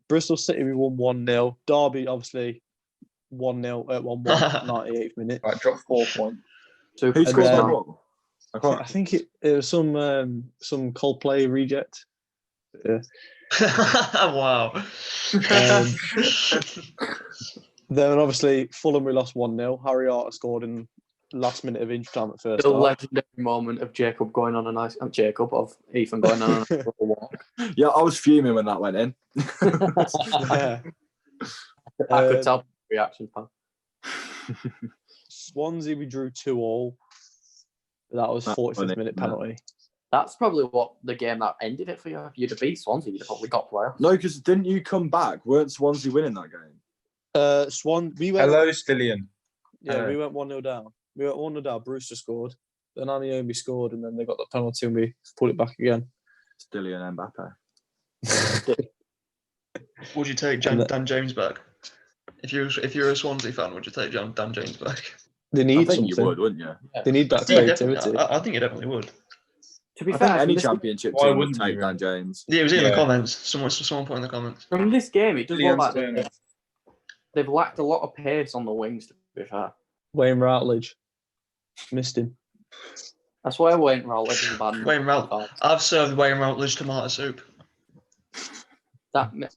E: Bristol City, we won 1-0. Derby, obviously, 1-0 at 1-1, 98th minute.
C: Right, dropped 4 points.
A: Who
E: And
A: scored
E: then-
A: that goal?
E: I think it was some Coldplay reject. Yeah.
B: Wow.
E: Then obviously Fulham, we lost 1-0. Harry Arter scored in last minute of injury time at first.
D: The
E: half.
D: legendary moment of Ethan going on a nice walk.
A: Yeah, I was fuming when that went in.
E: Yeah.
D: I could tell from the reaction, pal.
E: Swansea, we drew 2-2. That was
A: That's
E: 45th
A: funny,
E: minute
A: isn't it?
E: penalty.
D: That's probably what the game that ended it for you. If you'd have beat Swansea, you'd have probably got playoffs.
A: No, because didn't you come back? Weren't Swansea winning that game?
E: We went.
C: Hello, Stillian.
E: Yeah, we went 1-0 down. We went 1-0 down. Brewster scored. Then Aniomi scored, and then they got the penalty, and we put it back again.
A: Still an Mbappe.
B: Would you take Dan James back? If you're a Swansea fan, would you take Dan James back?
E: They
A: I
E: need
A: think
E: something.
A: you would, wouldn't you?
E: They need that
B: Yeah,
E: creativity.
B: definitely. I think you definitely would.
D: To be
A: I
D: fair,
A: think any
D: from this-
A: championship
C: Why
A: team would
C: wouldn't
A: take
C: you,
A: Dan James.
B: Yeah, it was in the
C: Yeah.
B: comments. Someone put in the comments.
D: from this game, it does look like
C: Stillian's
D: they've lacked a lot of pace on the wings, to be fair.
E: Wayne Routledge. Missed him.
D: That's why Wayne Routledge is a bad.
B: Wayne Routledge. I've served Wayne Routledge tomato soup.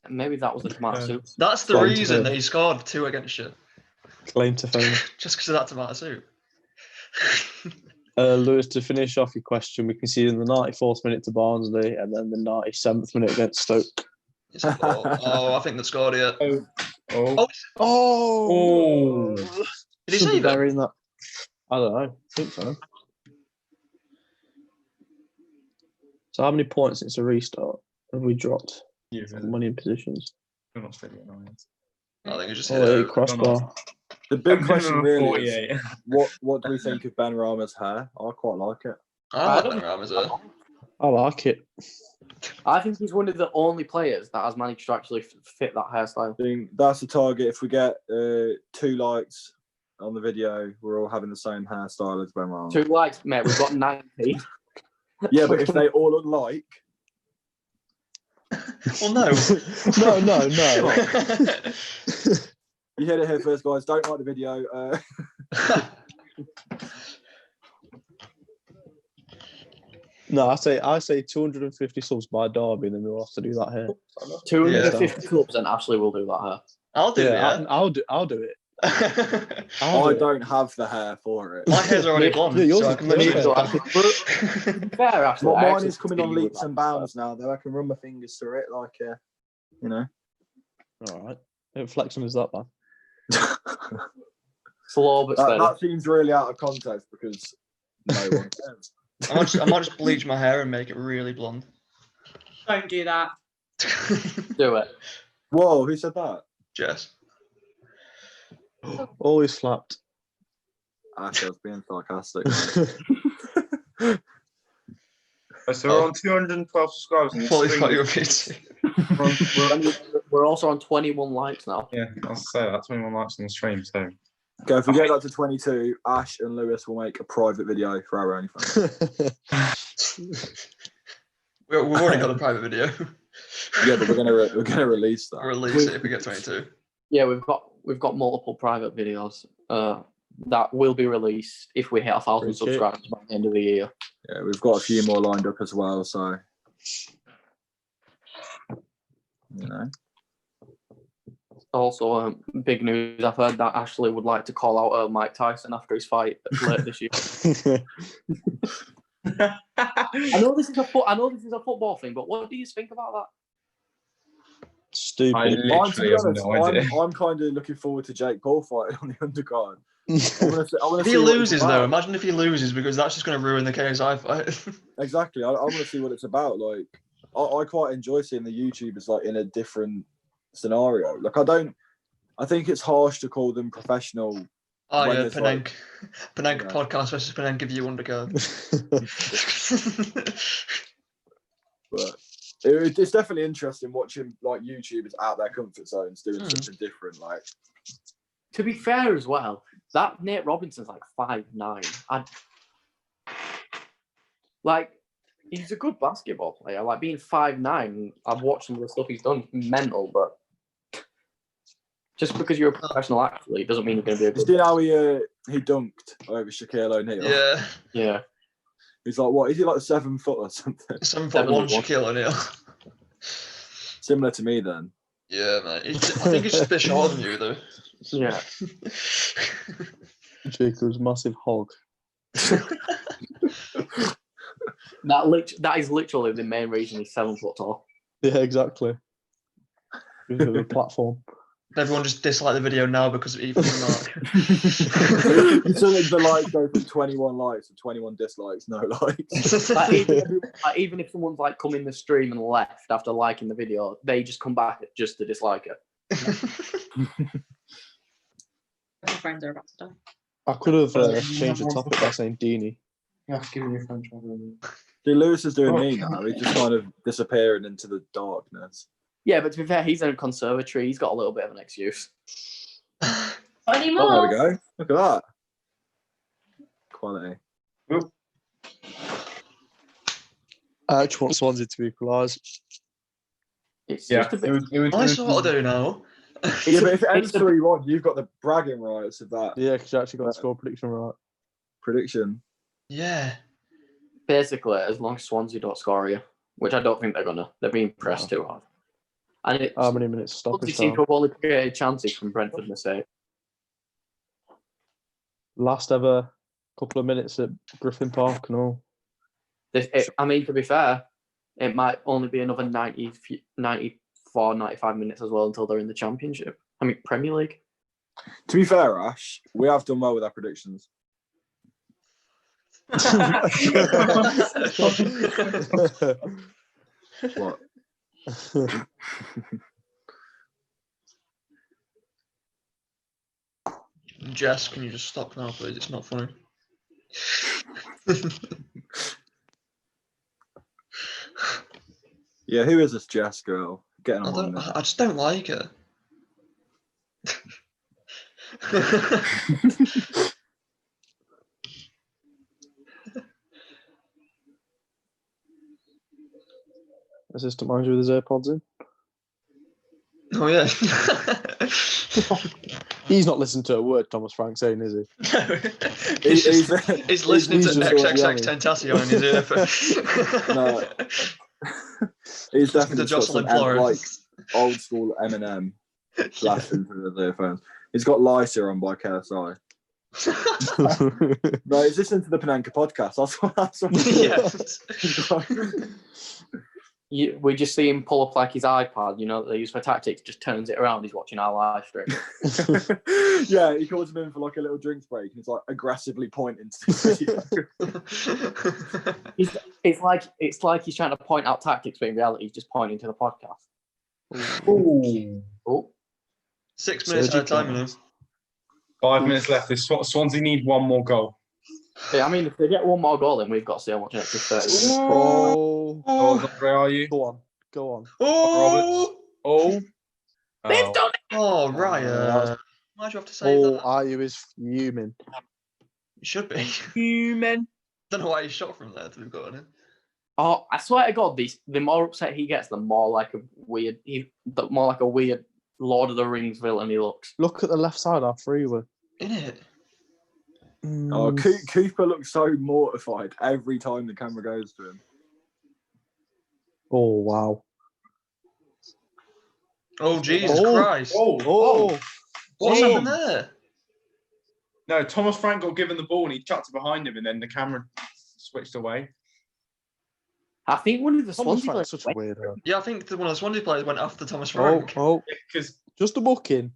D: Maybe that was the tomato soup.
B: That's the
E: Claim to
B: reason
E: fame.
B: that he scored 2 against you.
E: Claim to fame.
B: Just because of that tomato soup.
E: Lewis, to finish off your question, we conceded in the 94th minute to Barnsley and then the 97th minute against Stoke.
B: It's a goal. Oh, I think they scored it.
C: Oh.
E: Oh!
B: Did he
E: Should be
B: save it?
E: burying that. I don't know. I think so. So how many points since the restart have we dropped? Money in positions.
C: You're not Stillian, are you?
B: I think it just hit
E: Oh,
B: it.
E: crossbar.
A: The big question really is,
C: 48.
A: what do we think of Ben Rama's hair? I quite like it.
B: I like Ben Ramsey.
E: I like it.
D: I think he's one of the only players that has managed to actually fit that hairstyle.
A: I think that's the target. If we get 2 likes on the video, we're all having the same hairstyle as Ben Rama.
D: 2 likes, mate. We've got 19.
A: Yeah, but if they all unlike,
B: Well, no.
E: No.
A: you heard it here first, guys. Don't like the video.
E: No, I say 250 subs by Derby, and then we'll have to do that here.
D: 250 clubs, and Ashley will do that hair.
B: I'll do it.
E: I'll do it.
A: I don't have the hair for it.
B: My hair's already blonde.
E: Yeah, yours
B: so I
E: is
B: can
E: blonde.
B: literally-
D: Fair, Ashley.
A: Well,
D: I
A: mine
D: actually
A: is coming
D: see
A: on
D: you
A: leaps
D: with
A: and
D: that.
A: bounds now, though. I can run my fingers through it like, you know.
E: All right. Don't flex on us that, man.
D: Slow but steady.
A: That seems really out of context because no one cares.
B: I might just bleach my hair and make it really blonde.
F: Don't do that.
D: Do it.
A: Whoa, who said that?
B: Jess.
E: Always flapped.
A: I was being sarcastic.
C: So we're on 212 subscribers. And
B: Fully
C: stream
B: thought you
C: is-
B: were PT.
D: We're also on 21 likes now.
C: Yeah, I'll say that. 21 likes on the stream, so.
A: Okay, if we get that to 22, Ash and Lewis will make a private video for our OnlyFans.
B: We've already got a private video.
A: Yeah, but we're gonna release that.
B: Release it if we get 22.
D: Yeah, we've got multiple private videos that will be released if we hit 1,000
E: Pretty
D: subscribers by the end of the year.
A: Yeah, we've got a few more lined up as well. So, you know,
D: Also, big news. I've heard that Ashley would like to call out Mike Tyson after his fight later this year. I know this is a football thing, but what do you think about that?
E: Stupid.
C: I literally have no idea.
A: I'm kind of looking forward to Jake Paul fighting on the undercard.
B: If he loses, though, imagine if he loses, because that's just going to ruin the KSI fight.
A: Exactly. I want to see what it's about. Like, I quite enjoy seeing the YouTubers like in a different scenario. Like, I think it's harsh to call them professional.
B: Oh
A: when
B: yeah,
A: there's,
B: Penang
A: yeah.
B: podcast versus Penang View undercard.
A: But it's definitely interesting watching like YouTubers out their comfort zones doing something different. Like,
D: To be fair as well, that Nate Robinson's like 5'9". Like, he's a good basketball player. Like, being 5'9", I've watched some of the stuff he's done. Mental, but just because you're a professional athlete doesn't mean you're going to be a
A: you
D: good.
A: see how he dunked over Shaquille O'Neal?
B: Yeah.
D: Yeah.
A: He's like, what? Is he like 7 foot or something?
B: 7'1" Shaquille O'Neal.
A: Similar to me then.
B: Yeah, man. I think he's just a bit shorter than you, though.
D: Yeah.
E: Jacob's massive hog.
D: That is literally the main reason he's 7 foot tall.
E: Yeah, exactly. Because of the platform.
B: Everyone just dislike the video now because of Ethan and Mark.
A: So the likes go from 21 likes to 21 dislikes, no likes.
D: Even if someone's like come in the stream and left after liking the video, they just come back just to dislike it.
G: My friends are about to die.
E: I could have changed the topic by saying Dini.
F: Yeah, give me your phone trouble.
A: See, Lewis is doing me now. He's just kind of disappearing into the darkness.
D: Yeah, but to be fair, he's in a conservatory. He's got a little bit of an excuse.
G: Not anymore.
A: Oh, there we go. Look at that. Quality.
E: I actually want Swansea to equalise.
D: It's
C: Yeah,
D: just a bit.
B: I sort of do now.
A: Yeah, but if it ends 3-1, you've got the bragging rights of that
E: Yeah, because you actually got the score prediction right.
A: prediction.
B: Yeah.
D: Basically, as long as Swansea don't score you, which I don't think they're gonna. They're being pressed too hard. And it's
E: How many minutes
D: Swansea
E: stoppage
D: seem
E: time?
D: to have only created chances from Brentford mistake.
E: Last ever couple of minutes at Griffin Park and all.
D: I mean, to be fair, it might only be another 94, 95 minutes as well until they're in the Championship. I mean, Premier League.
A: To be fair, Ash, we have done well with our predictions. What?
B: Jess, can you just stop now, please? It's not funny.
A: Yeah, who is this Jess girl? Getting on.
B: I just don't like her.
E: Assistant manager with his AirPods in.
B: Oh yeah.
E: He's not listening to a word Thomas Frank's saying, is he?
B: He's listening
E: he's
B: to
E: just
B: XXX Tentacion in his earphone.
A: No. He's definitely got
B: Jocelyn
A: some
B: Flores.
A: like old school Eminem flashed into the earphones. He's got Lysa on by KSI. No, he's listening to the Panenka podcast. That's what
D: We just see him pull up like his iPad, you know, that they use for tactics, just turns it around. He's watching our live stream.
A: Yeah, he calls him in for like a little drinks break and he's like aggressively pointing to the video.
D: It's like he's trying to point out tactics, but in reality, he's just pointing to the podcast.
C: Ooh.
D: Oh,
B: 6 minutes at a time, you know.
C: 5 minutes left. Swansea need one more goal.
D: Yeah, I mean, if they get one more goal, then we've got to see how much extra 30 minutes.
E: Oh,
C: Oh, Andre, are you?
E: go on.
C: Roberts. Oh.
D: They've done it!
B: Oh, Ryan. Why'd you have to say
E: Oh,
B: that?
E: Ayew is fuming.
B: You should be.
D: Human.
B: Don't know why he shot from there to have gotten it.
D: Oh, I swear to God, the more upset he gets, the more like a weird, Lord of the Rings villain he looks.
E: Look at the left side, our free were.
B: In it.
A: Oh, Cooper looks so mortified every time the camera goes to him.
E: Oh, wow.
B: Oh, Jesus
E: Oh.
B: Christ. What's happened there?
C: No, Thomas Frank got given the ball and he chucked it behind him, and then the camera switched away.
D: I think one of the
E: Thomas
D: Swansea
E: Frank's
D: players
E: such a weirdo.
B: Yeah, I think one of the Swansea players went after Thomas Frank.
C: Because
E: Just a booking.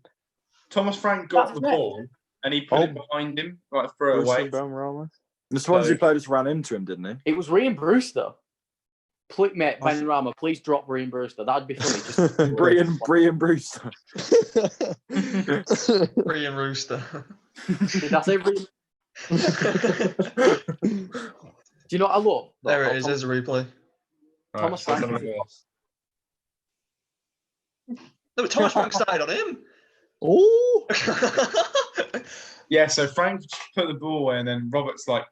C: Thomas Frank got
D: That's
C: the
D: it.
C: ball and he put it behind him, like throw
E: Bruce
C: away.
E: and Benrahma.
A: The Swansea player just ran into him, didn't he?
D: It was Ryan Brewster. Please, mate, Ben Rama, please drop Ryan Brewster. That'd be funny. Just
A: Brian Brewster.
B: Brian Rooster.
D: That's every. Do you know what I love?
B: There it is. There's a replay.
D: Thomas Frank.
B: No, but Thomas Frank started on him.
E: Oh,
C: Yeah, so Frank put the ball away and then Roberts like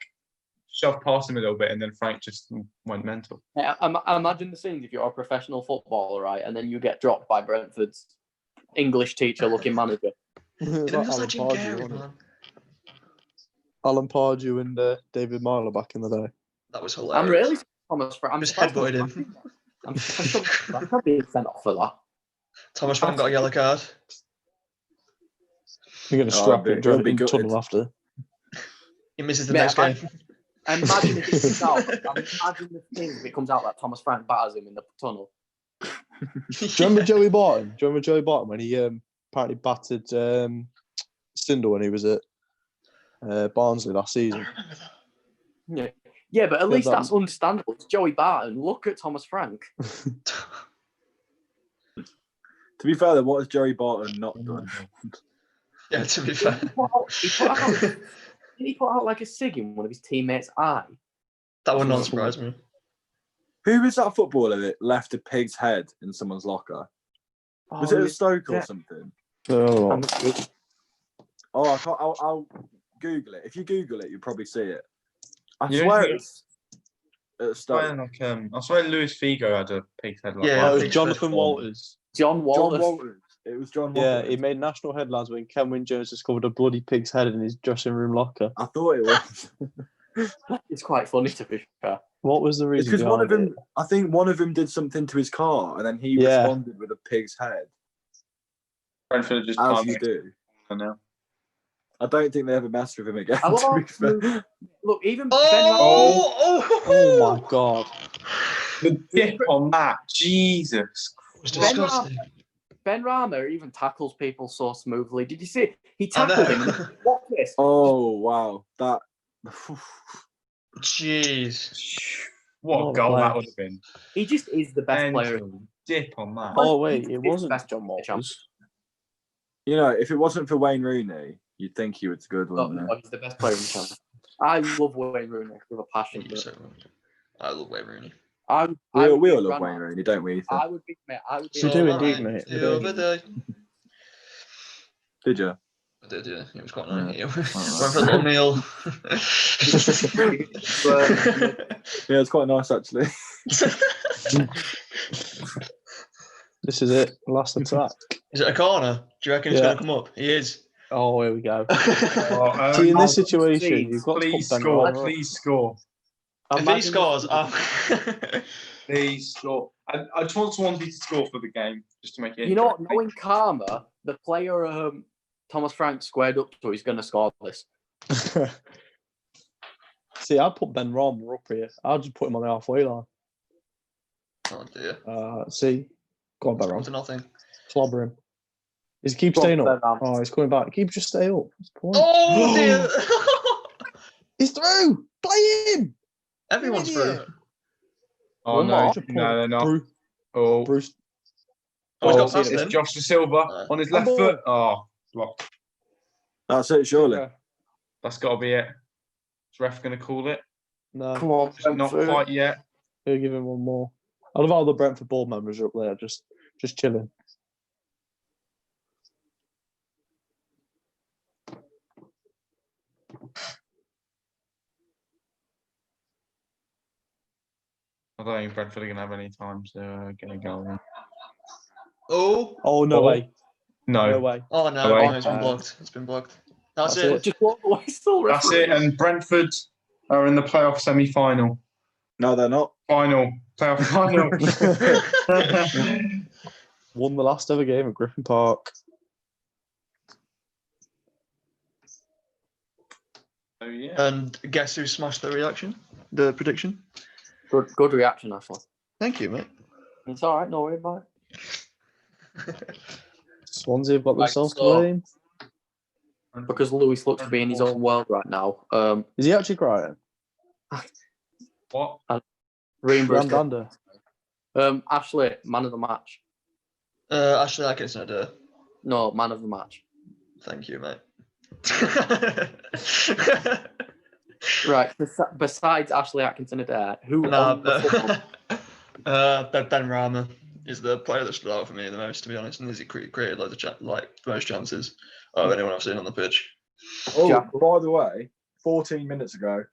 C: shoved past him a little bit and then Frank just went mental.
D: Yeah, I imagine the scenes if you're a professional footballer, right, and then you get dropped by Brentford's English teacher-looking manager.
B: Didn't just let Jim Carrey, man.
E: Alan Pardew and David Myler back in the day.
B: That was hilarious.
D: I'm really Thomas Frank. I'm
B: Just
D: surprised
B: headbutted
D: Thomas
B: him.
D: I'm surprised I'm being sent off for that.
B: Thomas Frank got a yellow card.
E: You're going to strap it
A: he'll be
E: in the
A: gutted.
E: tunnel after.
B: He misses the
D: Mate,
B: next game.
D: Imagine if it comes out. Imagine the thing if it comes out that Thomas Frank batters him in the tunnel.
E: Do you remember Joey Barton? Do you remember Joey Barton when he apparently battered Stindl when he was at Barnsley last season?
D: Yeah, but at least
E: that-
D: that's understandable. It's Joey Barton. Look at Thomas Frank.
A: To be fair, then, what has Joey Barton not done?
B: Yeah, to be fair.
D: He put out like a cig in one of his teammates' eye.
B: That would not surprise me.
A: Who was that footballer that left a pig's head in someone's locker? Was it at Stoke or something?
E: Oh,
A: Oh, I can't, I'll Google it. If you Google it, you'll probably see it. I
C: You
A: swear
C: know,
A: it's at Stoke.
C: I swear Luis Figo had a pig's head like
B: Yeah,
C: that.
B: I
E: it was
B: think
E: Jonathan
B: so.
E: Walters.
D: John Walters.
A: John Walters. It was John
E: Yeah,
A: Walters.
E: he made national headlines when Ken Wynne-Jones discovered a bloody pig's head in his dressing room locker.
A: I thought it was.
D: It's quite funny to be fair.
E: What was the
A: It's
E: reason?
A: because one of
E: behind
A: them, I think one of them did something to his car, and then he
E: Yeah.
A: responded with a pig's head,
C: Brentford just
A: as
C: can't
A: you
C: make
A: do.
C: it now.
A: I don't think they ever messed with him again.
D: I
A: To be
D: love-
A: fair.
D: Look, even
E: Oh my god!
C: The dip on that, Jesus.
B: It was disgusting.
D: Ben Rama even tackles people so smoothly. Did you see? He
B: I
D: tackled
B: know.
D: him. Watch this.
A: Oh wow, that.
B: Jeez.
C: What a
E: What a
C: goal that
E: player.
C: would have been.
D: He just is the best player.
C: Mental dip on that.
E: Oh wait,
D: He's
E: it
D: the
E: wasn't
D: best
E: John Walters.
A: You know, if it wasn't for Wayne Rooney, you'd think he was good,
D: Oh,
A: wouldn't
D: no, he's the best player in the channel. I love Wayne Rooney with a passion.
B: Thank you so much. I love Wayne Rooney.
D: I
A: he?
D: would
A: We
D: be
A: all love
D: grandma.
A: Wayne Rooney, don't we, Ethan?
D: I would be, mate. I would be.
E: We do
B: So
E: indeed,
B: nice
E: mate. We
B: the
E: do.
B: other day.
A: Did you?
B: I did, yeah. It was quite
A: Yeah.
B: nice.
A: Alright.
B: Went for a little meal.
A: Yeah, it's quite nice actually.
E: This is it. Last attack.
B: Is it a corner? Do you reckon he's
E: Yeah.
B: going to come up? He is.
E: Oh, here we go.
C: Oh,
E: See, in this
C: please,
E: situation, you've got to
C: please
E: put Ben
C: score.
E: Rama up.
C: Please score.
B: If he scores,
C: Please score. I just want Swansea to score for the game, just to make it.
D: You know what? Knowing Karma, the player Thomas Frank squared up to, he's going to score this.
E: See, I'd put Ben Rama up here. I'll just put him on the halfway line.
B: oh dear.
E: See, go on, Ben
B: One
E: Rama.
B: to nothing.
E: Clobber him. Does he keep
D: Go on,
E: staying
D: Ben
E: up?
D: Rama.
E: Oh, he's coming back. Keep just stay up. That's the point.
B: Oh dear.
E: He's through. Play him.
B: Everyone's
E: Idiot.
B: through.
C: Oh
D: One
C: no,
D: more.
C: no, they're not.
E: Bruce.
C: Oh,
E: Bruce.
B: Oh, he's got
C: it's
B: past him.
C: Josh De Silva on his left
E: Handball.
C: foot. Oh, blocked.
A: That's it, surely.
C: That's got to be it. Is ref going to call it?
E: No,
D: Come on,
C: Not
D: Brentford.
C: quite yet.
E: he'll give him one more. I love how the Brentford board members are up there, just chilling.
C: I don't think Brentford are going to have any time to get a goal in.
B: Oh.
E: Oh no
C: Oh.
E: way! No
C: No,
E: way!
B: Oh no,
C: Away.
B: it's been blocked. It's been blocked. That's,
E: That's
B: it.
E: it.
D: Just walk away, still
C: that's it.
D: refereeing.
C: And Brentford are in the playoff semi-final.
A: No, they're not.
C: Playoff final.
E: Won the last ever game at Griffin Park.
C: So yeah.
B: And guess who smashed the prediction?
D: Good reaction, actually.
B: Thank you, mate.
D: It's all right, no worry about it.
E: Swansea have got
D: Right,
E: themselves to
D: so-
E: blame.
D: Because Lewis looks to be in his own world right now.
E: Is he actually crying?
C: What?
D: Ream Brewster.
E: Randander.
D: Ashley, man of the match.
B: Ashley Atkinson, I do.
D: No, man of the match.
B: Thank you, mate.
D: Right. Besides Ashley Atkinson Adair, who
B: Nah,
D: on the football?
B: Ben Rama is the player that stood out for me the most, to be honest, and he created loads of most chances of anyone I've seen on the pitch.
A: Oh,
D: Jack.
A: by the way, 14 minutes ago,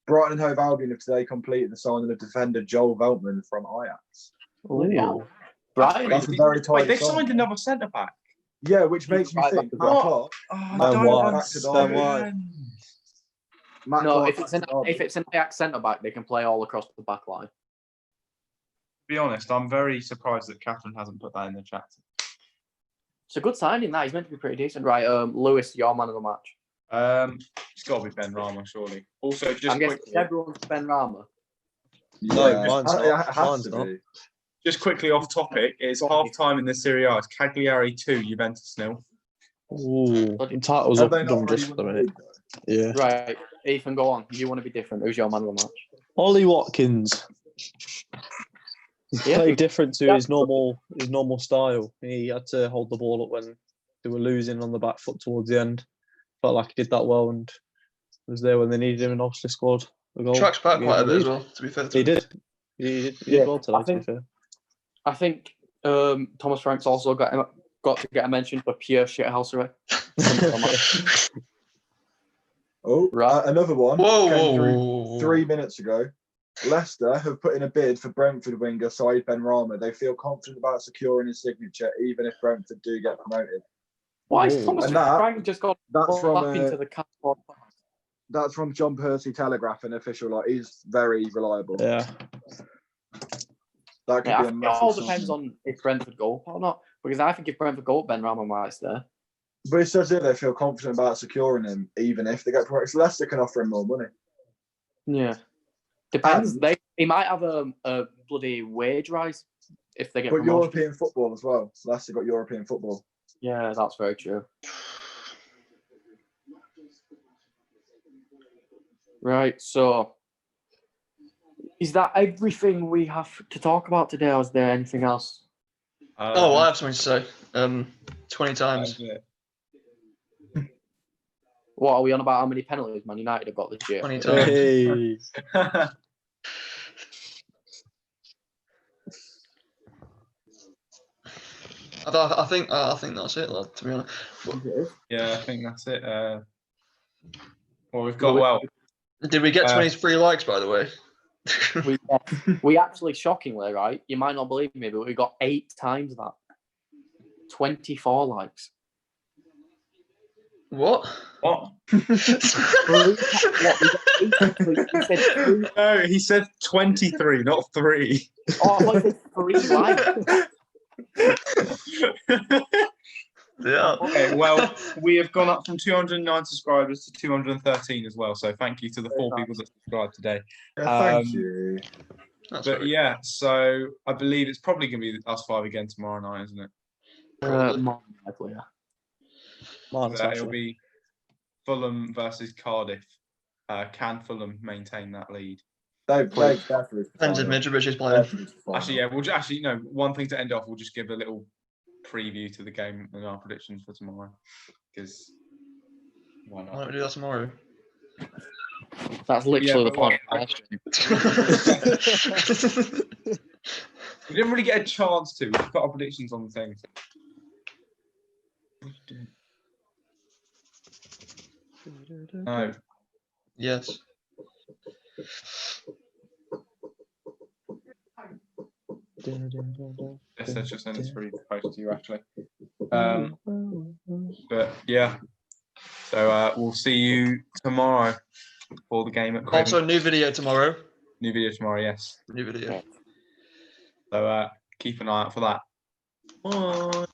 A: Brighton and Hove Albion have today completed the signing of defender Joel Veltman from Ajax.
D: Bloody hell.
E: Ooh.
D: Brighton.
A: That's a very
C: Wait,
A: tidy
C: they've
A: signing.
C: signed another centre back.
A: Yeah, which makes me
D: Right
A: think
D: back
A: Matt
D: to
A: Clark.
C: Oh,
A: Matt
C: I
E: Ben
C: don't
E: White.
C: understand.
E: Ben White.
A: Matt
D: No,
A: Clark
D: if it's an
A: back to Derby.
D: if it's an Ajax centre back, they can play all across the back line.
C: To be honest, I'm very surprised that Catherine hasn't put that in the chat.
D: It's a good signing. That he's meant to be pretty decent, right? Lewis, your man of the match.
C: It's got to be Ben Rama, surely. Also, just
D: I'm guessing
C: quickly,
D: everyone's Ben Rama.
E: No,
A: Yeah,
E: mine's not.
A: it has
E: Mine's
A: to
E: not.
A: be.
C: just quickly off topic, it's half time in the Serie A. It's Cagliari 2, Juventus 0.
E: Ooh, the title's
A: Have
E: up
A: they not
E: done just
A: already
E: for the
A: won the
E: minute.
A: league,
E: Yeah.
D: Right, Ethan, go on. You want to be different. Who's your man of the match?
E: Ollie Watkins. He
D: Yeah.
E: played different to his normal style. He had to hold the ball up when they were losing on the back foot towards the end. Felt like he did that well and was there when they needed him and obviously scored a goal.
B: Tracks back
E: Gave
B: quite a
E: them
B: bit as
E: lead.
B: well, to be fair to
E: He
B: him.
E: did. He did
D: Yeah,
E: well today,
D: I
E: to be
D: think-
E: fair.
D: I think Thomas Frank's also got to get a mention for pure shithousery.
A: Oh,
D: Right.
A: another one.
B: Whoa,
A: came
B: whoa,
A: through
B: whoa, whoa.
A: 3 minutes ago. Leicester have put in a bid for Brentford winger Said Ben Rama. They feel confident about securing his signature, even if Brentford do get promoted.
D: Why is
E: Ooh.
D: Thomas
A: And that-
D: Frank just got
A: That's from
D: up into the cardboard?
A: that's from John Percy Telegraph, an official. Like he's very reliable.
E: Yeah.
A: That could
D: Yeah, I
A: be a
D: think it all
A: massive
D: depends
A: signing.
D: on if Brentford go up or not. Because I think if Brentford go up, Ben Rama might stay.
A: But it says here they feel confident about securing him, even if they get promoted. So Leicester can offer him more money.
D: Yeah. Depends.
A: And-
D: He might have a bloody wage rise if they get
A: But
D: promoted.
A: European football as well. Leicester got European football.
D: Yeah, that's very true. Right, so is that everything we have to talk about today, or is there anything else?
B: Oh, I have something to say. 20 times.
D: What are we on about? How many penalties Man United have got this year?
B: 20 times.
E: Hey.
B: I think that's it, lad, to be honest.
C: Yeah, I think that's it. Well, we've got
B: Did we get 23 likes, by the way?
D: We actually, shockingly, right? You might not believe me, but we got 8 times that. 24 likes.
B: What?
C: what?
D: What? We got 8. He said 3.
C: No, he said 23, not 3.
D: Oh, I thought he said 3 likes.
B: Yeah.
C: Okay, well, we have gone up from 209 subscribers to 213 as well. So thank you to the 4 people that subscribed today.
A: Yeah, thank
C: Um,
A: you.
B: That's
C: But
B: very
C: yeah, so I believe it's probably going to be us 5 again tomorrow night, isn't it?
B: Probably.
D: More than likely, yeah.
E: Mine's
C: It'll
E: actually.
C: be Fulham versus Cardiff. Can Fulham maintain that lead?
A: They definitely.
B: Depends if Mitrovic is playing.
C: Actually, yeah. We'll actually no. One thing to end off. We'll just give a little preview to the game and our predictions for tomorrow. Because why
B: Why
C: not?
B: don't we do that tomorrow?
D: That's literally
C: Yeah,
D: the point of the live stream.
C: We didn't really get a chance to. We put our predictions on the thing. No.
B: Yes.
C: Yes, that's just sent through post to you actually. But yeah. So we'll see you tomorrow for the game at Craven.
B: Also, new video tomorrow.
C: New video tomorrow, yes.
B: New video.
C: So keep an eye out for that. Bye.